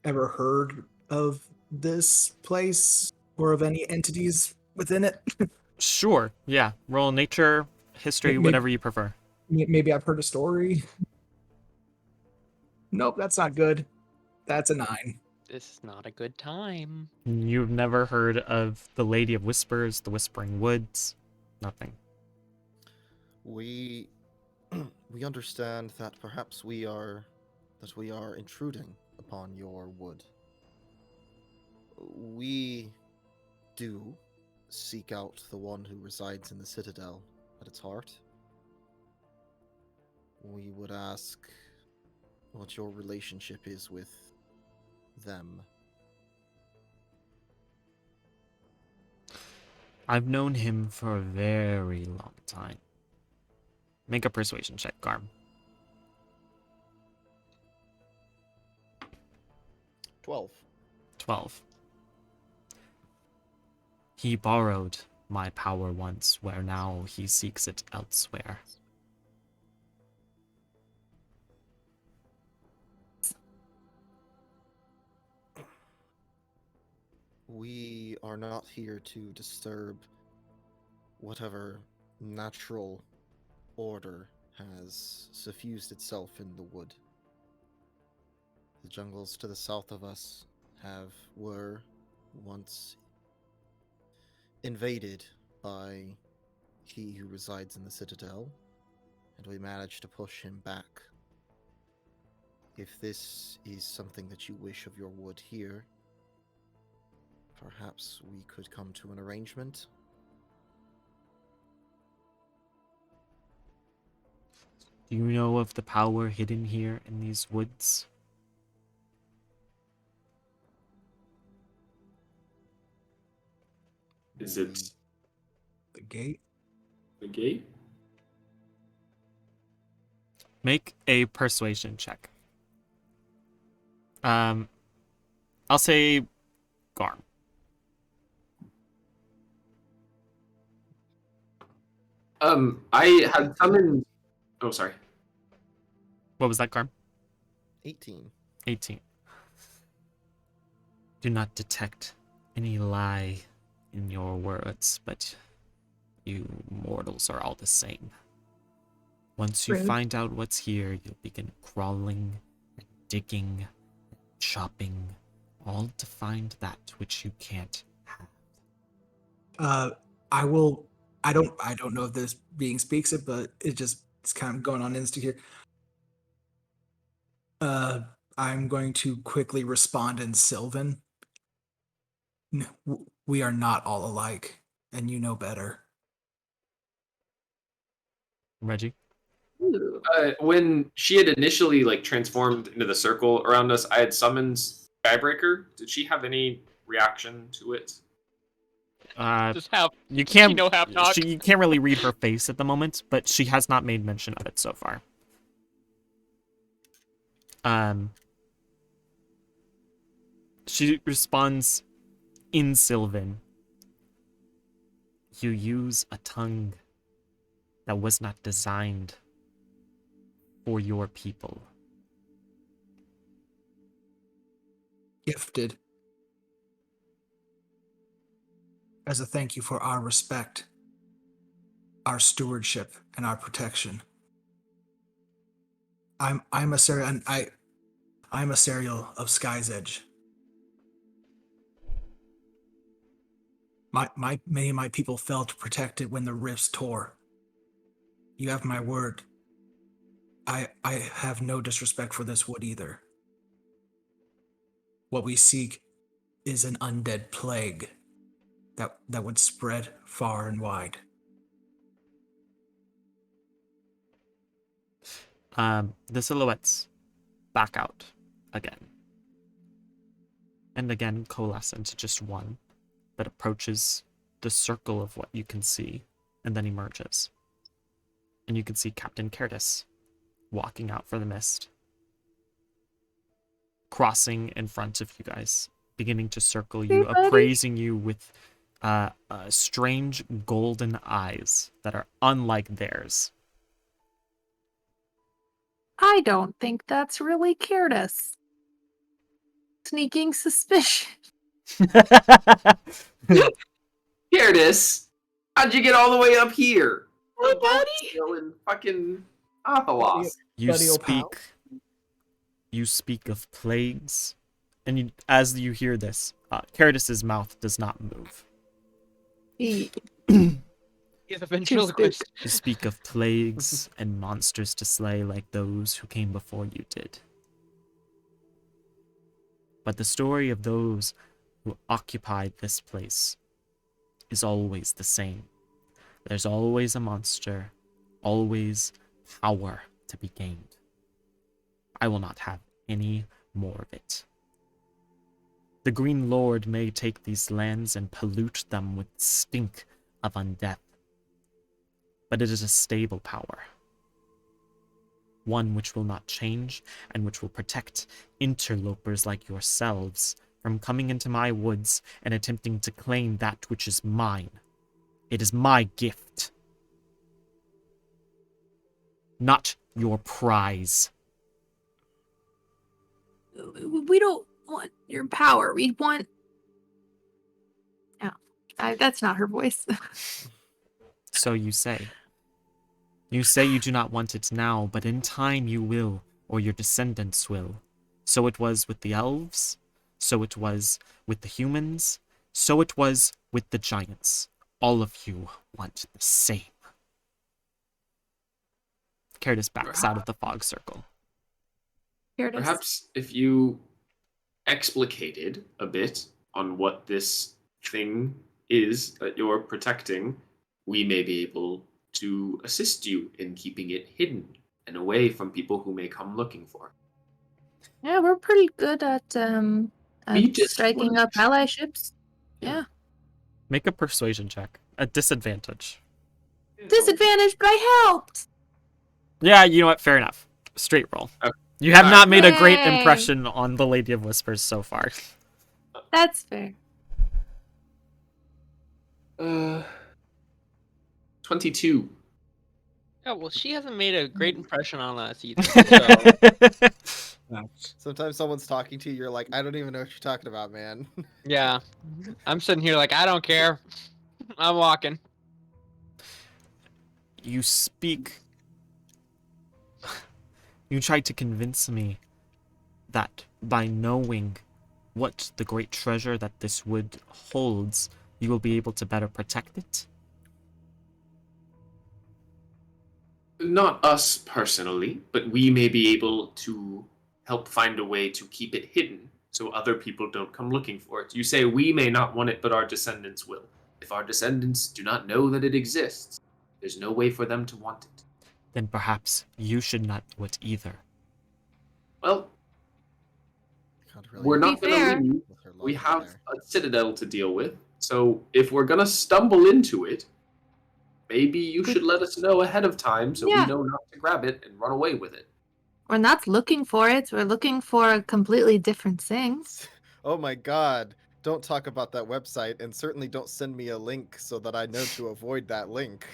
ever heard of this place or of any entities within it? Sure, yeah. Roll nature, history, Maybe, whatever you prefer. maybe I've heard a story. Nope, that's not good. That's a 9. This is not a good time. You've never heard of the Lady of Whispers, the Whispering Woods? Nothing. We we understand that perhaps we are intruding upon your wood. We do seek out the one who resides in the citadel at its heart. We would ask what your relationship is with them. I've known him for a very long time. Make a persuasion check, Garm. 12. 12. He borrowed my power once, where now he seeks it elsewhere. We are not here to disturb whatever natural order has suffused itself in the wood. The jungles to the south of us were once invaded by he who resides in the citadel, and we managed to push him back. If this is something that you wish of your wood here, perhaps we could come to an arrangement. Do you know of the power hidden here in these woods? Is it The gate? the gate? Make a persuasion check. I'll say Garm. I had summoned. Oh, sorry. What was that, Garm? 18. 18. Do not detect any lie in your words, but you mortals are all the same. Once you Rude. find out what's here, you'll begin crawling, and digging, and chopping, all to find that which you can't have. I don't know if this being speaks it, but it's kind of going on Insta here. I'm going to quickly respond in Sylvan. No, we are not all alike, and you know better. Reggie? When she had initially transformed into the circle around us, I had summoned Skybreaker. Did she have any reaction to it? Just have You can't. know half talk. You can't really read her face at the moment, but she has not made mention of it so far. She responds in Sylvan. You use a tongue that was not designed for your people. Gifted. As a thank you for our respect, our stewardship, and our protection. I'm a serial I'm a serial of Sky's Edge. Many of my people fell to protect it when the rifts tore. You have my word. I have no disrespect for this wood either. What we seek is an undead plague that would spread far and wide. The silhouettes back out again. And again coalesce into just one that approaches the circle of what you can see and then emerges. And you can see Captain Curtis walking out from the mist, crossing in front of you guys, beginning to circle you, Hey, buddy. appraising you with strange golden eyes that are unlike theirs. I don't think that's really Curtis. Sneaking suspicion. Curtis, how'd you get all the way up here? Hey, We're both buddy. still in fucking Athalas. You Buddy, old pal. speak of plagues, and as you hear this, Curtis's mouth does not move. He- He's a ventriloquist. You speak of plagues and monsters to slay like those who came before you did. But the story of those who occupied this place is always the same. There's always a monster, always power to be gained. I will not have any more of it. The Green Lord may take these lands and pollute them with stink of undeath, but it is a stable power. One which will not change and which will protect interlopers like yourselves from coming into my woods and attempting to claim that which is mine. It is my gift, not your prize. We don't want your power. We want. Oh, that's not her voice. So you say. You say you do not want it now, but in time you will, or your descendants will. So it was with the elves, so it was with the humans, so it was with the giants. All of you want the same. Curtis backs out of the fog circle. Curtis. Perhaps if you explicated a bit on what this thing is that you're protecting, we may be able to assist you in keeping it hidden and away from people who may come looking for it. Yeah, we're pretty good at We just striking wanna- up ally ships. Yeah. Make a persuasion check. At disadvantage. Disadvantage, but I helped. Yeah, you know what? Fair enough. Straight roll. Okay. You have not made a great Yay. impression on the Lady of Whispers so far. That's fair. 22. Yeah, well, she hasn't made a great impression on us either. So, Sometimes someone's talking to you, you're like, I don't even know what you're talking about, man. yeah, I'm sitting here like, I don't care. I'm walking. You speak. You try to convince me that by knowing what the great treasure that this wood holds, you will be able to better protect it. Not us personally, but we may be able to help find a way to keep it hidden so other people don't come looking for it. You say we may not want it, but our descendants will. If our descendants do not know that it exists, there's no way for them to want it. Then perhaps you should not do it either. Well, Can't really we're To be not going to fair- leave. with her We logic have there. a citadel to deal with. So if we're going to stumble into it, maybe you should let us know ahead of time so Yeah. we know not to grab it and run away with it. We're not looking for it. We're looking for completely different things. Oh my god. Don't talk about that website, and certainly don't send me a link so that I know to avoid that link.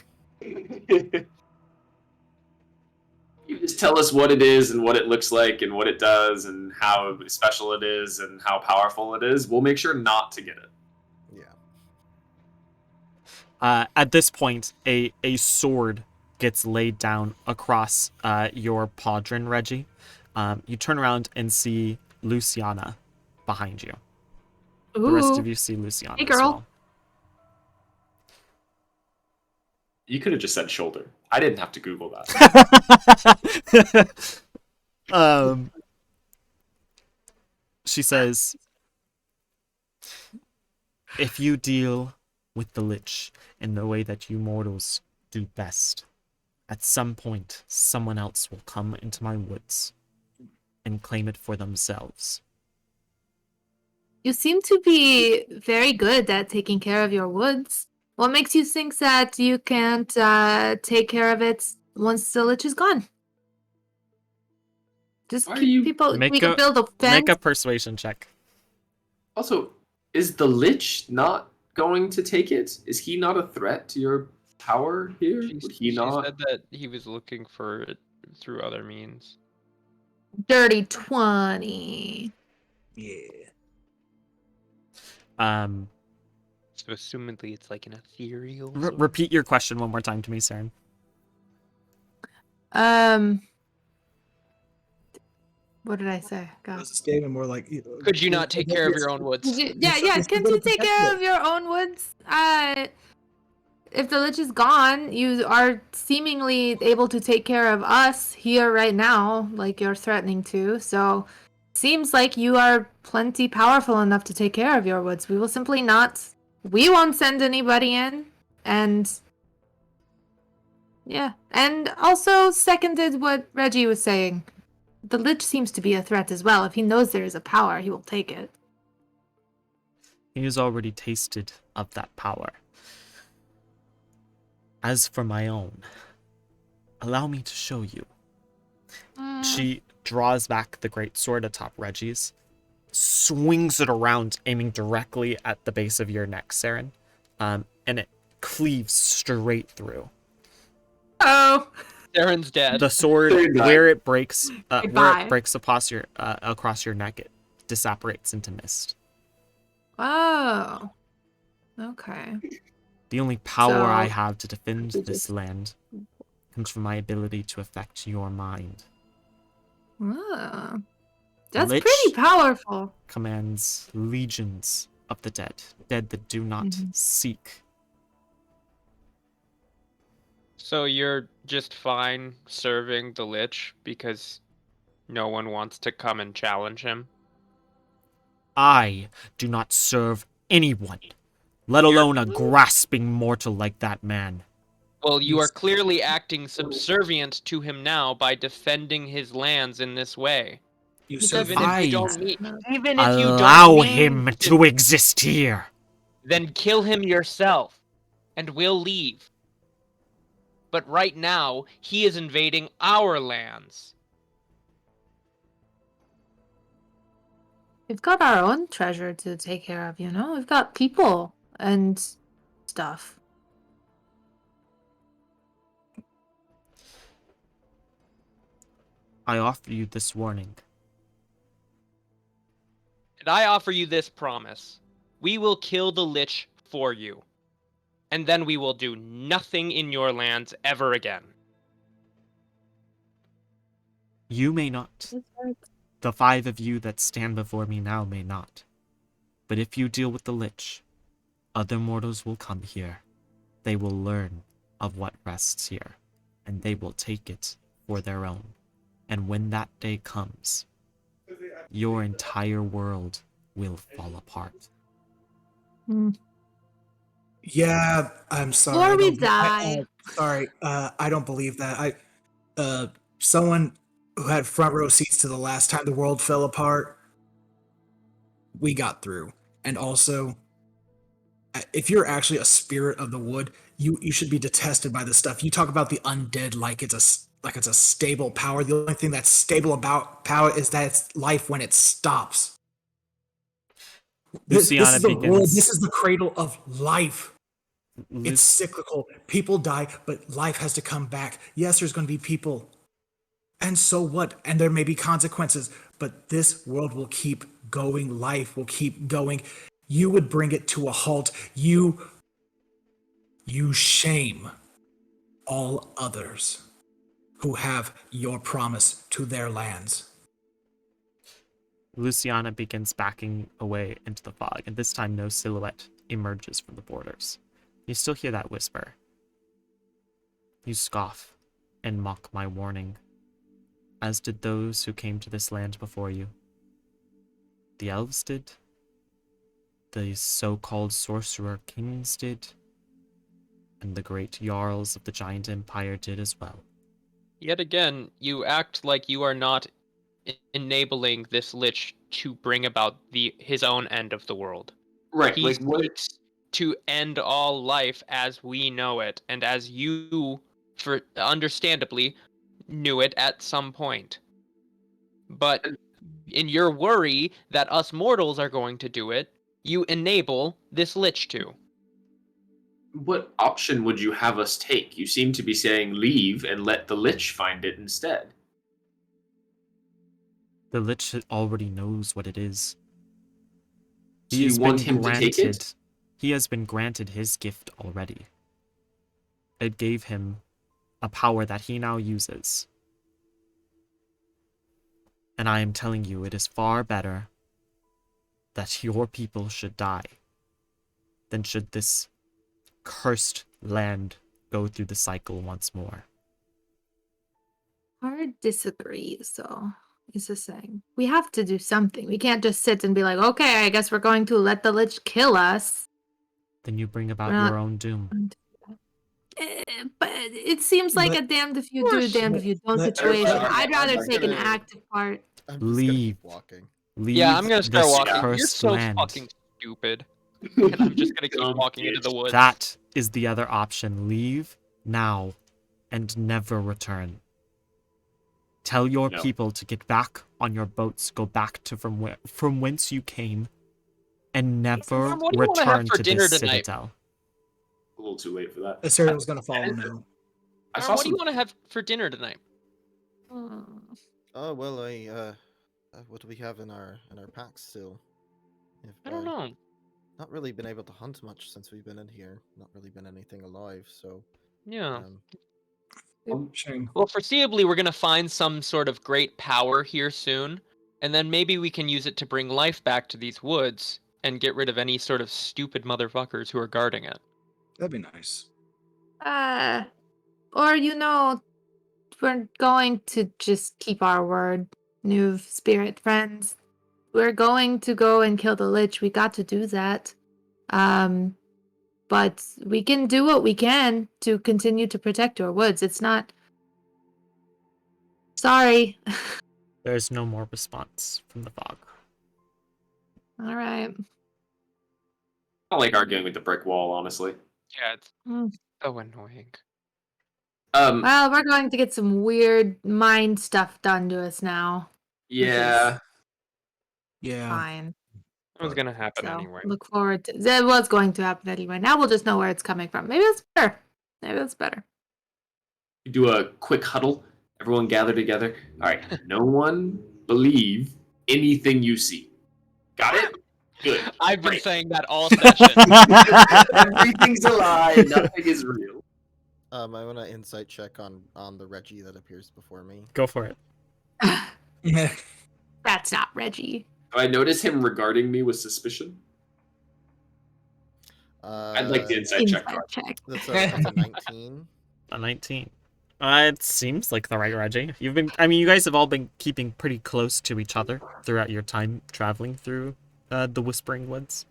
You just tell us what it is and what it looks like and what it does and how special it is and how powerful it is. We'll make sure not to get it. Yeah. At this point, a sword gets laid down across your pauldron, Reggie. You turn around and see Luciana behind you. Ooh. The rest of you see Luciana Hey, as girl. well. You could have just said shoulder. I didn't have to Google that. She says, if you deal with the Lich in the way that you mortals do best, at some point, someone else will come into my woods and claim it for themselves. You seem to be very good at taking care of your woods. What makes you think that you can't take care of it once the lich is gone? Just Why are keep you- people. Make We can a- build a fence. Make a persuasion check. Also, is the Lich not going to take it? Is he not a threat to your power here? Would he She not? said that he was looking for it through other means. Dirty 20. Yeah. So assumedly it's like an ethereal. sort of- Repeat your question one more time to me, Saren. What did I say? That God. was a statement more like. Could you not take care of your own woods? Yeah. Can't you take care of your own woods? If the lich is gone, you are seemingly able to take care of us here right now, like you're threatening to. So, seems like you are plenty powerful enough to take care of your woods. We will simply not. We won't send anybody in, and yeah, and also seconded what Reggie was saying. The lich seems to be a threat as well. If he knows there is a power, he will take it. He has already tasted of that power. As for my own, allow me to show you. She draws back the great sword atop Reggie's, swings it around, aiming directly at the base of your neck, Saren, and it cleaves straight through. Oh, Darren's dead. The sword, Third eye. where it breaks Goodbye. across your neck, it disapparates into mist. oh, okay. The only power I So- have to defend this land comes from my ability to affect your mind. Oh. That's Lich pretty powerful. commands legions of the dead that do not Mhm. seek. So you're just fine serving the Lich because no one wants to come and challenge him? I do not serve anyone, let alone a grasping mortal like that man. Well, you are Yes. clearly acting subservient to him now by defending his lands in this way. You Because serve Even if I you don't meet, even if you Allow don't him mean to exist here. then kill him yourself, and we'll leave. But right now, he is invading our lands. We've got our own treasure to take care of, you know? We've got people and stuff. I offer you this warning. And I offer you this promise. We will kill the Lich for you. And then we will do nothing in your lands ever again. You may not. The 5 of you that stand before me now may not. But if you deal with the Lich, other mortals will come here. They will learn of what rests here, and they will take it for their own. And when that day comes, your entire world will fall apart. Yeah, I'm sorry. Or I we don't- die. Sorry, I don't believe that. Someone who had front row seats to the last time the world fell apart, we got through. And also, if you're actually a spirit of the wood, you should be detested by this stuff. You talk about the undead like it's a stable power. The only thing that's stable about power is that it's life when it stops. This Luciana is the world. begins. This is the cradle of life. Lu- It's cyclical. People die, but life has to come back. Yes, there's going to be people. And so what? And there may be consequences, but this world will keep going. Life will keep going. You would bring it to a halt. You shame all others who have your promise to their lands. Luciana begins backing away into the fog, and this time no silhouette emerges from the borders. You still hear that whisper. You scoff and mock my warning, as did those who came to this land before you. The elves did. The so-called sorcerer kings did. And the great jarls of the giant empire did as well. Yet again, you act like you are not enabling this lich to bring about his own end of the world. Right, He like what? seeks to end all life as we know it, and as you, for understandably, knew it at some point. But in your worry that us mortals are going to do it, you enable this lich to. What option would you have us take? You seem to be saying leave and let the lich find it instead. The lich already knows what it is. So you want him to take it? He has been granted his gift already. It gave him a power that he now uses. And I am telling you, it is far better that your people should die than should this cursed land go through the cycle once more. Hard disagrees, so is the saying. We have to do something. We can't just sit and be like, okay, I guess we're going to let the lich kill us. Then you bring about We're not your own doom. But it seems like But- a damned if you do, damned if you don't Let- situation. let- I'd rather I'm take an gonna- active part. I'm just gonna Leave. keep walking. Leave Yeah, I'm gonna start this walking. You're cursed so land. fucking stupid. And I'm just gonna keep Dumb walking into the bitch. woods. That is the other option. Leave now and never return. Tell your No. people to get back on your boats, go back to from whence you came, and never Norm, what do you wanna have return for to dinner this tonight? citadel. A little too late for that. Assyrian's going to follow now. I Norm, saw what do you some. want to have for dinner tonight? Oh well, what do we have in our packs still? I don't know. Not really been able to hunt much since we've been in here. Not really been anything alive, so Yeah. Shame. Well, foreseeably, we're gonna find some sort of great power here soon, and then maybe we can use it to bring life back to these woods and get rid of any sort of stupid motherfuckers who are guarding it. That'd be nice. Or we're going to just keep our word, new spirit friends. We're going to go and kill the lich. We got to do that. But we can do what we can to continue to protect your woods. It's not. Sorry. There's no more response from the fog. All right. I don't like arguing with the brick wall, honestly. Yeah, it's Mm. so annoying. Well, we're going to get some weird mind stuff done to us now. Yeah. Yeah. Fine. It was gonna happen So anyway. look forward to that. Was going to happen anyway. Now we'll just know where it's coming from. Maybe that's better. Maybe that's better. Do a quick huddle. Everyone gather together. All right. No one believe anything you see. Got it? Good. I've been Great. saying that all session. Everything's a lie. Nothing is real. I want to insight check on the Reggie that appears before me. Go for it. Yeah. That's not Reggie. Do I notice him regarding me with suspicion? I'd like the insight check. Inside check. That's a 19. A 19. It seems like the right Reggie. You guys have all been keeping pretty close to each other throughout your time traveling through the Whispering Woods.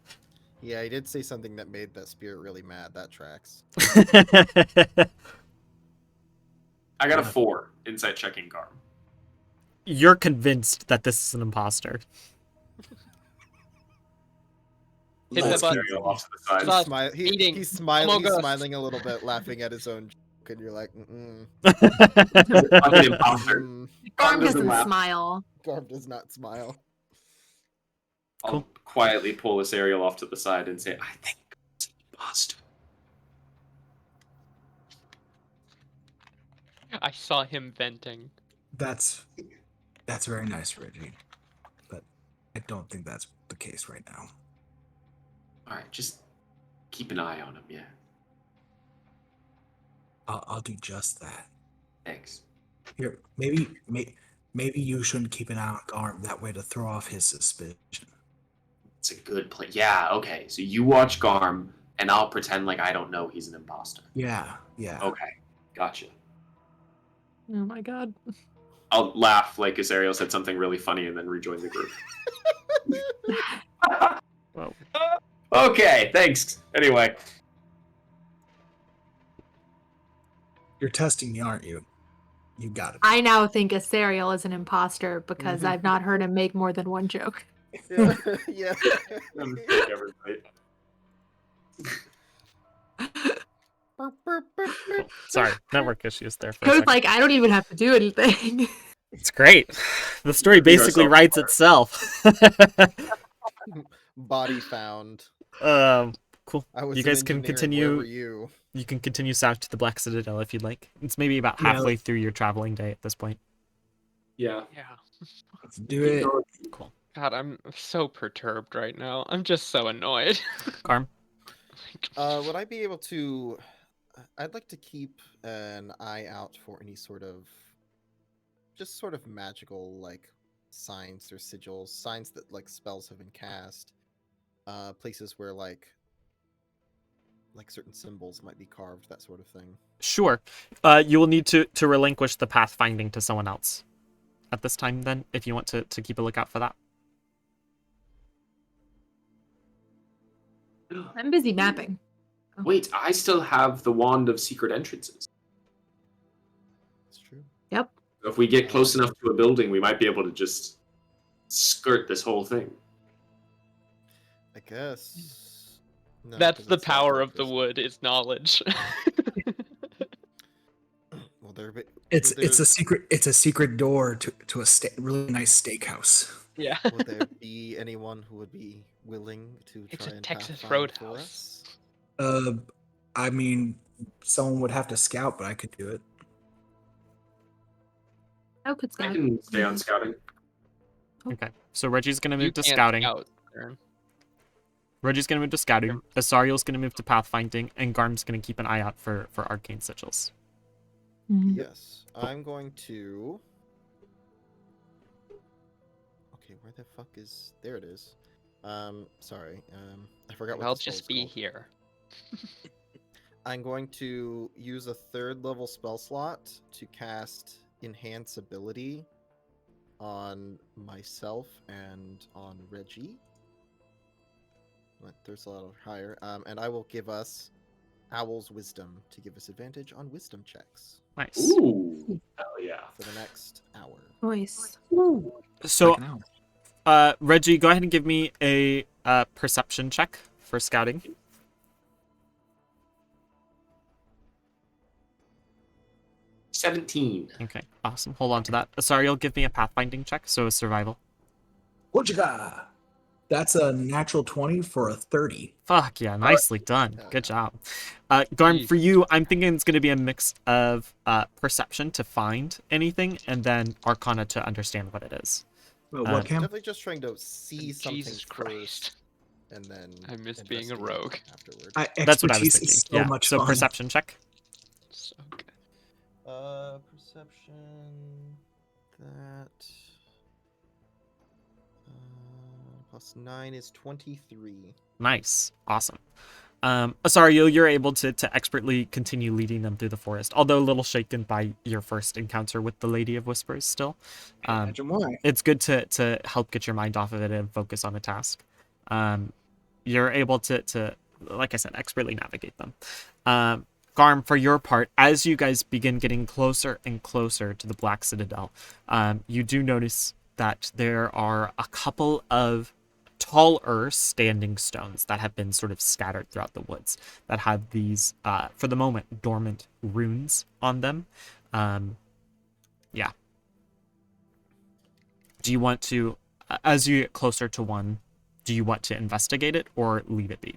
Yeah, he did say something that made that spirit really mad. That tracks. I got a 4 insight checking Garm. You're convinced that this is an imposter. Hit the Let's button. Ariel off to the side. Stop. He's Eating. smiling. He's Among Us. smiling a little bit, laughing at his own joke, and you're like, mm-mm. Fucking imposter. Mm. Garm doesn't doesn't laugh. smile. Garb does not smile. I'll Cool. quietly pull this Ariel off to the side and say, I think it's an imposter. I saw him venting. That's very nice, Reggie. But I don't think that's the case right now. Alright, just keep an eye on him, yeah. I'll do just that. Thanks. Here, maybe you shouldn't keep an eye on Garm that way to throw off his suspicion. It's a good plan. Yeah, okay. So you watch Garm, and I'll pretend like I don't know he's an imposter. Yeah. Okay, gotcha. Oh my god. I'll laugh like as Ariel said something really funny and then rejoin the group. Whoa. Okay, thanks. Anyway. You're testing me, aren't you? You got it. I now think Asariel is an imposter because I've not heard him make more than one joke. Yeah. Yeah. Everybody. Sorry, network issues there for a I was second. like, I don't even have to do anything. It's great. The story basically writes itself. Body found. Cool. I was You an guys can engineer, continue. Where were you? You can continue south to the Black Citadel if you'd like. It's maybe about Yeah. halfway through your traveling day at this point. Yeah. Yeah. Let's do it. Cool. God, I'm so perturbed right now. I'm just so annoyed. Garm? Would I be able to? I'd like to keep an eye out for any sort of, just sort of magical like signs or sigils, signs that like spells have been cast, places where like certain symbols might be carved, that sort of thing. Sure. You will need to relinquish the pathfinding to someone else at this time then, if you want to keep a lookout for that. I'm busy mapping. Wait, I still have the Wand of Secret Entrances. It's true. So if we get close enough to a building, we might be able to just skirt this whole thing. I guess. No, That's 'cause the it's power of the self-interest. wood, is knowledge. Well, there. It's there- a secret door to a really nice steakhouse. Yeah. Would there be anyone who would be willing to try It's a and Texas pathfind for Roadhouse. us? I mean, someone would have to scout, but I could do it. How could I that? can stay on scouting. Okay. So Reggie's going to You move to can't scouting. scout, Aaron. Reggie's going to move to scouting. Asariel's going to move to pathfinding. And Garm's going to keep an eye out for arcane sigils. Mhm. Yes, I'm going to. Okay, where the fuck is? There it is. Sorry. I forgot what I'll the spell just is be called. here. I'm going to use a 3rd level spell slot to cast Enhance Ability on myself and on Reggie. But there's a lot higher. And I will give us Owl's Wisdom to give us advantage on Wisdom checks Nice. Ooh, hell yeah. for the next hour. Nice. So, Second hour. Reggie, go ahead and give me a perception check for scouting. 17. Okay, awesome. Hold on to that. Asariel, give me a pathfinding check, so a survival. What you got? That's a natural 20 for a 30. Fuck yeah, nicely done. Yeah. Good job. Garm, Jeez. for you, I'm thinking it's going to be a mix of perception to find anything and then arcana to understand what it is. Well, Uh, what camp? Definitely just trying to see something Jesus first, Christ. and then I miss being a investigate rogue. afterwards. That's what I was Expertise thinking. is so Yeah, much so fun. perception check. So good. Perception. That. Plus 9 is 23. Nice. Awesome. Asariel, you're able to expertly continue leading them through the forest, although a little shaken by your first encounter with the Lady of Whispers still. Imagine why. It's good to help get your mind off of it and focus on a task. You're able to, like I said, expertly navigate them. Garm, for your part, as you guys begin getting closer and closer to the Black Citadel, you do notice that there are a couple of taller standing stones that have been sort of scattered throughout the woods that have these, for the moment, dormant runes on them. Yeah. Do you want to, as you get closer to one, do you want to investigate it or leave it be?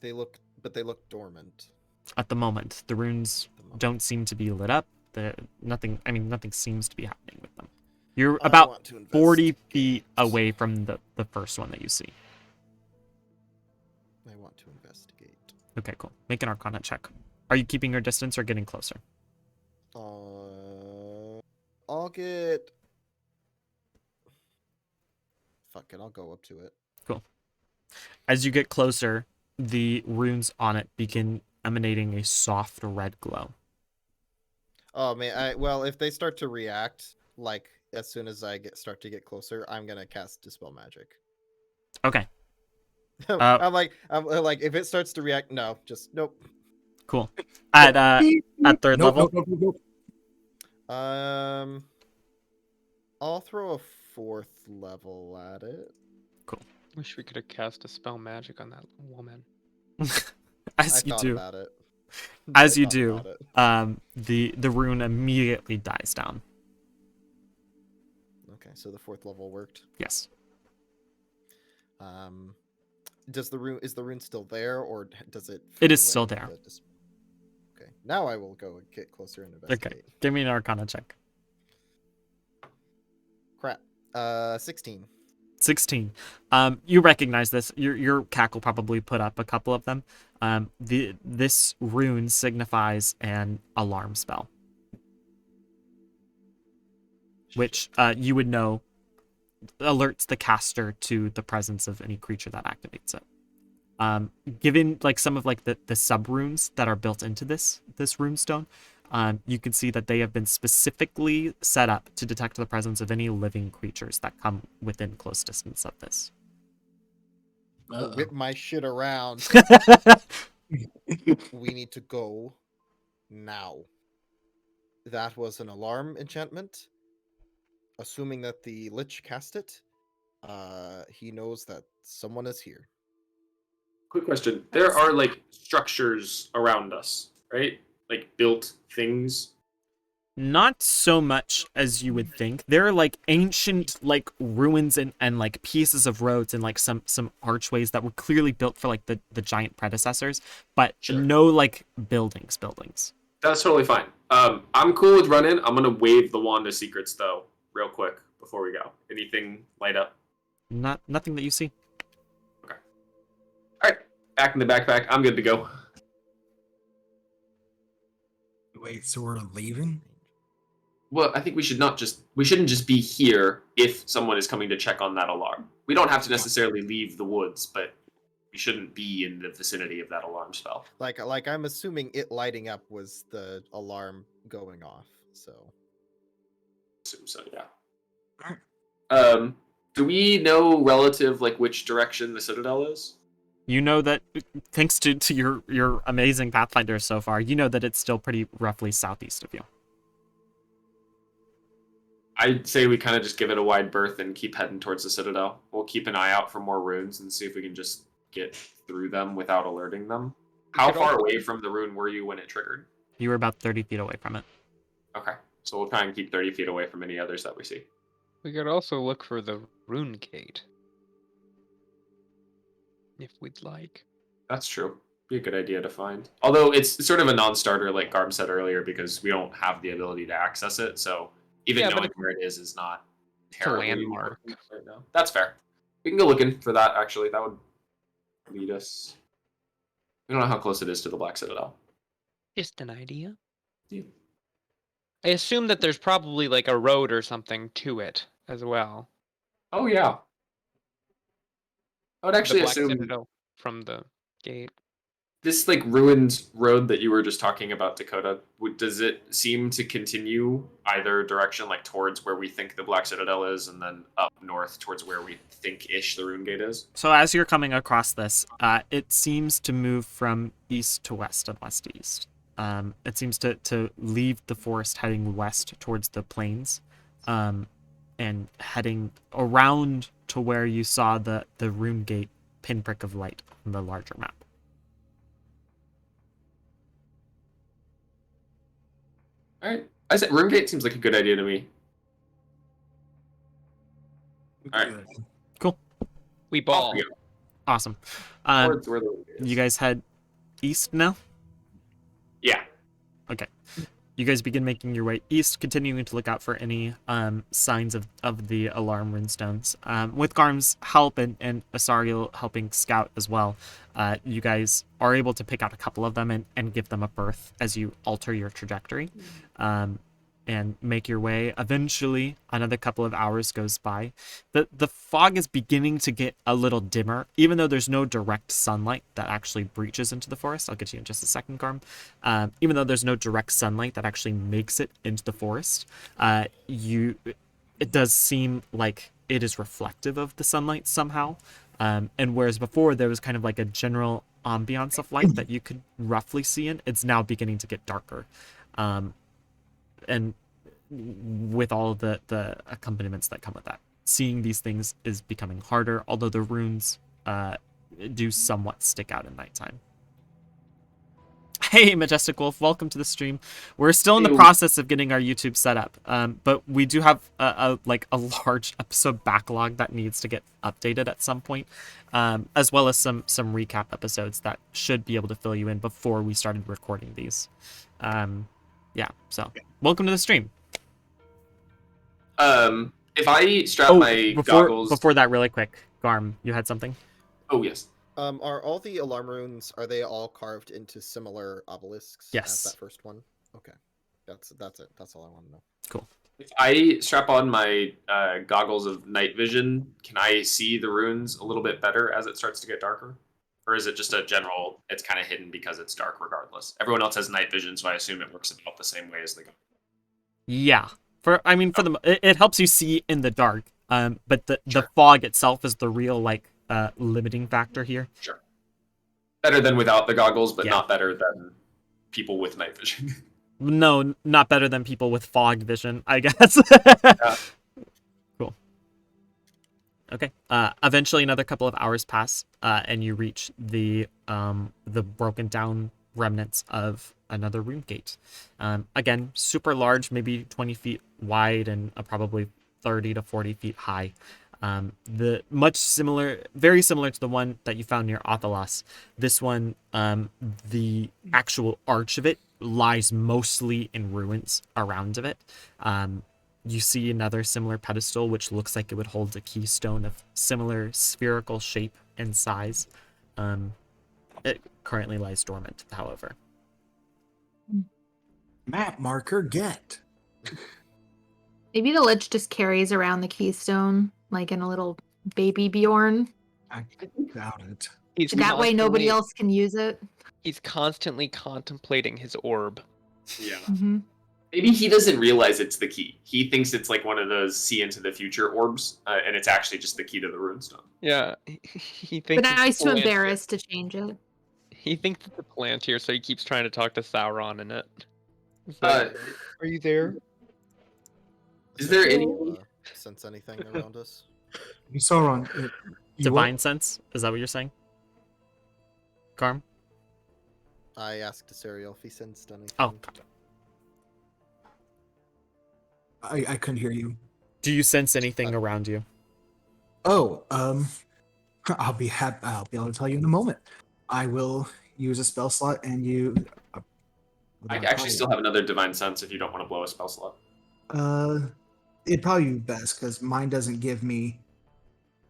They look dormant. At the moment, the runes don't seem to be lit up. Nothing seems to be happening with them. You're I about want to 40 feet investigate. away from the first one that you see. I want to investigate. Okay, cool. Make an Arcana check. Are you keeping your distance or getting closer? I'll get. Fuck it, I'll go up to it. Cool. As you get closer, the runes on it begin emanating a soft red glow. Oh man, well, if they start to react, like as soon as I start to get closer, I'm gonna cast Dispel Magic. Okay, I'm like, if it starts to react, no, just nope. cool. At third Nope, level, nope, nope, nope, nope. I'll throw a 4th level at it. Wish we could have cast a spell magic on that woman. as I you thought do, about it. as I you thought do, about it. the rune immediately dies down. Okay, so the 4th level worked. Yes. Is the rune still there, or does it? It fade is away still with there. Okay, now I will go and get closer and investigate. Okay, give me an Arcana check. Crap. 16. 16. You recognize this. Your cack will probably put up a couple of them. This rune signifies an alarm spell, which you would know alerts the caster to the presence of any creature that activates it. Given like some of like the sub runes that are built into this rune stone, you can see that they have been specifically set up to detect the presence of any living creatures that come within close distance of this. I'll whip my shit around. We need to go now. That was an alarm enchantment. Assuming that the Lich cast it, he knows that someone is here. Quick question. There are like structures around us, right? Like built things. Not so much as you would think. There are like ancient like ruins and like pieces of roads and like some archways that were clearly built for like the giant predecessors, but Sure. no like buildings. That's totally fine. I'm cool with running. I'm gonna wave the wand of secrets though, real quick before we go. Anything light up? Nothing that you see. All right, back in the backpack. I'm good to go. Wait, so we're leaving? Well, I think we shouldn't just be here if someone is coming to check on that alarm. We don't have to necessarily leave the woods, but we shouldn't be in the vicinity of that alarm spell. Like I'm assuming it lighting up was the alarm going off. So. Assume so, yeah. Alright. Do we know relative like which direction the citadel is? You know that thanks to your amazing Pathfinder so far, you know that it's still pretty roughly southeast of you. I'd say we kind of just give it a wide berth and keep heading towards the citadel. We'll keep an eye out for more runes and see if we can just get through them without alerting them. How far away from the rune were you when it triggered? You were about 30 feet away from it. Okay, so we'll try and keep 30 feet away from any others that we see. We could also look for the rune gate. If we'd like. That's true. Be a good idea to find. Although it's sort of a non-starter, like Garb said earlier, because we don't have the ability to access it. So even Yeah, knowing where it is not It's a terribly landmark. important right now. That's fair. We can go looking for that. Actually, that would lead us. We don't know how close it is to the Black Citadel. Just an idea. Yeah. I assume that there's probably like a road or something to it as well. Oh yeah. I would actually the Black assume Citadel from the gate. this like ruined road that you were just talking about, Dakota. Does it seem to continue either direction, like towards where we think the Black Citadel is, and then up north towards where we think-ish the Rune Gate is? So as you're coming across this, it seems to move from east to west and west to east. It seems to leave the forest heading west towards the plains. and heading around to where you saw the rune gate pinprick of light on the larger map. All right. I said room gate seems like a good idea to me. All right. Good. We ball. Yeah. Awesome. Towards where the room gate is. You guys head east now? Yeah. Okay. You guys begin making your way east, continuing to look out for any signs of the alarm runestones. With Garm's help and Asariel helping scout as well, you guys are able to pick out a couple of them and give them a berth as you alter your trajectory. And make your way. Eventually, another couple of hours goes by. The fog is beginning to get a little dimmer, even though there's no direct sunlight that actually breaches into the forest. I'll get to you in just a second, Garm. Even though there's no direct sunlight that actually makes it into the forest, it does seem like it is reflective of the sunlight somehow. And whereas before there was kind of like a general ambiance of light that you could roughly see in, it's now beginning to get darker. And with all of the accompaniments that come with that. Seeing these things is becoming harder, although the runes do somewhat stick out at nighttime. Hey, Majestic Wolf, welcome to the stream. We're still in the process of getting our YouTube set up, but we do have a large episode backlog that needs to get updated at some point, as well as some recap episodes that should be able to fill you in before we started recording these. Yeah, so welcome to the stream. If I strap my goggles... Before that, really quick, Garm, you had something? Oh, yes. Are all the alarm runes, are they all carved into similar obelisks Yes. as that first one? Okay. That's it. That's all I want to know. Cool. If I strap on my goggles of night vision, can I see the runes a little bit better as it starts to get darker? Or is it just a general, it's kind of hidden because it's dark regardless? Everyone else has night vision, so I assume it works about the same way as the goggles. Yeah. It helps you see in the dark. But the fog itself is the real limiting factor here. Sure. Better than without the goggles, but Yeah. not better than people with night vision. No, not better than people with fog vision, I guess. Yeah. Cool. Okay. Eventually, another couple of hours pass, and you reach the broken down remnants of another rune gate. Again, super large, maybe 20 feet wide and probably 30 to 40 feet high. Very similar to the one that you found near Othalos. This one, the actual arch of it lies mostly in ruins around of it. You see another similar pedestal, which looks like it would hold a keystone of similar spherical shape and size. It currently lies dormant, however. Map marker get. Maybe the Lich just carries around the keystone like in a little baby Bjorn. I doubt it. He's That way nobody constantly- else can use it. He's constantly contemplating his orb. Yeah. Mm-hmm. Maybe he doesn't realize it's the key. He thinks it's like one of those see into the future orbs, and it's actually just the key to the runestone. Yeah, he But thinks. now he's it's too Palantir. embarrassed to change it. He thinks it's a Palantir, so he keeps trying to talk to Sauron in it. It's Uh, like, are you there? Is there any- Sense anything around us? You saw Ron. Divine sense? Is that what you're saying? Garm? I asked Asariel if he sensed anything. Oh, I couldn't hear you. do you sense anything around you? Oh, I'll be able to tell you in a moment. I will use a spell slot, and you. I actually still have another divine sense if you don't want to blow a spell slot. It'd probably be best because mine doesn't give me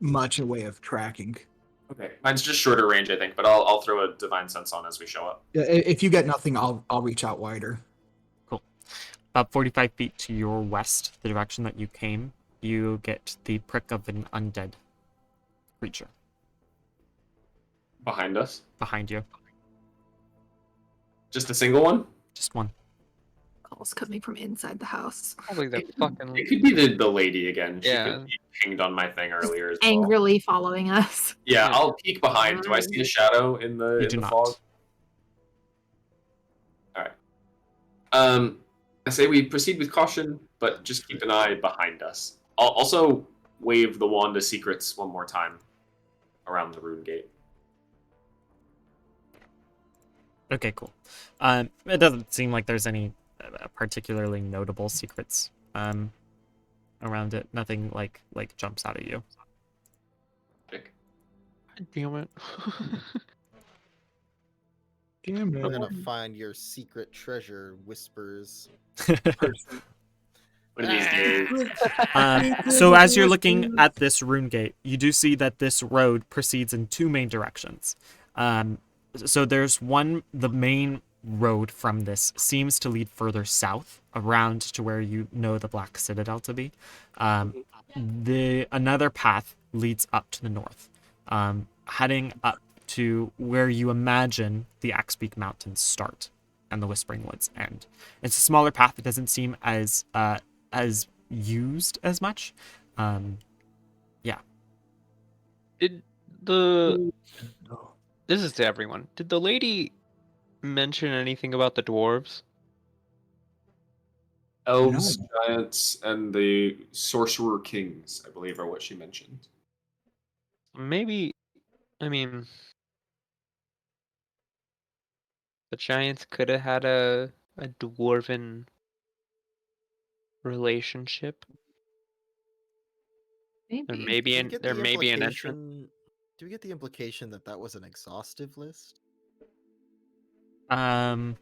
much in way of tracking. Okay, mine's just shorter range, I think, but I'll throw a divine sense on as we show up. Yeah, if you get nothing, I'll reach out wider. About 45 feet to your west, the direction that you came, you get the prick of an undead creature Behind us, behind you. just a single one. Just one. Calls coming from inside the house. Probably the fucking. It could be the lady again. She Yeah. could be pinged on my thing earlier as well. Angrily following us. Yeah, Yeah. I'll peek behind. Do I see a shadow in the, You in do the not. fog? All right. I say we proceed with caution, but just keep an eye behind us. I'll also wave the wand of secrets one more time around the rune gate. Okay, cool. It doesn't seem like there's any particularly notable secrets around it. Nothing like jumps out at you. Vic? Damn it. Damn We're it. gonna find your secret treasure, whispers. Person. One of these days. So as you're looking at this rune gate, you do see that this road proceeds in two main directions. So there's one, the main road from this seems to lead further south around to where you know the Black Citadel to be. Another path leads up to the north, heading up to where you imagine the Axepeak Mountains start and the Whispering Woods end. It's a smaller path that doesn't seem as used as much. Did the Oh. this is to everyone. Did the lady mention anything about the dwarves? Elves, giants, and the sorcerer kings, I believe, are what she mentioned. Maybe, I mean, the giants could have had a dwarven relationship. There Maybe. may be Do we an get there the may be an entrance. implication? Do we get the implication that that was an exhaustive list? I'm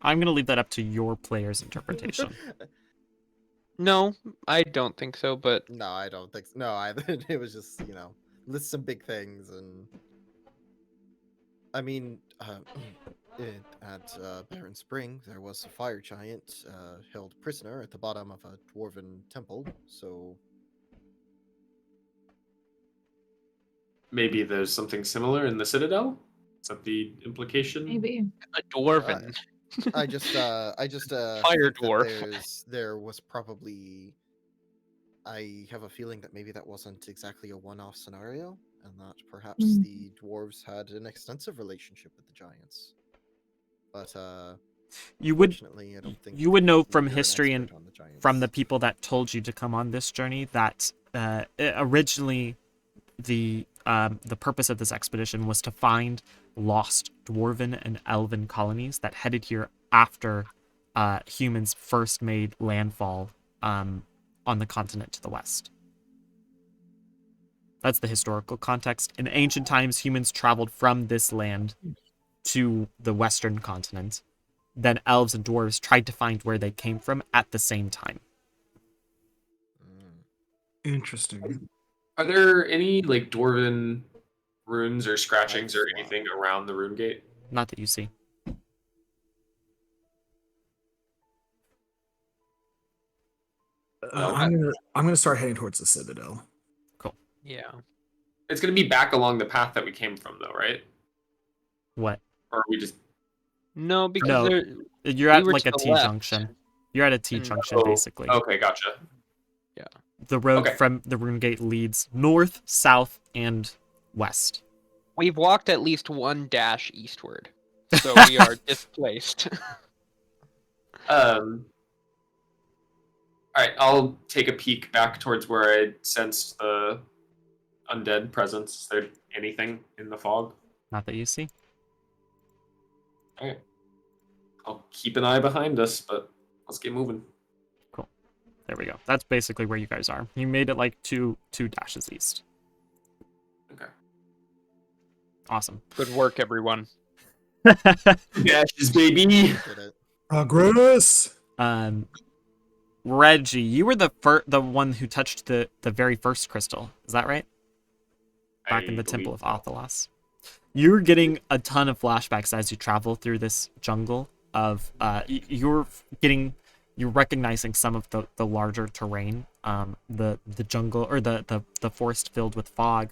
gonna leave that up to your player's interpretation. No, I don't think so. But No, I don't think so. No, it was just, list some big things. And I mean, at Barren Spring, there was a fire giant held prisoner at the bottom of a dwarven temple. So Maybe there's something similar in the Citadel? Is that the implication? Maybe. a dwarven I just Fire think that dwarf. there was probably. I have a feeling that maybe that wasn't exactly a one-off scenario, and that perhaps Mm. the dwarves had an extensive relationship with the giants. But You would fortunately, I don't think you would know from you're an history and expert on the giants. from the people that told you to come on this journey that originally the purpose of this expedition was to find lost dwarven and elven colonies that headed here after humans first made landfall on the continent to the west. That's the historical context. In ancient times, humans traveled from this land to the western continent. Then elves and dwarves tried to find where they came from at the same time. Mm. Interesting. Are there any like dwarven runes or scratchings or That's anything around the rune gate? Not that you see. I'm gonna start heading towards the Citadel. Yeah. It's gonna be back along the path that we came from, though, right? What? Or are we just No, because No. there. You're at We were like to a the T left. junction. You're at a T Mm. junction, Oh, basically. okay? Gotcha. The road Okay. from the rune gate leads north, south, and west. We've walked at least one dash eastward, so we are displaced. All right, I'll take a peek back towards where I sensed the undead presence. Is there anything in the fog? Not that you see. All right. I'll keep an eye behind us, but let's get moving. There we go. That's basically where you guys are. You made it like two dashes east. Okay. Awesome. Good work, everyone. Dashes, baby. Did it. Progress. Reggie, you were the one who touched the very first crystal. Is that right? Back in the Temple of Athelas. You're getting a ton of flashbacks as you travel through this jungle of you're recognizing some of the larger terrain, the jungle or the forest filled with fog.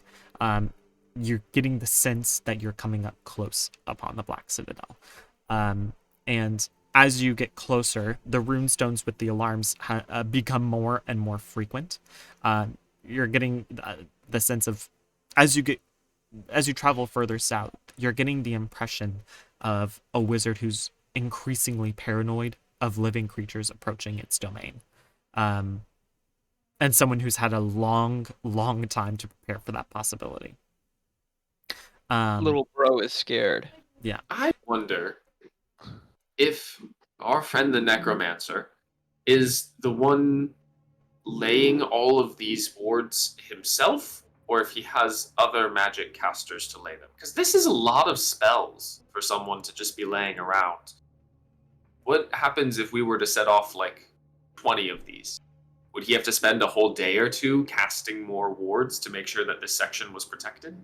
You're getting the sense that you're coming up close upon the Black Citadel, and as you get closer, the runestones with the alarms become more and more frequent. You're getting the sense of as you travel further south, you're getting the impression of a wizard who's increasingly paranoid of living creatures approaching its domain. And and someone who's had a long time to prepare for that possibility. Little bro is scared. I wonder if our friend the necromancer is the one laying all of these wards himself, or if he has other magic casters to lay them. Because this is a lot of spells for someone to just be laying around. What happens if we were to set off like 20 of these? Would he have to spend a whole day or two casting more wards to make sure that this section was protected?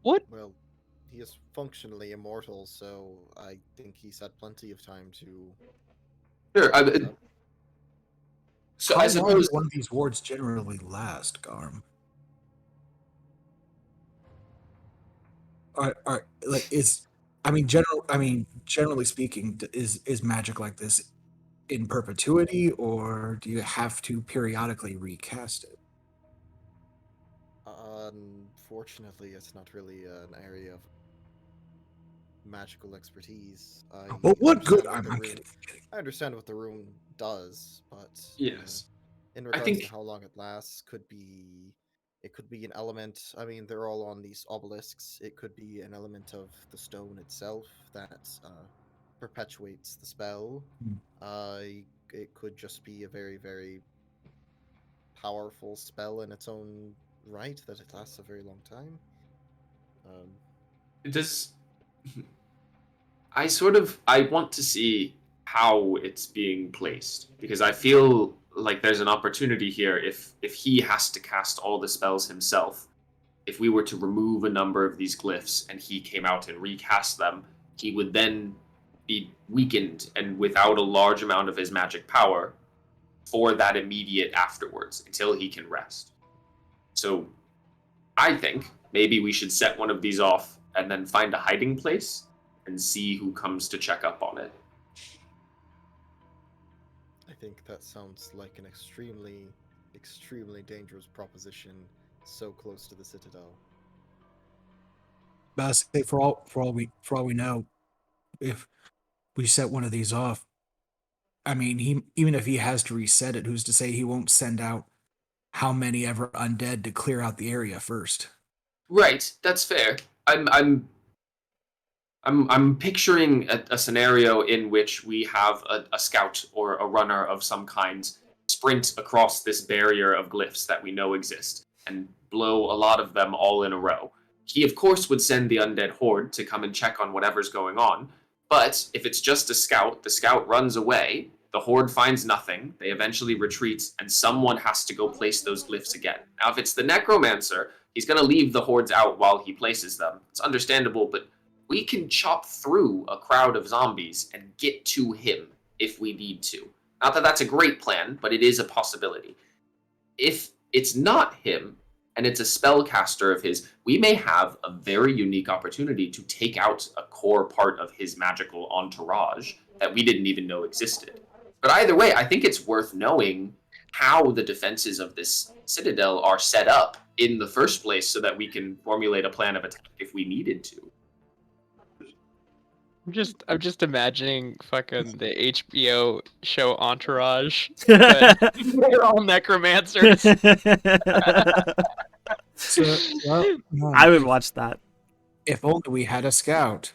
What? Well, he is functionally immortal, so I think he's had plenty of time to. Sure. So How I long suppose does one of these wards generally last, Garm? Like generally speaking, is magic like this in perpetuity, or do you have to periodically recast it? Unfortunately, it's not really an area of magical expertise. Well, what good? understand what the I'm rune. kidding. I'm kidding. I understand what the rune does, but yes. in I regards to think how long it lasts, it could be an element. I mean, they're all on these obelisks. It could be an element of the stone itself that perpetuates the spell. Hmm. It could just be a very, very powerful spell in its own right that it lasts a very long time. does I want to see how it's being placed because I feel like there's an opportunity here if he has to cast all the spells himself. If we were to remove a number of these glyphs and he came out and recast them, he would then be weakened and without a large amount of his magic power for that immediate afterwards until he can rest. So I think maybe we should set one of these off and then find a hiding place and see who comes to check up on it. I think that sounds like an extremely, extremely dangerous proposition so close to the Citadel. But I say for all we know, if we set one of these off, I mean, he even if he has to reset it, who's to say he won't send out how many ever undead to clear out the area first? Right, that's fair. I'm picturing a scenario in which we have a scout or a runner of some kind sprint across this barrier of glyphs that we know exist and blow a lot of them all in a row. He, of course, would send the undead horde to come and check on whatever's going on, but if it's just a scout, the scout runs away, the horde finds nothing, they eventually retreat, and someone has to go place those glyphs again. Now, if it's the necromancer, he's going to leave the hordes out while he places them. It's understandable, but we can chop through a crowd of zombies and get to him if we need to. Not that that's a great plan, but it is a possibility. If it's not him and it's a spellcaster of his, we may have a very unique opportunity to take out a core part of his magical entourage that we didn't even know existed. But either way, I think it's worth knowing how the defenses of this citadel are set up in the first place so that we can formulate a plan of attack if we needed to. I'm just imagining fucking the HBO show Entourage, but they're all necromancers. So, I would watch that. If only we had a scout.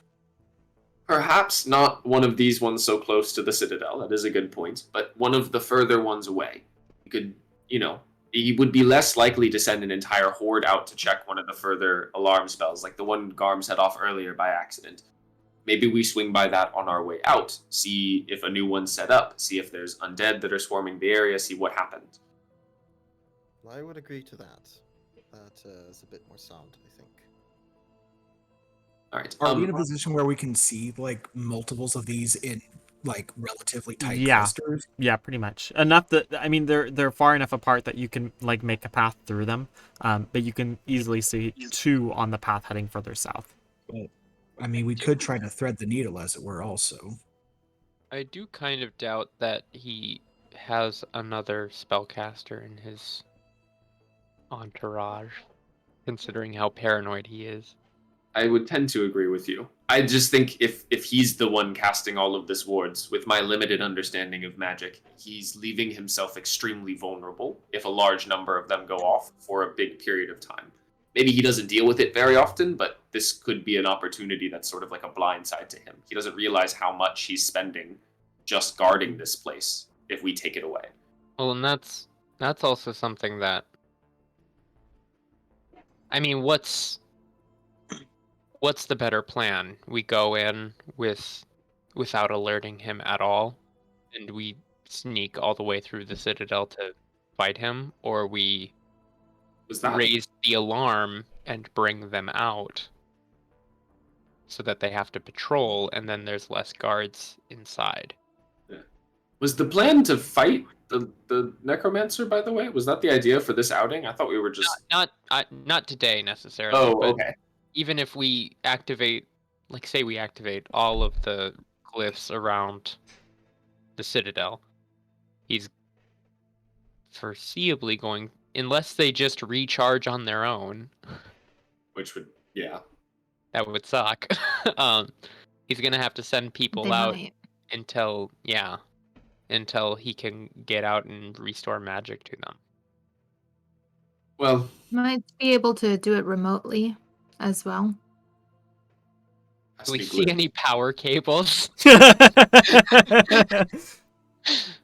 Perhaps not one of these ones so close to the citadel, that is a good point, but one of the further ones away. You could, he would be less likely to send an entire horde out to check one of the further alarm spells, like the one Garm set off earlier by accident. Maybe we swing by that on our way out, see if a new one's set up, see if there's undead that are swarming the area, see what happened. I would agree to that. That is a bit more sound, I think. All right. Are we in a position where we can see like multiples of these in like relatively tight Yeah. clusters? Yeah, pretty much. Enough that they're far enough apart that you can like make a path through them. But you can easily see two on the path heading further south. But, I mean, we could try to thread the needle, as it were, also. I do kind of doubt that he has another spellcaster in his entourage, considering how paranoid he is. I would tend to agree with you. I just think if he's the one casting all of this wards, with my limited understanding of magic, he's leaving himself extremely vulnerable if a large number of them go off for a big period of time. Maybe he doesn't deal with it very often, but this could be an opportunity that's sort of like a blind side to him. He doesn't realize how much he's spending just guarding this place if we take it away. Well, and that's also something that. I mean, what's the better plan? We go in without alerting him at all, and we sneak all the way through the citadel to fight him, or we Was that raise the alarm and bring them out so that they have to patrol, and then there's less guards inside. was the plan to fight the necromancer? By the way, was that the idea for this outing? I thought we were just Not today necessarily. Oh, but okay. even if we activate, like say we activate all of the glyphs around the citadel, he's foreseeably going, unless they just recharge on their own, Which would, yeah. that would suck. He's gonna have to send people They out might. until he can get out and restore magic to them. Well, Might be able to do it remotely as well. Do we see any power cables?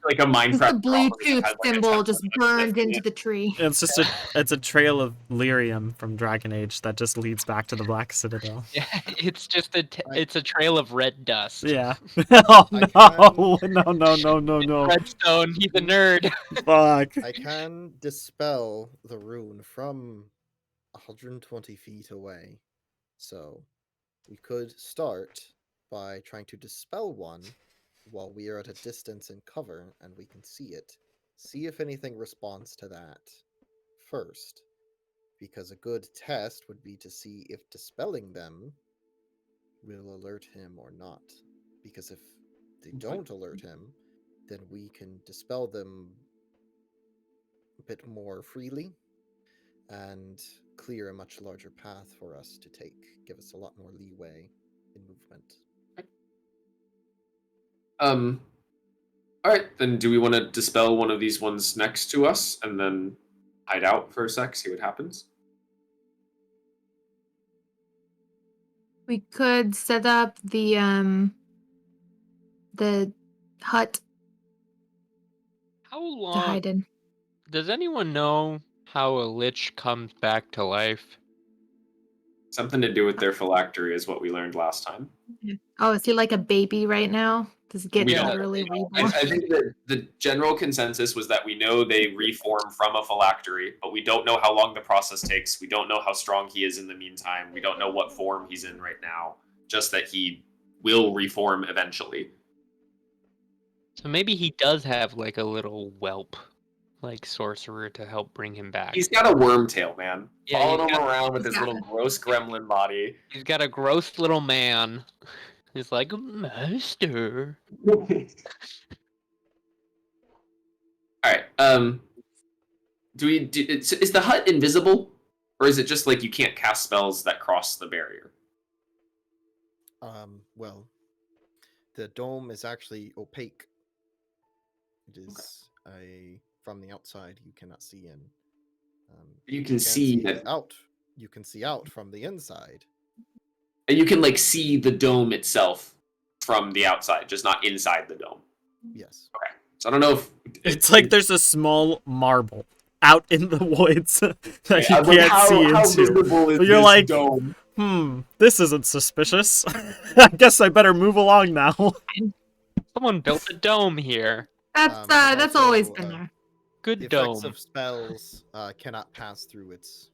like a Just Minecraft the property that Bluetooth has, like, a symbol Tesla just that's burned lifting into it. the tree. It's a trail of lyrium from Dragon Age that just leads back to the Black Citadel. Yeah, it's just it's a trail of red dust. Yeah. Oh I no. Redstone, he's a nerd. Fuck. I can dispel the rune from 120 feet away. So we could start by trying to dispel one while we are at a distance in cover and we can see it. See if anything responds to that first. Because a good test would be to see if dispelling them will alert him or not. Because if they don't alert him, then we can dispel them a bit more freely and clear a much larger path for us to take, give us a lot more leeway in movement. All right, then do we want to dispel one of these ones next to us and then hide out for a sec, see what happens? We could set up the hut How to long? hide in. Does anyone know how a lich comes back to life? Something to do with their phylactery is what we learned last time. Oh, is he like a baby right now? Does he get We don't literally really know. reborn? I think that the general consensus was that we know they reform from a phylactery, but we don't know how long the process takes. We don't know how strong he is in the meantime. We don't know what form he's in right now. Just that he will reform eventually. So maybe he does have like a little whelp, like sorcerer to help bring him back. He's got a worm tail, man. Yeah, Following he's him got- around with he's his got little gross gremlin body. He's got a gross little man. He's like, master. All right. Is the hut invisible, or is it just like you can't cast spells that cross the barrier? Well, the dome is actually opaque. It is from the outside you cannot see in. You can can't see that, out. You can see out from the inside. and you can like see the dome itself from the outside, just not inside the dome. Yes. So I don't know if It's like there's a small marble out in the woods that you like, can't see how into. visible is You're this like, dome? This isn't suspicious. I guess I better move along now. Someone built a dome here. That's and that's always also, been there. Good The dome. effects of spells cannot pass through its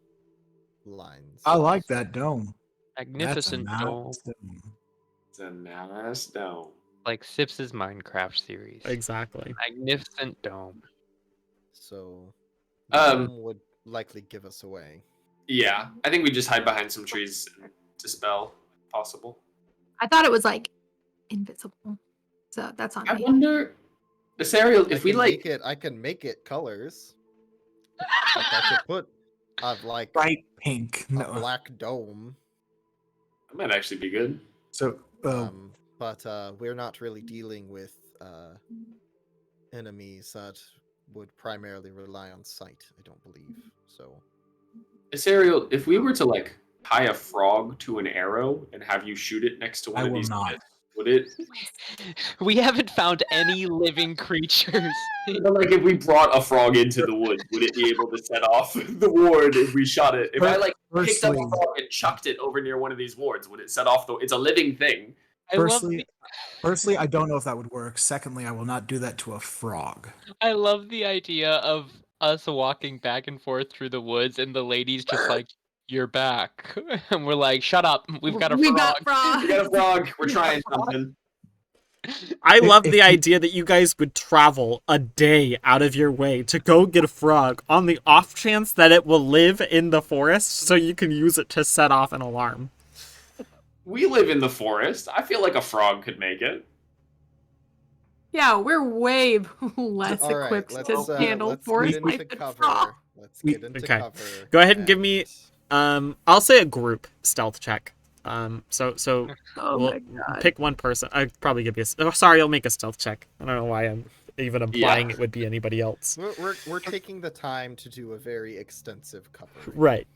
lines. I like that dome. Magnificent That's a dome. nice dome. It's a nice dome. Like Sips's Minecraft series. Exactly. Magnificent dome. So, the dome would likely give us away. Yeah, I think we just hide behind some trees and dispel, if possible. I thought it was like invisible. So that's on I me. wonder, Asariel, if we like, I can make it colors. Like I could put like Bright pink. a No. black dome That might actually be good. So, But we're not really dealing with enemies that would primarily rely on sight, I don't believe. So Asariel, if we were to like tie a frog to an arrow and have you shoot it next to one I of will these not. pits, would it? We haven't found any living creatures. But like if we brought a frog into the woods, would it be able to set off the ward if we shot it? If I like picked up a Firstly, frog and chucked it over near one of these wards, would it set off the? It's a living thing. I love the, firstly, I don't know if that would work. Secondly, I will not do that to a frog. I love the idea of us walking back and forth through the woods and the lady's just like, "You're back," and we're like, "Shut up! We've got a We frog." got frogs. We got a frog. We're trying something. I love if the you- idea that you guys would travel a day out of your way to go get a frog on the off chance that it will live in the forest so you can use it to set off an alarm. We live in the forest. I feel like a frog could make it. Yeah, we're way less all right, equipped let's to handle let's forest get life into than cover. frogs. Let's We- get into Okay. cover. Go ahead and give me I'll say a group stealth check. So Oh we'll my god. pick one person. I'd probably give you oh sorry, I'll make a stealth check. I don't know why I'm even implying it would be anybody else. We're taking the time to do a very extensive cover. Right.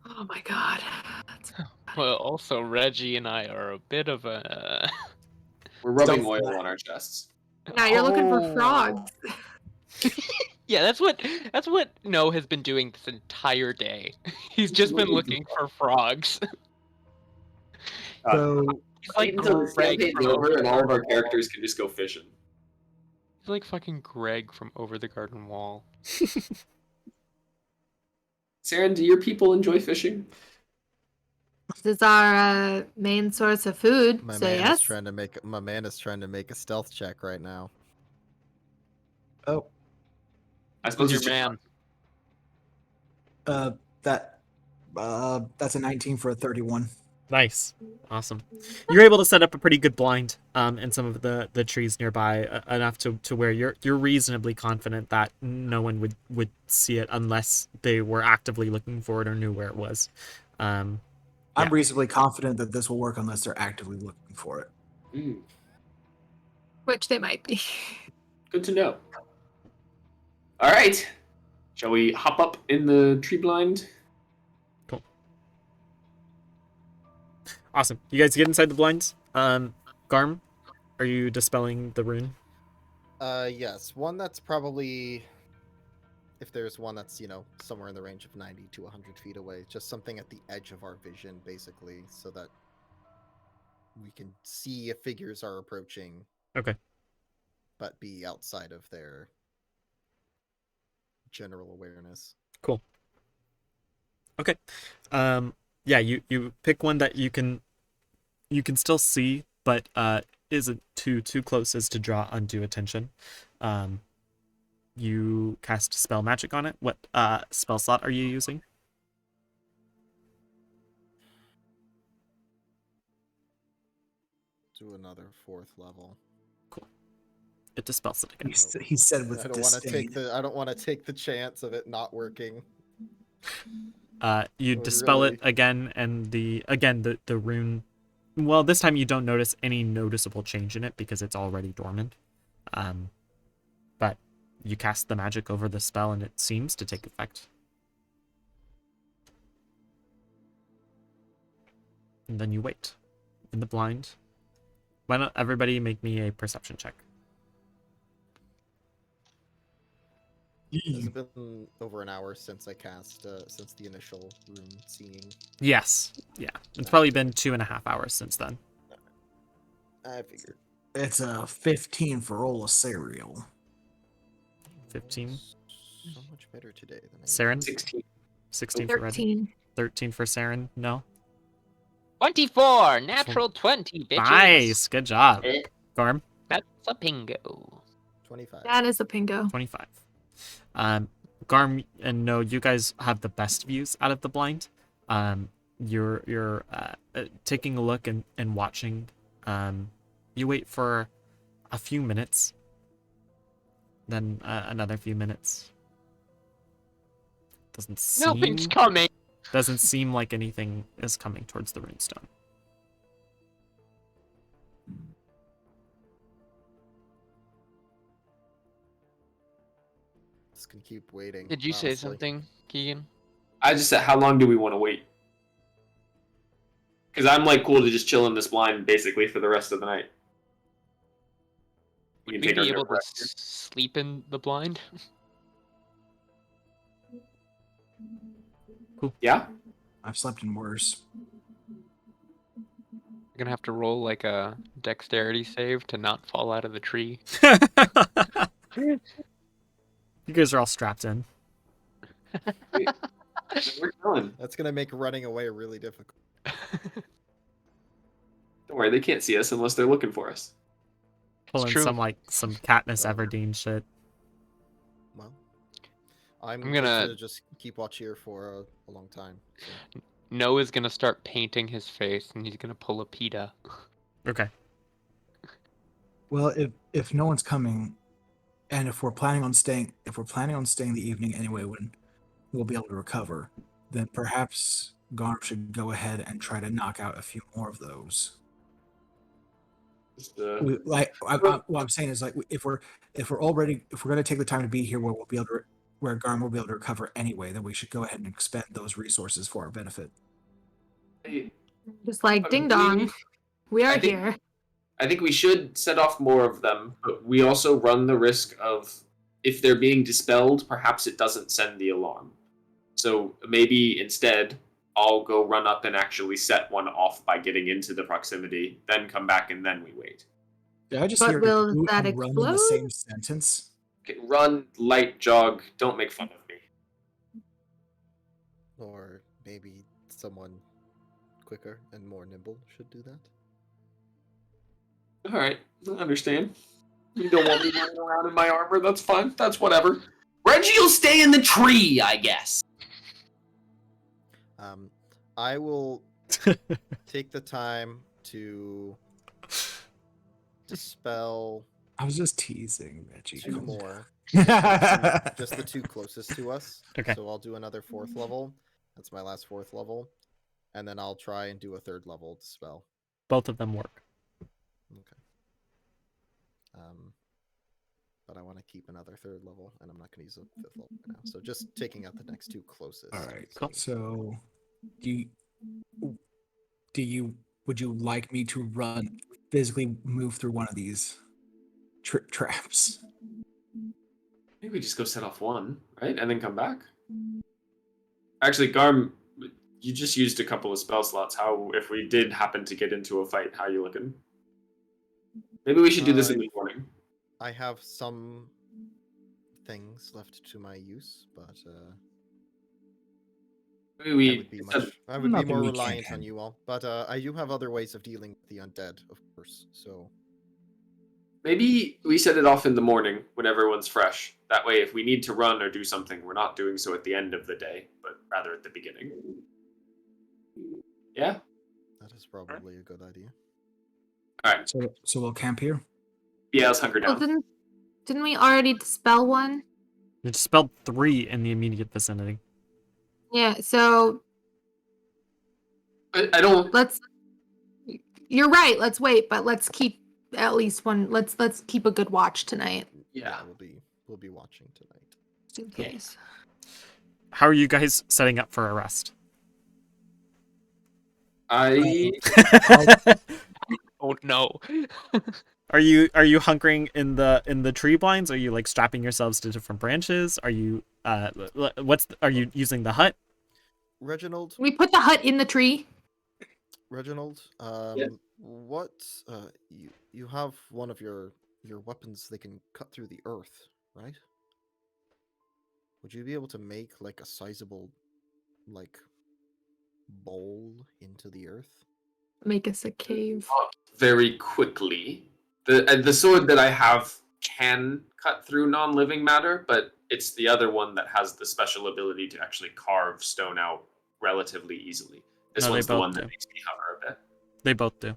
Oh my god. That's... Well, also Reggie and I are a bit of a. We're rubbing Stealth oil check. on our chests. Now you're looking for Oh. frogs. Yeah, that's what No has been doing this entire day. He's just been looking for frogs. So, He's like Until this Greg campaign's from over over and the all of our garden wall. characters can just go fishing. He's like fucking Greg from Over the Garden Wall. Saren, do your people enjoy fishing? This is our main source of food. My so man yes. is trying to make a stealth check right now. oh, I suppose Your it's just man. that's a 19 for a 31. Nice. Awesome. You're able to set up a pretty good blind in some of the trees nearby, enough to where you're reasonably confident that no one would see it unless they were actively looking for it or knew where it was. I'm Yeah. reasonably confident that this will work unless they're actively looking for it. Which they might be. Good to know. All right. Shall we hop up in the tree blind? Awesome. You guys get inside the blinds. Garm, are you dispelling the rune? Yes, one that's probably, if there's one that's, somewhere in the range of 90 to 100 feet away, just something at the edge of our vision, basically, so that we can see if figures are approaching. Okay. But be outside of their general awareness. Cool. Okay. Yeah, you pick one that you can still see, but isn't too close as to draw undue attention. You cast spell magic on it. What spell slot are you using? Do another 4th level. It dispels it again. He said with I don't want to disdain. take the chance of it not working. You Oh, dispel it really? again, and the rune. Well, this time you don't notice any noticeable change in it because it's already dormant. But you cast the magic over the spell, and it seems to take effect. And then you wait in the blind. Why don't everybody make me a perception check? It's been over an hour since I cast, since the initial rune seeing. Yes. Yeah. It's probably been 2.5 hours since then. I figured. It's a 15 for roll of cereal. 15. So much better today than I Saren? 16. 16 for Red. 13. 13 for Saren. No. 24, natural 20, bitches. Nice. Good job. Garm, That's a pingo. 25. That is a pingo. 25. Garm and No, you guys have the best views out of the blind. You're taking a look and watching. You wait for a few minutes, then another few minutes. Doesn't seem Nothing's coming. doesn't seem like anything is coming towards the runestone. can keep waiting. Did you say honestly. something, Keegan? I just said, how long do we want to wait? Because I'm like cool to just chill in this blind basically for the rest of the night. We Would can we take our be able good to rest here. sleep in the blind? Yeah. I've slept in worse. You're gonna have to roll like a dexterity save to not fall out of the tree. You guys are all strapped in. We're chilling. That's gonna make running away really difficult. Don't worry, they can't see us unless they're looking for us. Pulling true. some Katniss Um, Everdeen shit. Well, I'm, I'm going gonna- to just keep watch here for a long time. So. Noah's gonna start painting his face, and he's gonna pull a PETA. Okay. Well, if no one's coming, and if we're planning on staying the evening anyway, when we'll be able to recover, then perhaps Garm should go ahead and try to knock out a few more of those. Just, What I'm saying is, like, if we're going to take the time to be here where Garm will be able to recover anyway, then we should go ahead and expend those resources for our benefit. hey, Just like ding we- dong, we are I think- here. I think we should set off more of them, but we also run the risk of, if they're being dispelled, perhaps it doesn't send the alarm. So maybe instead, I'll go run up and actually set one off by getting into the proximity, then come back and then we wait. Did I just But hear will do that and run in the explode? same sentence? Okay, run, light, jog, don't make fun of me. Or maybe someone quicker and more nimble should do that. Alright, I understand. You don't want me running around in my armor, that's fine, that's whatever. Reggie will stay in the tree, I guess. I will take the time to dispel I was just teasing, Reggie. 2 Come more. on. Just the 2 closest to us. Okay. So I'll do another 4th level. That's my last 4th level. And then I'll try and do a 3rd level dispel. Both of them work. Okay. But I want to keep another 3rd level, and I'm not going to use a 5th level right now. So just taking out the next 2 closest. All right. Cool. So, would you like me to physically move through one of these traps? Maybe we just go set off one, right? And then come back? Actually, Garm, you just used a couple of spell slots. How, if we did happen to get into a fight, how you looking? Maybe we should do this in the morning. I have some things left to my use, but Maybe I would be Nothing more we can't reliant on handle. you all. But I do have other ways of dealing with the undead, of course. So maybe we set it off in the morning when everyone's fresh. That way, if we need to run or do something, we're not doing so at the end of the day, but rather at the beginning. Yeah? that is probably a good idea. Alright. So we'll camp here. Yeah, let's hunker Well, down. didn't we already dispel one? You dispelled 3 in the immediate vicinity. Yeah. So I don't... let's. You're right. Let's wait, but let's keep at least one. Let's keep a good watch tonight, Yeah. We'll be watching tonight. just in case. How are you guys setting up for a rest? I... Oh no. Are you hunkering in the tree blinds? Are you like strapping yourselves to different branches? Are you are you using the hut? Reginald, We put the hut in the tree. Yeah. What you have one of your weapons they can cut through the earth, right? Would you be able to make like a sizable like bowl into the earth? Make us a cave. Very quickly. The sword that I have can cut through non-living matter, but it's the other one that has the special ability to actually carve stone out relatively easily. This No, they one's the both one that do. makes me hover a bit. They both do.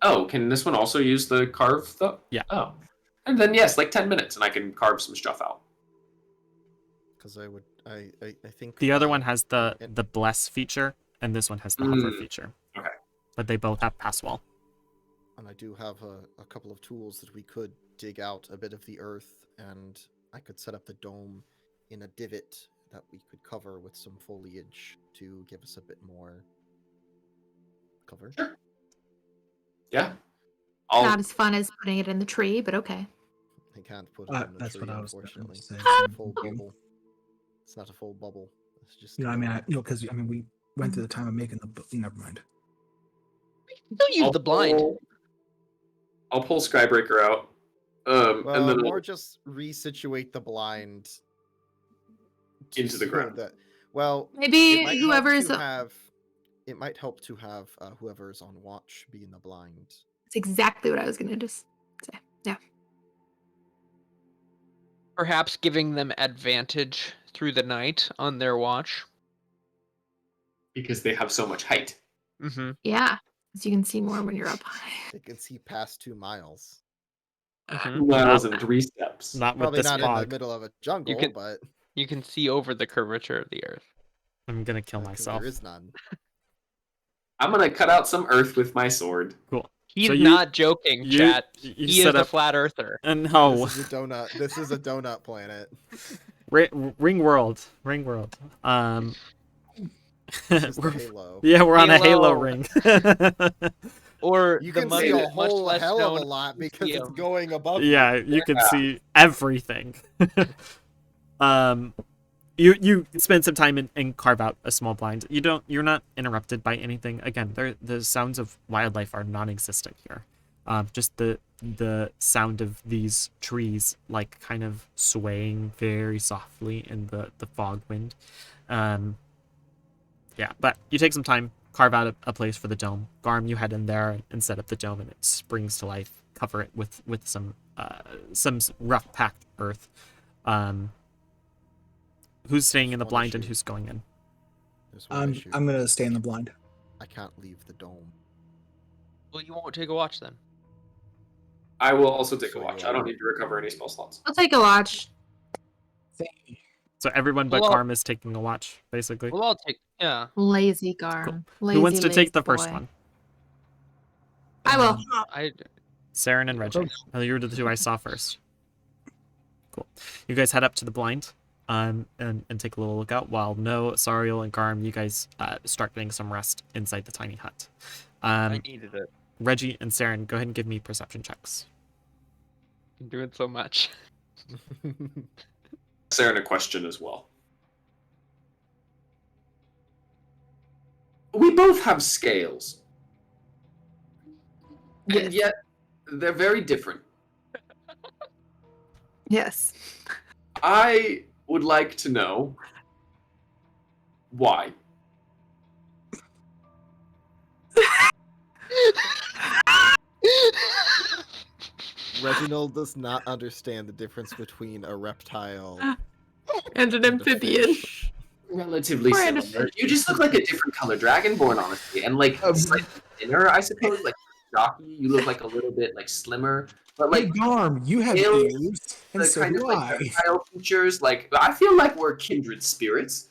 Oh, can this one also use the carve though? Yeah. Oh. And then yes, like 10 minutes and I can carve some stuff out. Because I think The other one has the and- bless feature, and this one has the hover Mm, feature. okay. But they both have pass wall. and I do have a couple of tools that we could dig out a bit of the earth and I could set up the dome in a divot that we could cover with some foliage to give us a bit more cover. Sure. Yeah. I'll Not as fun as putting it in the tree, but okay. I can't put it in the That's tree, what I was going unfortunately. to say. It's not a full bubble. It's not a full bubble. It's just You know, I mean, because we went through the time of making the. Never mind. Don't use the blind. I'll pull Skybreaker out. well, and then more just resituate the blind into the so ground. that- well, Maybe it might whoever help is. to have. It might help to have whoever is on watch be in the blind. That's exactly what I was going to just say. Yeah. Perhaps giving them advantage through the night on their watch. Because they have so much height. Mm-hmm. Yeah. Because you can see more when you're up high. They can see past 2 miles. Mhm. 2 miles Not- and 3 steps. Not with Probably this not in the fog. middle of a jungle, can- but You can see over the curvature of the earth. I'm gonna kill 'cause myself. there is none. I'm gonna cut out some earth with my sword. Cool. He's So not joking, you- chat. you He is set a up- flat earther. And no, This is a donut. This is a donut planet. Ring World. This is the We're- Halo. yeah, we're on a Halo Halo. ring. Or You the can much, see a much whole less hell of a known lot because it's museum. going above. you. Yeah, you can Yeah. see everything. You spend some time and carve out a small blind. You're not interrupted by anything. Again, the sounds of wildlife are non-existent here. Just the sound of these trees like kind of swaying very softly in the fog wind. Yeah, but you take some time, carve out a place for the dome. Garm, you head in there and set up the dome, and it springs to life. Cover it with some rough packed earth. Who's staying in the One blind and issue. who's going in? There's one issue. I'm gonna stay in the blind. I can't leave the dome. Well, you won't take a watch then. I will also take a So watch. you I don't are- need to recover any spell slots. I'll take a watch. So everyone but Well, Garm is taking a watch, basically. Well, I'll take. Yeah. Lazy Garm. Lazy, Who wants to take lazy the first boy. one? I will. I. Saren and Reggie. Oh, you were the two I saw first. Cool. You guys head up to the blind, and take a little look out. While No, Sariel, and Garm, you guys start getting some rest inside the tiny hut. I needed it. Reggie and Saren, go ahead and give me perception checks. I'm doing so much. Sarah, a question as well. We both have scales, and Yes. yet they're very different. Yes. I would like to know why. Reginald does not understand the difference between a reptile And an and a amphibian. fish. Relatively Or in a similar. fish. You just look like a different color dragonborn, honestly, and like slightly thinner, I suppose. Like jockey, you look like a little bit like slimmer, but Hey, like Garm, you have scales, ears, and the so kind do of like I. reptile features. Like I feel like we're kindred spirits.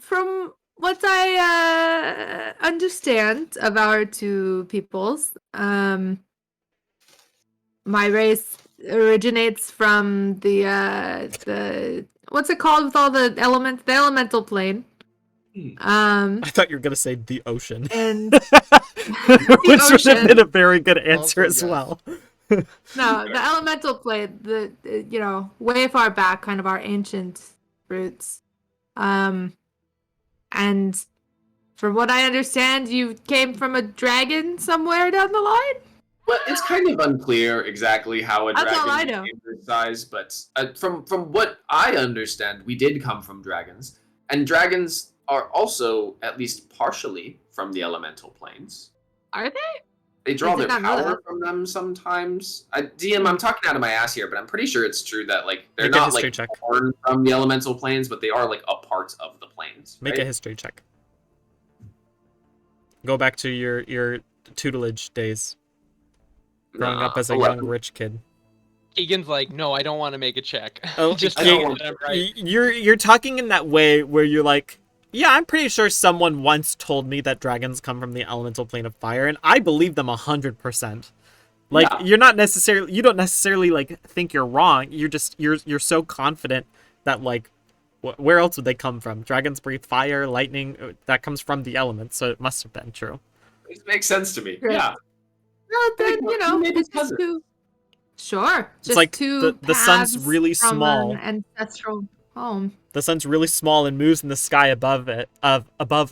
From what I understand of our two peoples, my race originates from the what's it called with all the elements? The elemental plane. I thought you were gonna say the ocean, And which would have ocean. been a very good answer Also, as yes. well. no, the elemental plane, the way far back, kind of our ancient roots. And from what I understand, you came from a dragon somewhere down the line? Well, it's kind of unclear exactly how a That's all dragon I know. became this size, but from what I understand, we did come from dragons, and dragons are also at least partially from the elemental planes. Are they? They draw I their did not know power that. from them sometimes. DM, I'm talking out of my ass here, but I'm pretty sure it's true that like they're Make a not history like check. born from the elemental planes, but they are like a part of the planes. Make right? a history check. Go back to your tutelage days, growing up as a 11. young rich kid. Keegan's like, no, I don't want to make a check. Oh, Just I take don't it want and I'm right. You're talking in that way where you're like, yeah, I'm pretty sure someone once told me that dragons come from the elemental plane of fire, and I believe them 100%. Like Yeah. you don't necessarily like think you're wrong. You're so confident that like where else would they come from? Dragons breathe fire, lightning. That comes from the elements, so it must have been true. It makes sense to me. Right. Yeah. No, then Maybe it's just cousin. two. Sure, It's just like two the sun's paths really from small. an ancestral home. The sun's really small and moves in the sky above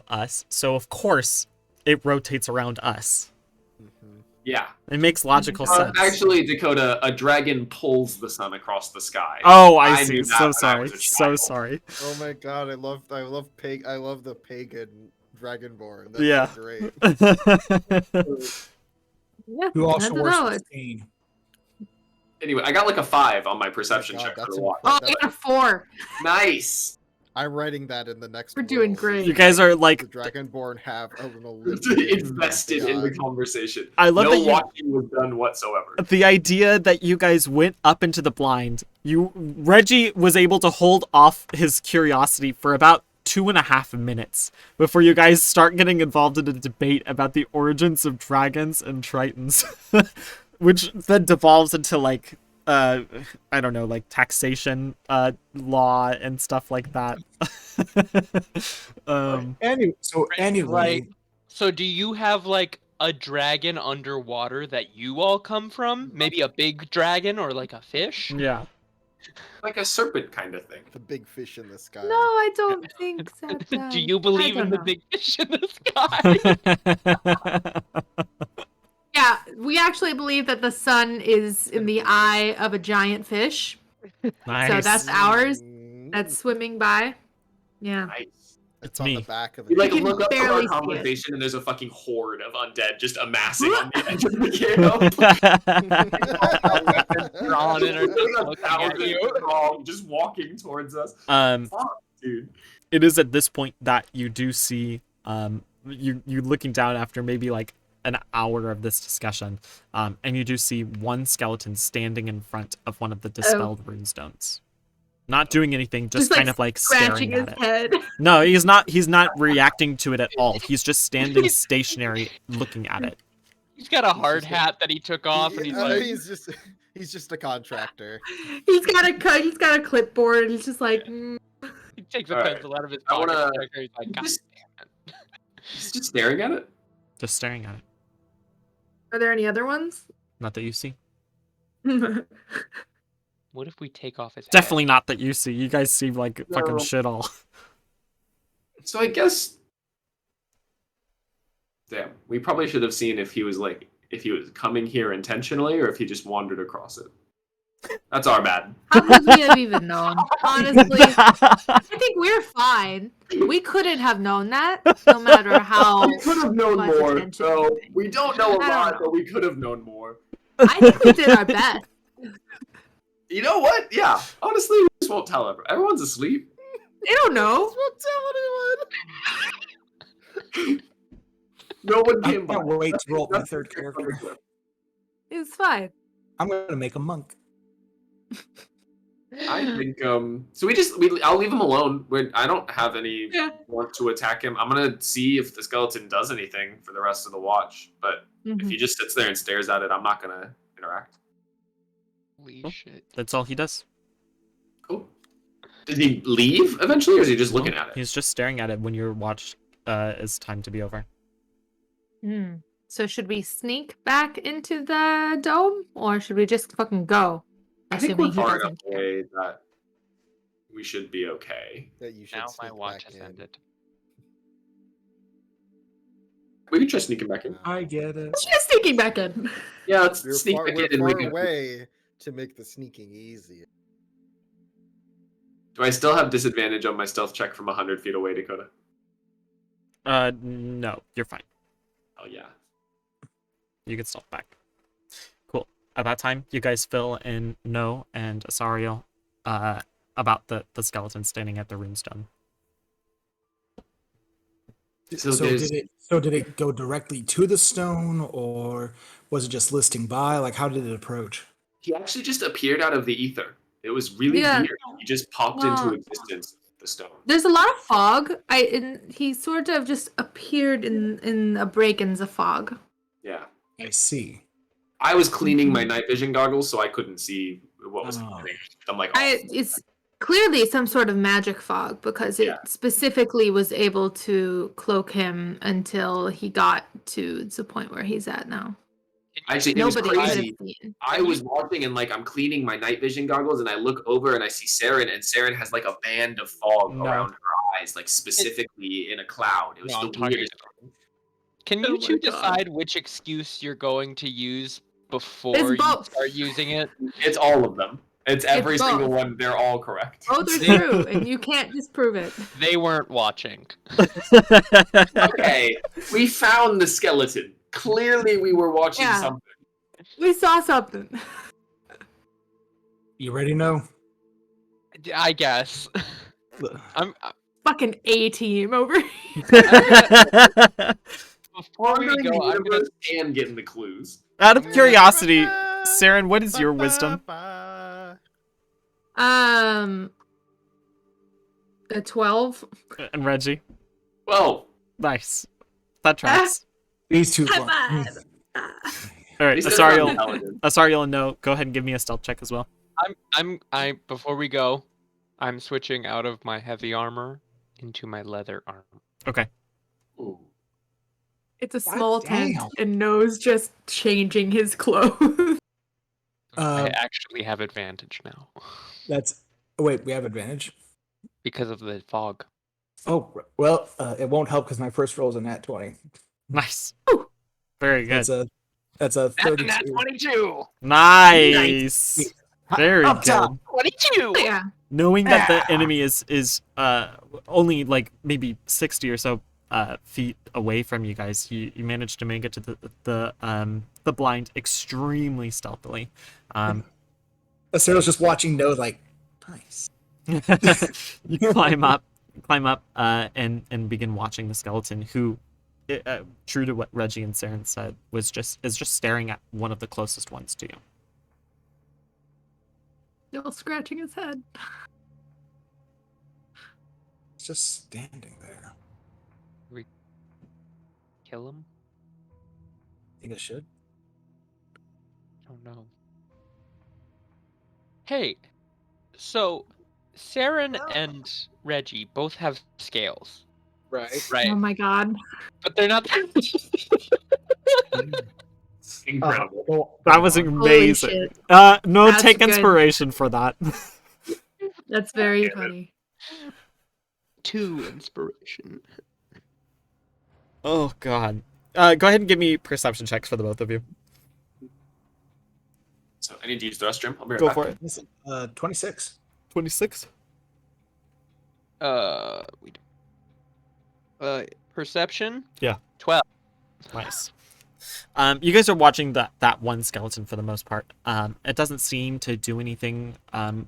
us, so of course it rotates around us. Mhm. Yeah. It makes logical sense. Actually, Dakota, a dragon pulls the sun across the sky. Oh, I see. knew that So when I sorry. was a So child. sorry. Oh my god, I love the pagan dragonborn. That's Yeah. so great. Yeah, Who I also had to worships know it. Cain. Anyway, I got like a 5 on my perception God, check for that's the watch. Oh, That's- I got a 4. Nice. I'm writing that in the next. We're doing world. great. You guys are like, The dragonborn have an Olympian Invested in the god. conversation. I love no that you- watching was done whatsoever. the idea that you guys went up into the blind. Reggie was able to hold off his curiosity for about 2.5 minutes before you guys start getting involved in a debate about the origins of dragons and tritons, which then devolves into like I don't know, like taxation law and stuff like that. Anyway, Right. So do you have like a dragon underwater that you all come from? Maybe a big dragon or like a fish? Yeah. Like a serpent kind of thing. The big fish in the sky. No, I don't think that. Do you believe in the big fish in the sky? Yeah, we actually believe that the sun is in the eye of a giant fish. Nice. So that's ours. Mm, That's swimming by. Yeah. Nice. It's on me. the back of You like can look up from barely our see it. conversation and there's a fucking horde of undead just amassing on the edge of the cave. Drawn in or Like a looking at thousand you. strong, just walking towards us. Fuck, dude. It is at this point that you do see you looking down after maybe like an hour of this discussion, and you do see one skeleton standing in front of one of the dispelled runestones, not doing anything, just like, kind of like scratching staring his at it. head. No, he's not reacting to it at all. He's just standing stationary looking at it. He's got a He's hard just a- hat that he took off, and he's like, he's just a contractor. He's got a clipboard. He's just like, he takes a All right. pencil out of his I pocket. wanna- and he's like, God Just- damn it. He's just staring at it. Just staring at it. are there any other ones? Not that you see. What if we take off his head? Definitely not that you see. You guys see like fucking No. shit all. So I guess, damn, we probably should have seen if he was coming here intentionally or if he just wandered across it. That's our bad. How could we have even known? Honestly, I think we're fine. We couldn't have known that, no matter how. We could have known much more. attention So we paid. we don't know a I don't lot, know. but we could have known more. I think we did our best. You know what? Yeah. Honestly, we just won't tell everyone. Everyone's asleep. They don't know. Won't tell anyone. No one I came by. can't wait to roll my That's- third character. It's fine. I'm gonna make a monk. I think so I'll leave him alone. I don't have any Yeah. want to attack him. I'm gonna see if the skeleton does anything for the rest of the watch. But if he just sits there and stares at it, I'm not gonna interact. Holy shit. That's all he does. Cool. Did he leave eventually, or is he just looking at it? He's just staring at it when your watch is time to be over. Hmm. So should we sneak back into the dome, or should we just fucking go? I think we're Assuming he far enough doesn't care. away that we should be okay. That you should Now my sneak watch back has in. ended. We can try sneaking back in. I get it. Let's try sneaking back in. Yeah, let's We're sneak far, back we're in and we far can. away to make the sneaking easier. Do I still have disadvantage on my stealth check from 100 feet away, Dakota? No, you're fine. Oh yeah. You can stealth back. Cool. At that time, you guys fill in No and Asariel about the skeleton standing at the runestone. So So there's- did it go directly to the stone, or was it just listing by? Like, how did it approach? He actually just appeared out of the ether. It was really Yeah. weird. He just popped Well- into existence. The stone. There's a lot of fog. He sort of just appeared in a break in the fog. Yeah. I see. I was cleaning my night vision goggles, so I couldn't see what was happening. I'm like, It's clearly some sort of magic fog because it specifically was able to cloak him until he got to the point where he's at now. actually, it was Nobody could have crazy. seen. I was watching and like I'm cleaning my night vision goggles, and I look over and I see Saren, and Saren has like a band of fog around her eyes, like specifically in a cloud. It was the weirdest. Can Oh you my two God. decide which excuse you're going to use before It's you both. start using it? It's all of them. It's every both. single one. They're all correct. Both are true, and you can't disprove it. They weren't watching. Okay, we found the skeleton. Clearly, we were watching Yeah. something. We saw something. You ready? No. I guess. I'm Fucking A team over here. before we Wandering go. the I'm gonna. universe and getting the clues. Out of curiosity, Saren, what is your wisdom? A 12. And Reggie? Well, Nice. That tracks. These two. High five. All right, these guys are Asariel, intelligent. Asariel and No, go ahead and give me a stealth check as well. I before we go, I'm switching out of my heavy armor into my leather armor. Okay. Ooh. It's a small tent, damn. and No's just changing his clothes. I actually have advantage now That's. Oh, wait, we have advantage. because of the fog. Oh well, it won't help because my first roll is a nat 20. Nice. Very good. That's a 32. That's 22. Nice. Very Up good. top. 22. Yeah. Knowing that the enemy is only like maybe 60 or so feet away from you guys, you managed to make it to the blind extremely stealthily. Sarah's just watching No like, nice. You climb up and begin watching the skeleton, who true to what Reggie and Saren said, is just staring at one of the closest ones to you. Still scratching his head. It's just standing there. Kill him? Think I should? Oh no. Hey, so Saren and Reggie both have scales, Right. right? Oh my god. But they're not. Incredible. Well, That was Holy amazing. shit. No, That's take good. inspiration for that. That's very funny. 2 inspiration. Oh god. Go ahead and give me perception checks for the both of you. So I need to use the restroom. I'll be right Go back. for it. Listen, 26. 26. Perception? Yeah. 12. Nice. You guys are watching that one skeleton for the most part. It doesn't seem to do anything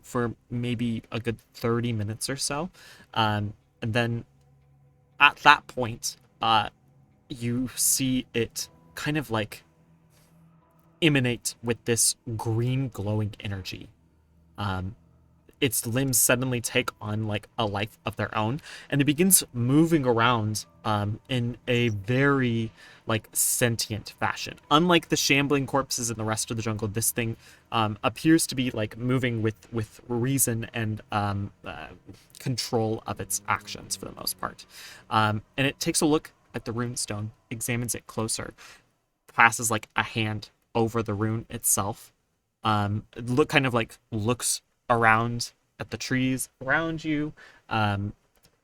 for maybe a good 30 minutes or so. And then at that point, you see it kind of like emanate with this green glowing energy. Its limbs suddenly take on like a life of their own, and it begins moving around in a very like sentient fashion. Unlike the shambling corpses in the rest of the jungle, this thing appears to be like moving with reason and control of its actions for the most part. And it takes a look at the runestone, examines it closer, passes like a hand over the rune itself. Looks around at the trees around you, and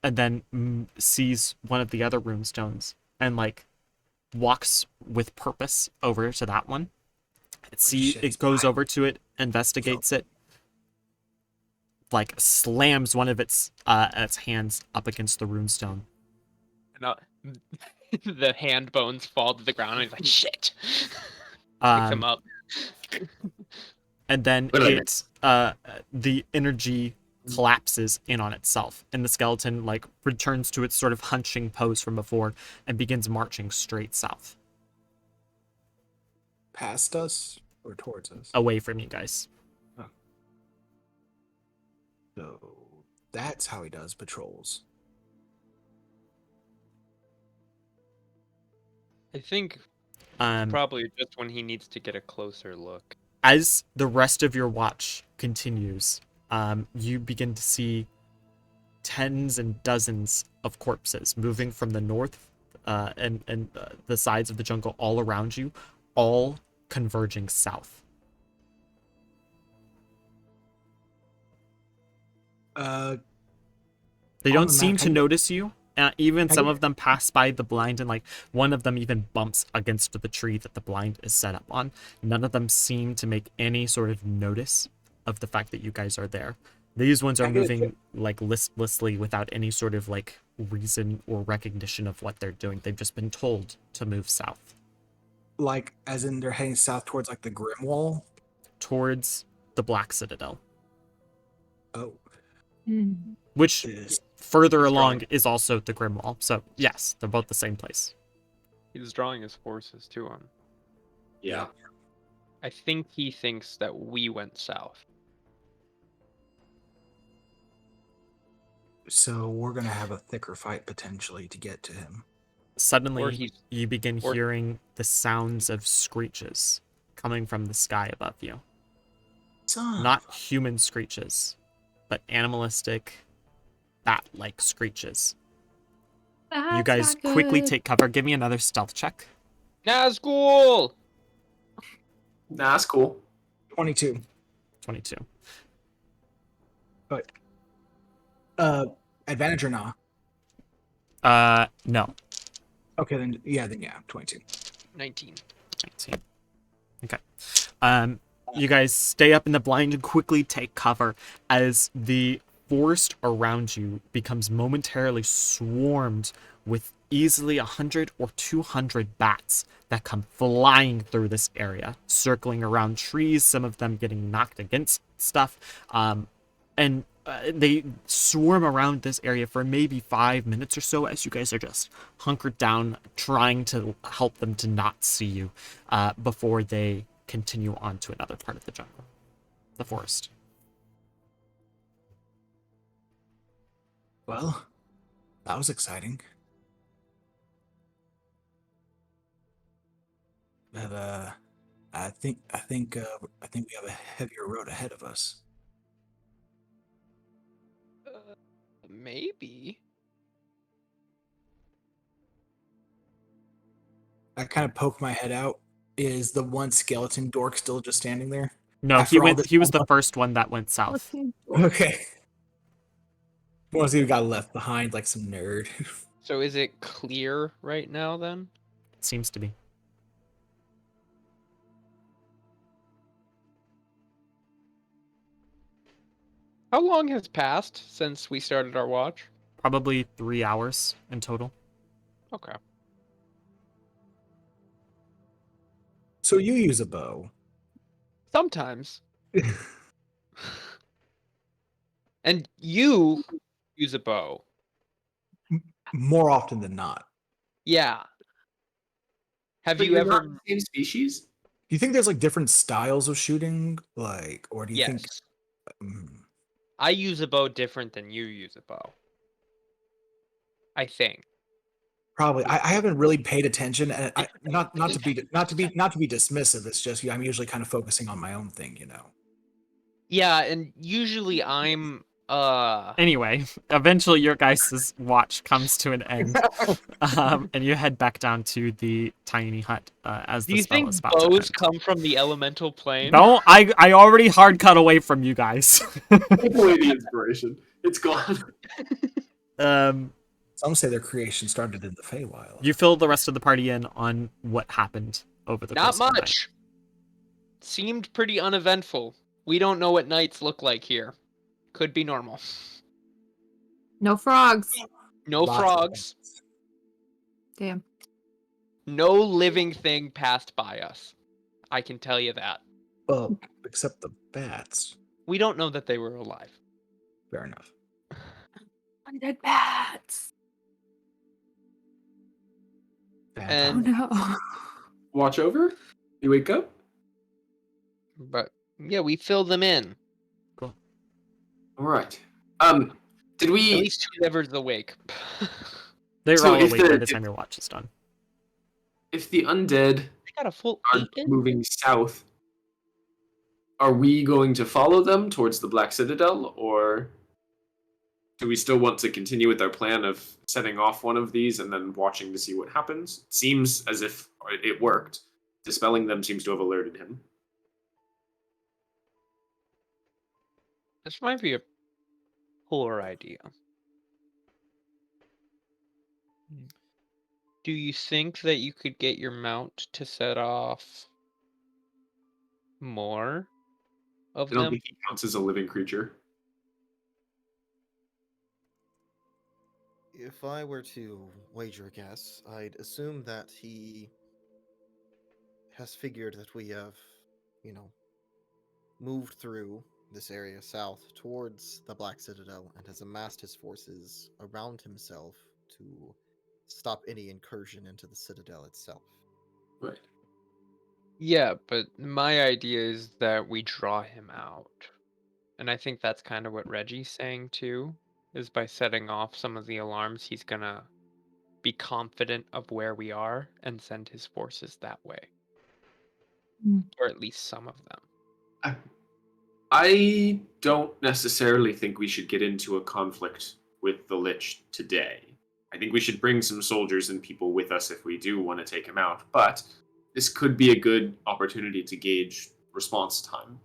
then sees one of the other runestones and like walks with purpose over to that one. It goes over to it, investigates it, like slams one of its hands up against the runestone. No, the hand bones fall to the ground, and he's like, "Shit!" Picks him up. And then the energy collapses in on itself, and the skeleton like returns to its sort of hunching pose from before and begins marching straight south, Past us or towards us? away from you guys. So that's how he does patrols. I think Probably just when he needs to get a closer look. As the rest of your watch continues, you begin to see tens and dozens of corpses moving from the north and the sides of the jungle all around you, all converging south. They On don't the seem map, to can- notice you. Even can some you- of them pass by the blind, and like one of them even bumps against the tree that the blind is set up on. None of them seem to make any sort of notice of the fact that you guys are there. These ones are I get it. moving like listlessly without any sort of like reason or recognition of what they're doing. They've just been told to move south Like, as in they're heading south towards like the Grim Wall. towards the Black Citadel, Oh, which is further He's along drawing. is also the Grim Wall. So yes, they're both the same place. He's drawing his forces too on. Yeah. I think he thinks that we went south. so we're gonna have a thicker fight potentially to get to him. Suddenly, he's- you begin or- hearing the sounds of screeches coming from the sky above you. Son Not of human screeches, but animalistic, bat-like screeches. You guys quickly take cover. Give me another stealth check. Nazgul! Nah, that's cool. 22. 22. But advantage or not? No. Okay, then yeah, 22. 19. 19. Okay. You guys stay up in the blind and quickly take cover as the forest around you becomes momentarily swarmed with easily 100 or 200 bats that come flying through this area, circling around trees, some of them getting knocked against stuff. And they swarm around this area for maybe 5 minutes or so as you guys are just hunkered down, trying to help them to not see you before they continue on to another part of the jungle, the forest. Well, that was exciting. But I think we have a heavier road ahead of us. Maybe. I kind of poke my head out. Is the one skeleton dork still just standing there? No, After all this he was the time- first one that went south. Okay. Once he got left behind like some nerd. So is it clear right now then? It seems to be. How long has passed since we started our watch? Probably 3 hours in total. Okay. So you use a bow. Sometimes. And you use a bow. More often than not. Yeah. Have But you you're not ever? the same species? Do you think there's like different styles of shooting? Like, or do you Yes. think mm, I use a bow different than you use a bow. I think. probably I haven't really paid attention, and not to be dismissive. It's just I'm usually kind of focusing on my own thing, you know. Yeah, and usually I'm Anyway, eventually your guys' watch comes to an end, and you head back down to the tiny hut as Do the you spell think is about to bows end. come from the elemental plane? No, I already hard cut away from you guys. Take away the inspiration. It's gone. Some say their creation started in the Feywild. You fill the rest of the party in on what happened over the Not course of the night. much. Seemed pretty uneventful. We don't know what nights look like here. Could be normal. No frogs. No Lots of frogs. things. Damn. No living thing passed by us. I can tell you that. Well, except the bats. We don't know that they were alive. Fair enough. Undead bats. Oh And- no. Watch over? You wake up? But yeah, we fill them in. Alright. Did At we least whoever's awake. They're So all if awake by the- the time your watch is done. if the undead got a full are 8 in? moving south. Are we going to follow them towards the Black Citadel, or do we still want to continue with our plan of setting off one of these and then watching to see what happens? It seems as if it worked. Dispelling them seems to have alerted him. This might be a poor idea. Do you think that you could get your mount to set off more of I don't them? think he counts as a living creature. If I were to wager a guess, I'd assume that he has figured that we have, moved through this area south towards the Black Citadel and has amassed his forces around himself to stop any incursion into the Citadel itself. Right. Yeah, but my idea is that we draw him out. And I think that's kind of what Reggie's saying too, is by setting off some of the alarms, he's gonna be confident of where we are and send his forces that way. Or at least some of them. I don't necessarily think we should get into a conflict with the Lich today. I think we should bring some soldiers and people with us if we do want to take him out, but this could be a good opportunity to gauge response time.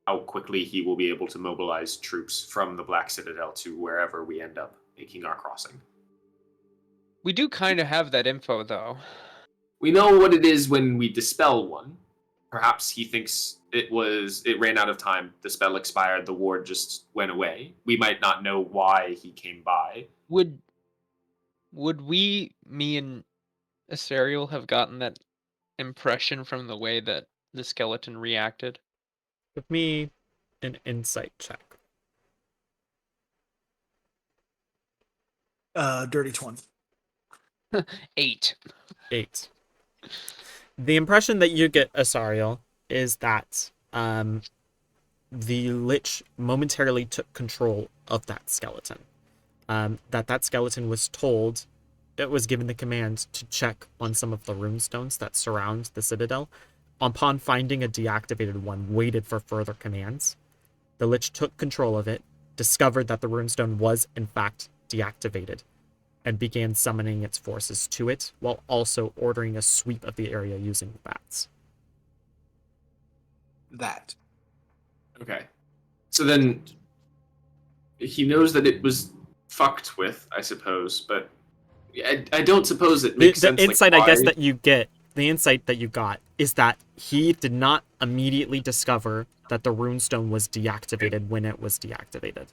How quickly he will be able to mobilize troops from the Black Citadel to wherever we end up making our crossing. We do kind of have that info though. We know what it is when we dispel one. Perhaps he thinks it ran out of time, the spell expired, the ward just went away. We might not know why he came by. Would me and Asariel have gotten that impression from the way that the skeleton reacted? Give me an insight check. Dirty 20. 8. 8. The impression that you get, Asariel, is that the Lich momentarily took control of that skeleton. That skeleton was told, it was given the command to check on some of the runestones that surround the Citadel. Upon finding a deactivated one, waited for further commands. The Lich took control of it, discovered that the runestone was in fact deactivated, and began summoning its forces to it, while also ordering a sweep of the area using the bats. That. Okay. So then he knows that it was fucked with, I suppose, but I don't suppose it makes sense. The insight like, I guess that you get, the insight that you got, is that he did not immediately discover that the runestone was deactivated when it was deactivated.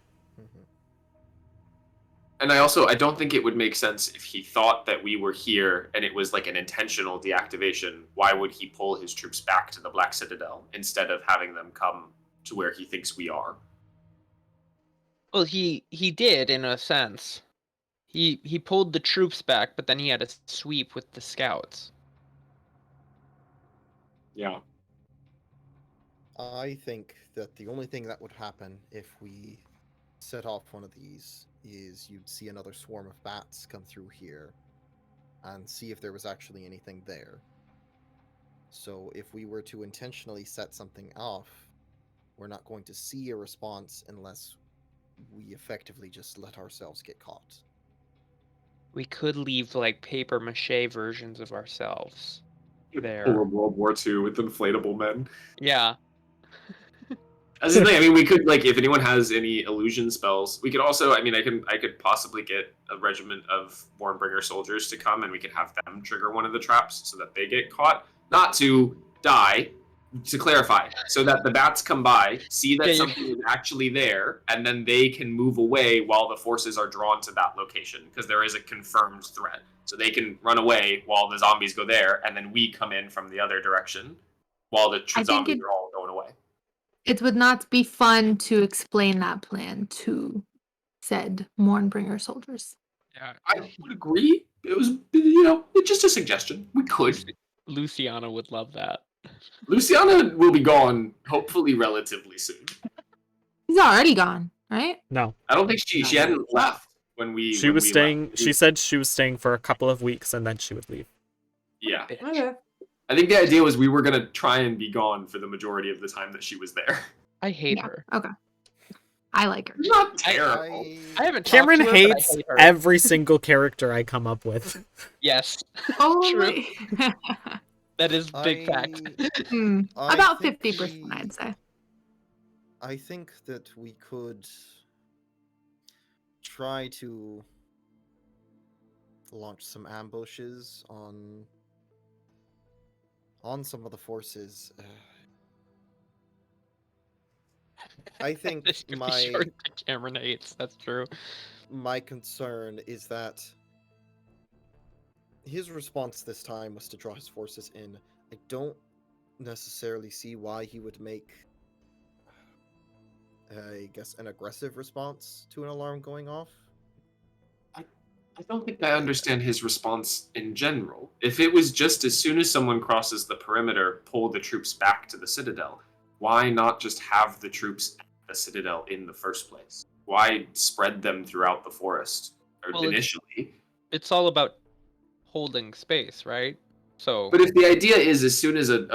And I don't think it would make sense if he thought that we were here and it was like an intentional deactivation. Why would he pull his troops back to the Black Citadel instead of having them come to where he thinks we are? Well, he did in a sense. He pulled the troops back, but then he had a sweep with the scouts. Yeah. I think that the only thing that would happen if we set off one of these is you'd see another swarm of bats come through here and see if there was actually anything there. So if we were to intentionally set something off, we're not going to see a response unless we effectively just let ourselves get caught. We could leave like paper mache versions of ourselves there. Or World War II with inflatable men. Yeah. As the thing, I mean, we could, like, if anyone has any illusion spells, we could also, I mean, I could possibly get a regiment of Warnbringer soldiers to come and we could have them trigger one of the traps so that they get caught. Not to die, to clarify, so that the bats come by, see that something is actually there, and then they can move away while the forces are drawn to that location, because there is a confirmed threat. So they can run away while the zombies go there, and then we come in from the other direction while the zombies are all going away. It would not be fun to explain that plan to said Mornbringer soldiers. Yeah. I would agree. It was, it's just a suggestion. We could. Luciana would love that. Luciana will be gone, hopefully relatively soon. He's already gone, right? No. I don't think she hadn't left when we. She was staying. She said she was staying for a couple of weeks and then she would leave. Yeah. Okay. I think the idea was we were gonna try and be gone for the majority of the time that she was there. I hate Yeah. her. Okay. I like her. Not terrible. I haven't Cameron talked to her, but hates I hate her. every single character I come up with. Yes, Only that is big fact. I about think 50%, we- I'd say. I think that we could try to launch some ambushes on some of the forces. I think This could be my short that Cameron hates. That's true. my concern is that his response this time was to draw his forces in. I don't necessarily see why he would make, I guess, an aggressive response to an alarm going off. I don't think I understand his response in general. If it was just as soon as someone crosses the perimeter, pull the troops back to the Citadel, why not just have the troops at the Citadel in the first place? Why spread them throughout the forest Well, initially? It's all about holding space, right? So, But if the idea is as soon as an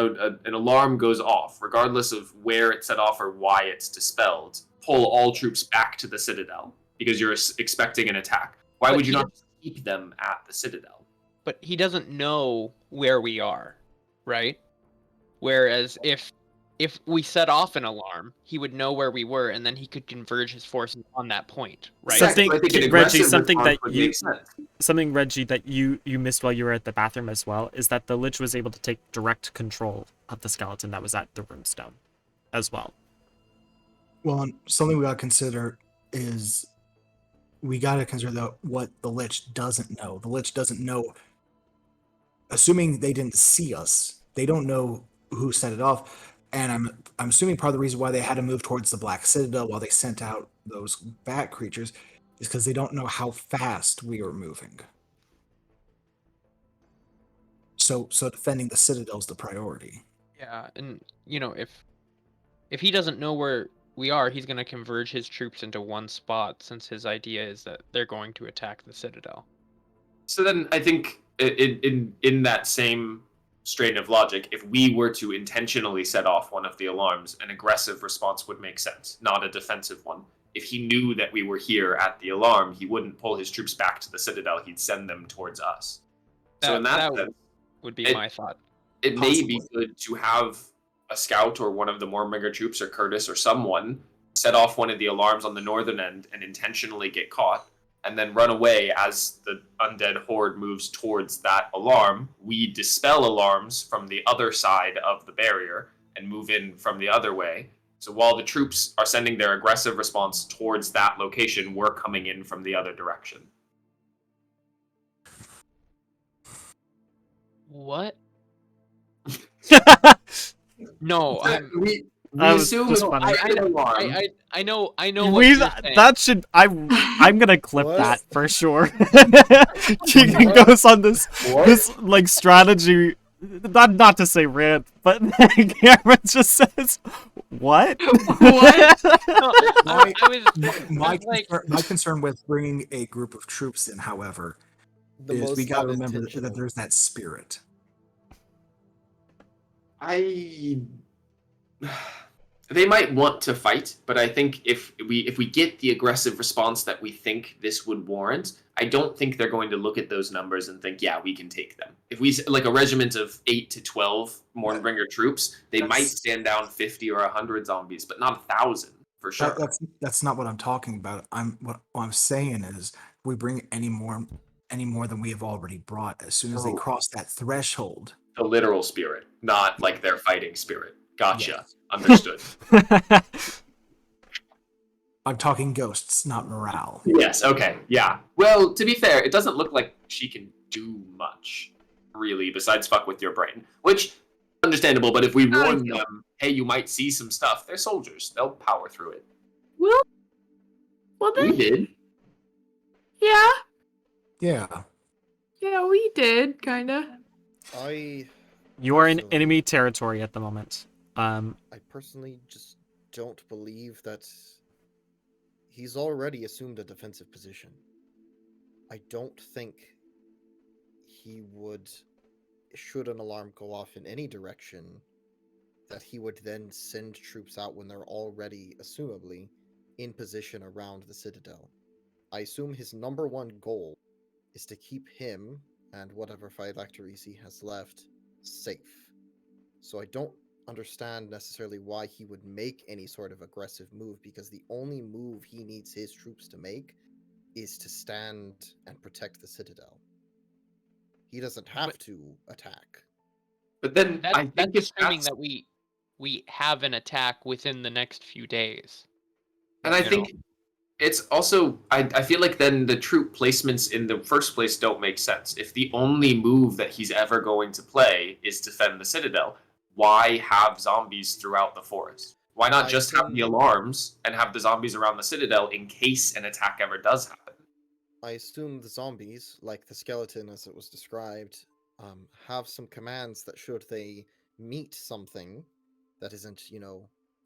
alarm goes off, regardless of where it's set off or why it's dispelled, pull all troops back to the Citadel because you're expecting an attack. Why But would you he not just keep them at the Citadel? but he doesn't know where we are, right? Whereas if we set off an alarm, he would know where we were, and then he could converge his forces on that point, right? Something- I think an Reggie, aggressive something response that would you- make sense. Something, Reggie, that you missed while you were at the bathroom as well is that the Lich was able to take direct control of the skeleton that was at the runestone as well. Well, and something we gotta consider is we gotta consider what the Lich doesn't know. The Lich doesn't know, assuming they didn't see us, they don't know who set it off. And I'm assuming part of the reason why they had to move towards the Black Citadel while they sent out those bat creatures is because they don't know how fast we were moving. So defending the Citadel is the priority. Yeah, and if he doesn't know where we are, he's going to converge his troops into one spot, since his idea is that they're going to attack the Citadel. So then I think in that same strain of logic, if we were to intentionally set off one of the alarms, an aggressive response would make sense, not a defensive one. If he knew that we were here at the alarm, he wouldn't pull his troops back to the Citadel, he'd send them towards us. So in that sense, would be my thought. it may be Possibly. good to have a scout or one of the Mormringer troops or Curtis or someone set off one of the alarms on the northern end and intentionally get caught, and then run away as the undead horde moves towards that alarm. We dispel alarms from the other side of the barrier and move in from the other way. So while the troops are sending their aggressive response towards that location, we're coming in from the other direction. What? No, We That was assume just if funny. we hit an alarm. I know what We you're saying. that should I'm gonna clip What? that for sure. Keegan goes on this like strategy, not to say rant, but Cameron just says, "What? What? No, I was My concern with bringing a group of troops in, however, The is most we gotta remember that unintentional. there's that spirit. They might want to fight, but I think if we get the aggressive response that we think this would warrant, I don't think they're going to look at those numbers and think, yeah, we can take them. If we like a regiment of 8 to 12 Mornbringer troops, they might stand down 50 or 100 zombies, but not 1,000 for sure. That's not what I'm talking about. What I'm saying is, if we bring any more than we have already brought, as soon as they Oh. cross that threshold, The literal spirit, not like their fighting spirit. Gotcha. Yes. Understood. I'm talking ghosts, not morale. Yes, okay, yeah. Well, to be fair, it doesn't look like she can do much, really, besides fuck with your brain. Which, understandable, but if we warn yeah. them, hey, you might see some stuff, they're soldiers. They'll power through it. Well, We they, did. yeah, Yeah. we did, kinda. You are in Absolutely. enemy territory at the moment. I personally just don't believe that he's already assumed a defensive position. I don't think he would should an alarm go off in any direction, that he would then send troops out when they're already, assumably, in position around the Citadel. I assume his number one goal is to keep him and whatever phylacteries he has left safe. So I don't understand necessarily why he would make any sort of aggressive move, because the only move he needs his troops to make is to stand and protect the Citadel. He doesn't have to attack. But then I That's think if assuming that's, that we have an attack within the next few days. and I you know. think it's also I feel like then the troop placements in the first place don't make sense. If the only move that he's ever going to play is defend the Citadel, why have zombies throughout the forest? Why not I just have the assume- alarms and have the zombies around the Citadel in case an attack ever does happen? I assume the zombies, like the skeleton as it was described, have some commands that should they meet something that isn't,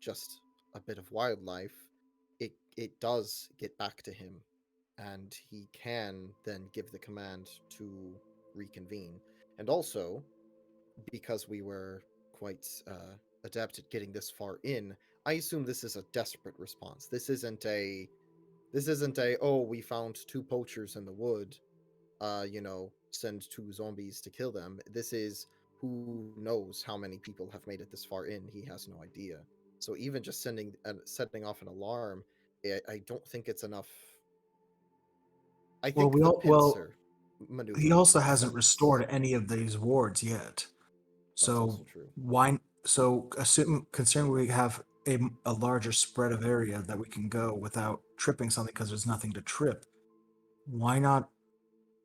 just a bit of wildlife, it does get back to him, and he can then give the command to reconvene. And also, because we were quite adept at getting this far in, I assume this is a desperate response. This isn't a oh, we found two poachers in the wood, send two zombies to kill them. This is, who knows how many people have made it this far in. He has no idea. So even just setting off an alarm, I don't think it's enough. I think the pincer maneuver he also makes hasn't sense. restored any of these wards yet. That's So also true. considering we have a larger spread of area that we can go without tripping something because there's nothing to trip, why not?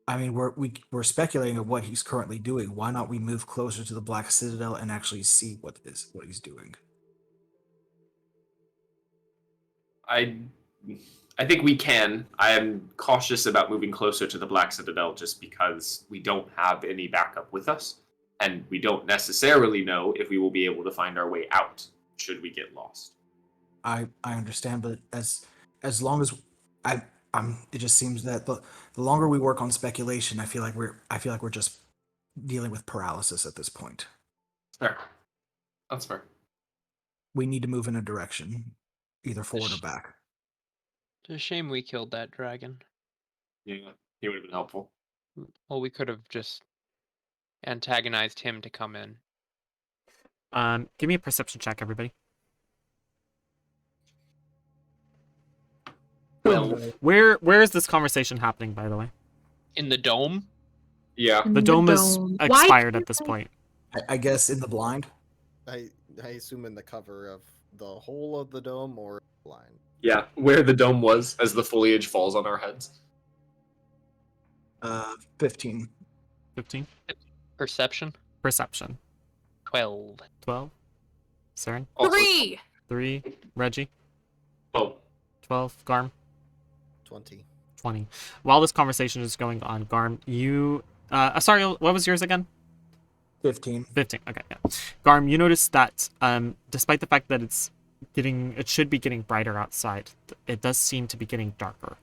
I mean, we're speculating of what he's currently doing. Why not we move closer to the Black Citadel and actually see what he's doing? I think we can. I am cautious about moving closer to the Black Citadel just because we don't have any backup with us, and we don't necessarily know if we will be able to find our way out should we get lost. I understand, but as long as it just seems that the longer we work on speculation, I feel like we're just dealing with paralysis at this point. Fair. That's fair. We need to move in a direction, either forward or Sh- back. It's a shame we killed that dragon. Yeah, he would have been helpful. Well, we could have just antagonized him to come in. Give me a perception check, everybody. Well, Where is this conversation happening, by the way? In the dome? yeah. The dome is Why expired can't at this I- point. I guess in the blind. I assume in the cover of the whole of the dome or line. Yeah, where the dome was as the foliage falls on our heads. 15. 15. Perception? Perception. 12. 12. Saren. Also, 3. 3. Reggie. Oh, 12. Garm. 20. 20. While this conversation is going on, Garm, you... sorry, what was yours again? 15. 15. Okay, yeah. Garm, you notice that despite the fact that it should be getting brighter outside, it does seem to be getting darker.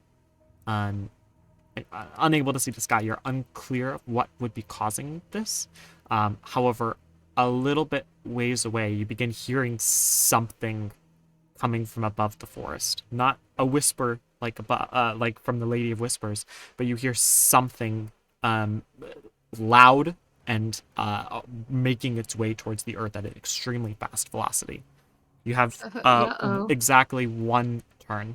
Unable to see the sky, you're unclear of what would be causing this. However, a little bit ways away, you begin hearing something coming from above the forest. Not a whisper like from the Lady of Whispers, but you hear something loud and making its way towards the earth at an extremely fast velocity. You have exactly one turn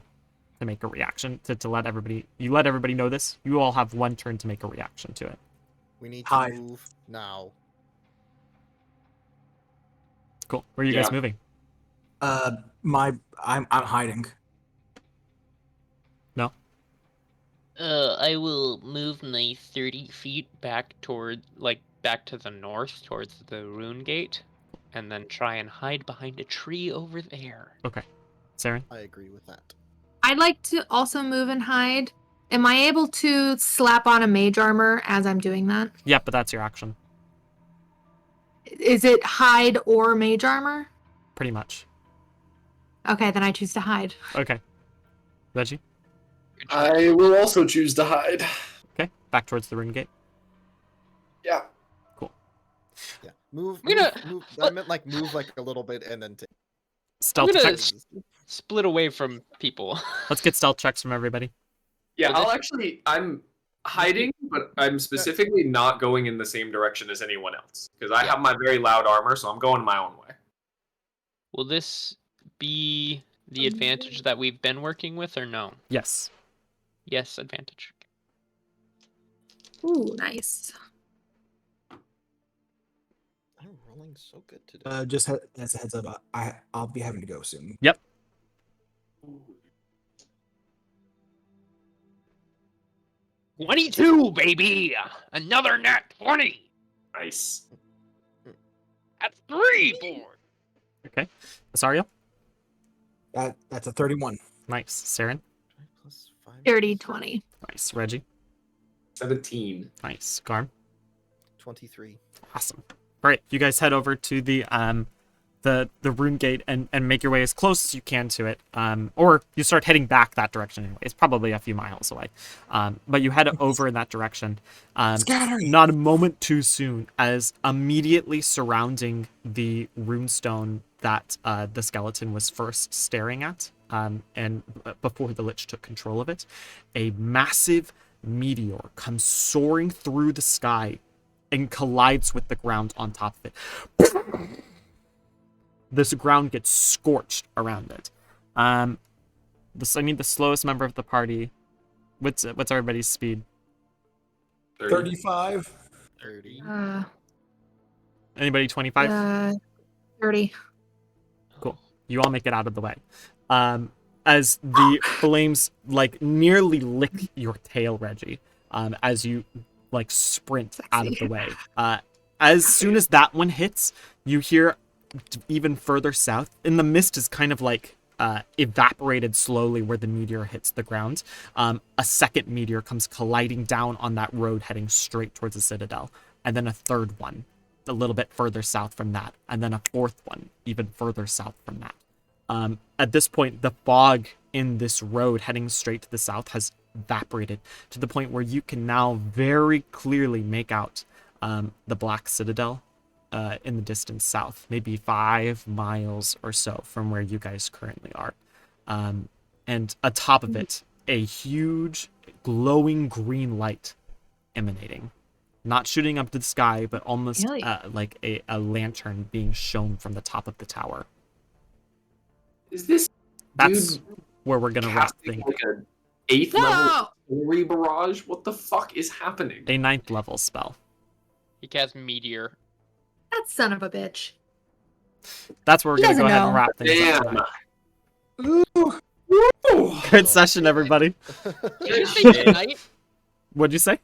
to make a reaction to let everybody. You let everybody know this. You all have one turn to make a reaction to it. We need to Hide. move now. Cool. Where are you guys moving? I'm hiding. No. I will move my 30 feet back to the north towards the rune gate, and then try and hide behind a tree over there. Okay. Saren? I agree with that. I'd like to also move and hide. Am I able to slap on a mage armor as I'm doing that? Yeah, but that's your action. Is it hide or mage armor? Pretty much. Okay, then I choose to hide. Okay. Reggie? I will also choose to hide. Okay. Back towards the rune gate. Yeah. Cool. Yeah, move. I'm gonna move. I split- meant like move like a little bit and then take. Stealth gonna checks. split away from people. Let's get stealth checks from everybody. Yeah, Okay. I'm hiding, but I'm specifically not going in the same direction as anyone else because I have my very loud armor, so I'm going my own way. Will this be the advantage that we've been working with, or no? Yes. Yes, advantage. Ooh, nice. I'm rolling so good today. Just as a heads up, I'll be having to go soon. Yep. 22, baby! Another nat 20! Nice. That's 3 board! Okay. Asario? That's a 31. Nice. Saren? Plus 5. Dirty 20. Nice. Reggie? 17. Nice. Garm? 23. Awesome. All right, you guys head over to the rune gate and make your way as close as you can to it. Or you start heading back that direction anyway. It's probably a few miles away. But you head over in that direction. Scattering. Not a moment too soon, as immediately surrounding the runestone that the skeleton was first staring at, and before the Lich took control of it, a massive meteor comes soaring through the sky and collides with the ground on top of it. This ground gets scorched around it. The slowest member of the party. What's everybody's speed? 35. 30. Anybody 25? 30. Cool. You all make it out of the way. As the flames like nearly lick your tail, Reggie, as you like sprint out of the way. As soon as that one hits, you hear even further south, and the mist is kind of like evaporated slowly where the meteor hits the ground. A second meteor comes colliding down on that road heading straight towards the citadel, and then a third one a little bit further south from that, and then a fourth one even further south from that. At this point, the fog in this road heading straight to the south has evaporated to the point where you can now very clearly make out the Black Citadel in the distance south, maybe 5 miles or so from where you guys currently are. And atop of it, a huge glowing green light emanating. Not shooting up to the sky, but almost Really? like a lantern being shown from the top of the tower. Is this That's dude where we're going to wrap casting things. like an 8th level story barrage? What the fuck is happening? A 9th level spell. He casts Meteor. That son of a bitch. That's where we're He going to go doesn't ahead and know. wrap things up Damn. tonight. Woo! Good session, everybody. Did you say tonight? What'd you say?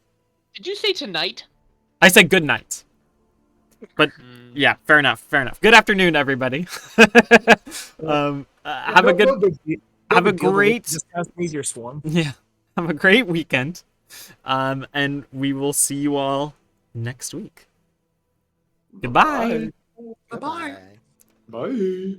Did you say tonight? I said good night. But yeah, fair enough. Good afternoon, everybody. Have a great Just cast Meteor Swarm. yeah. Have a great weekend. And we will see you all next week. Goodbye. Bye. Bye.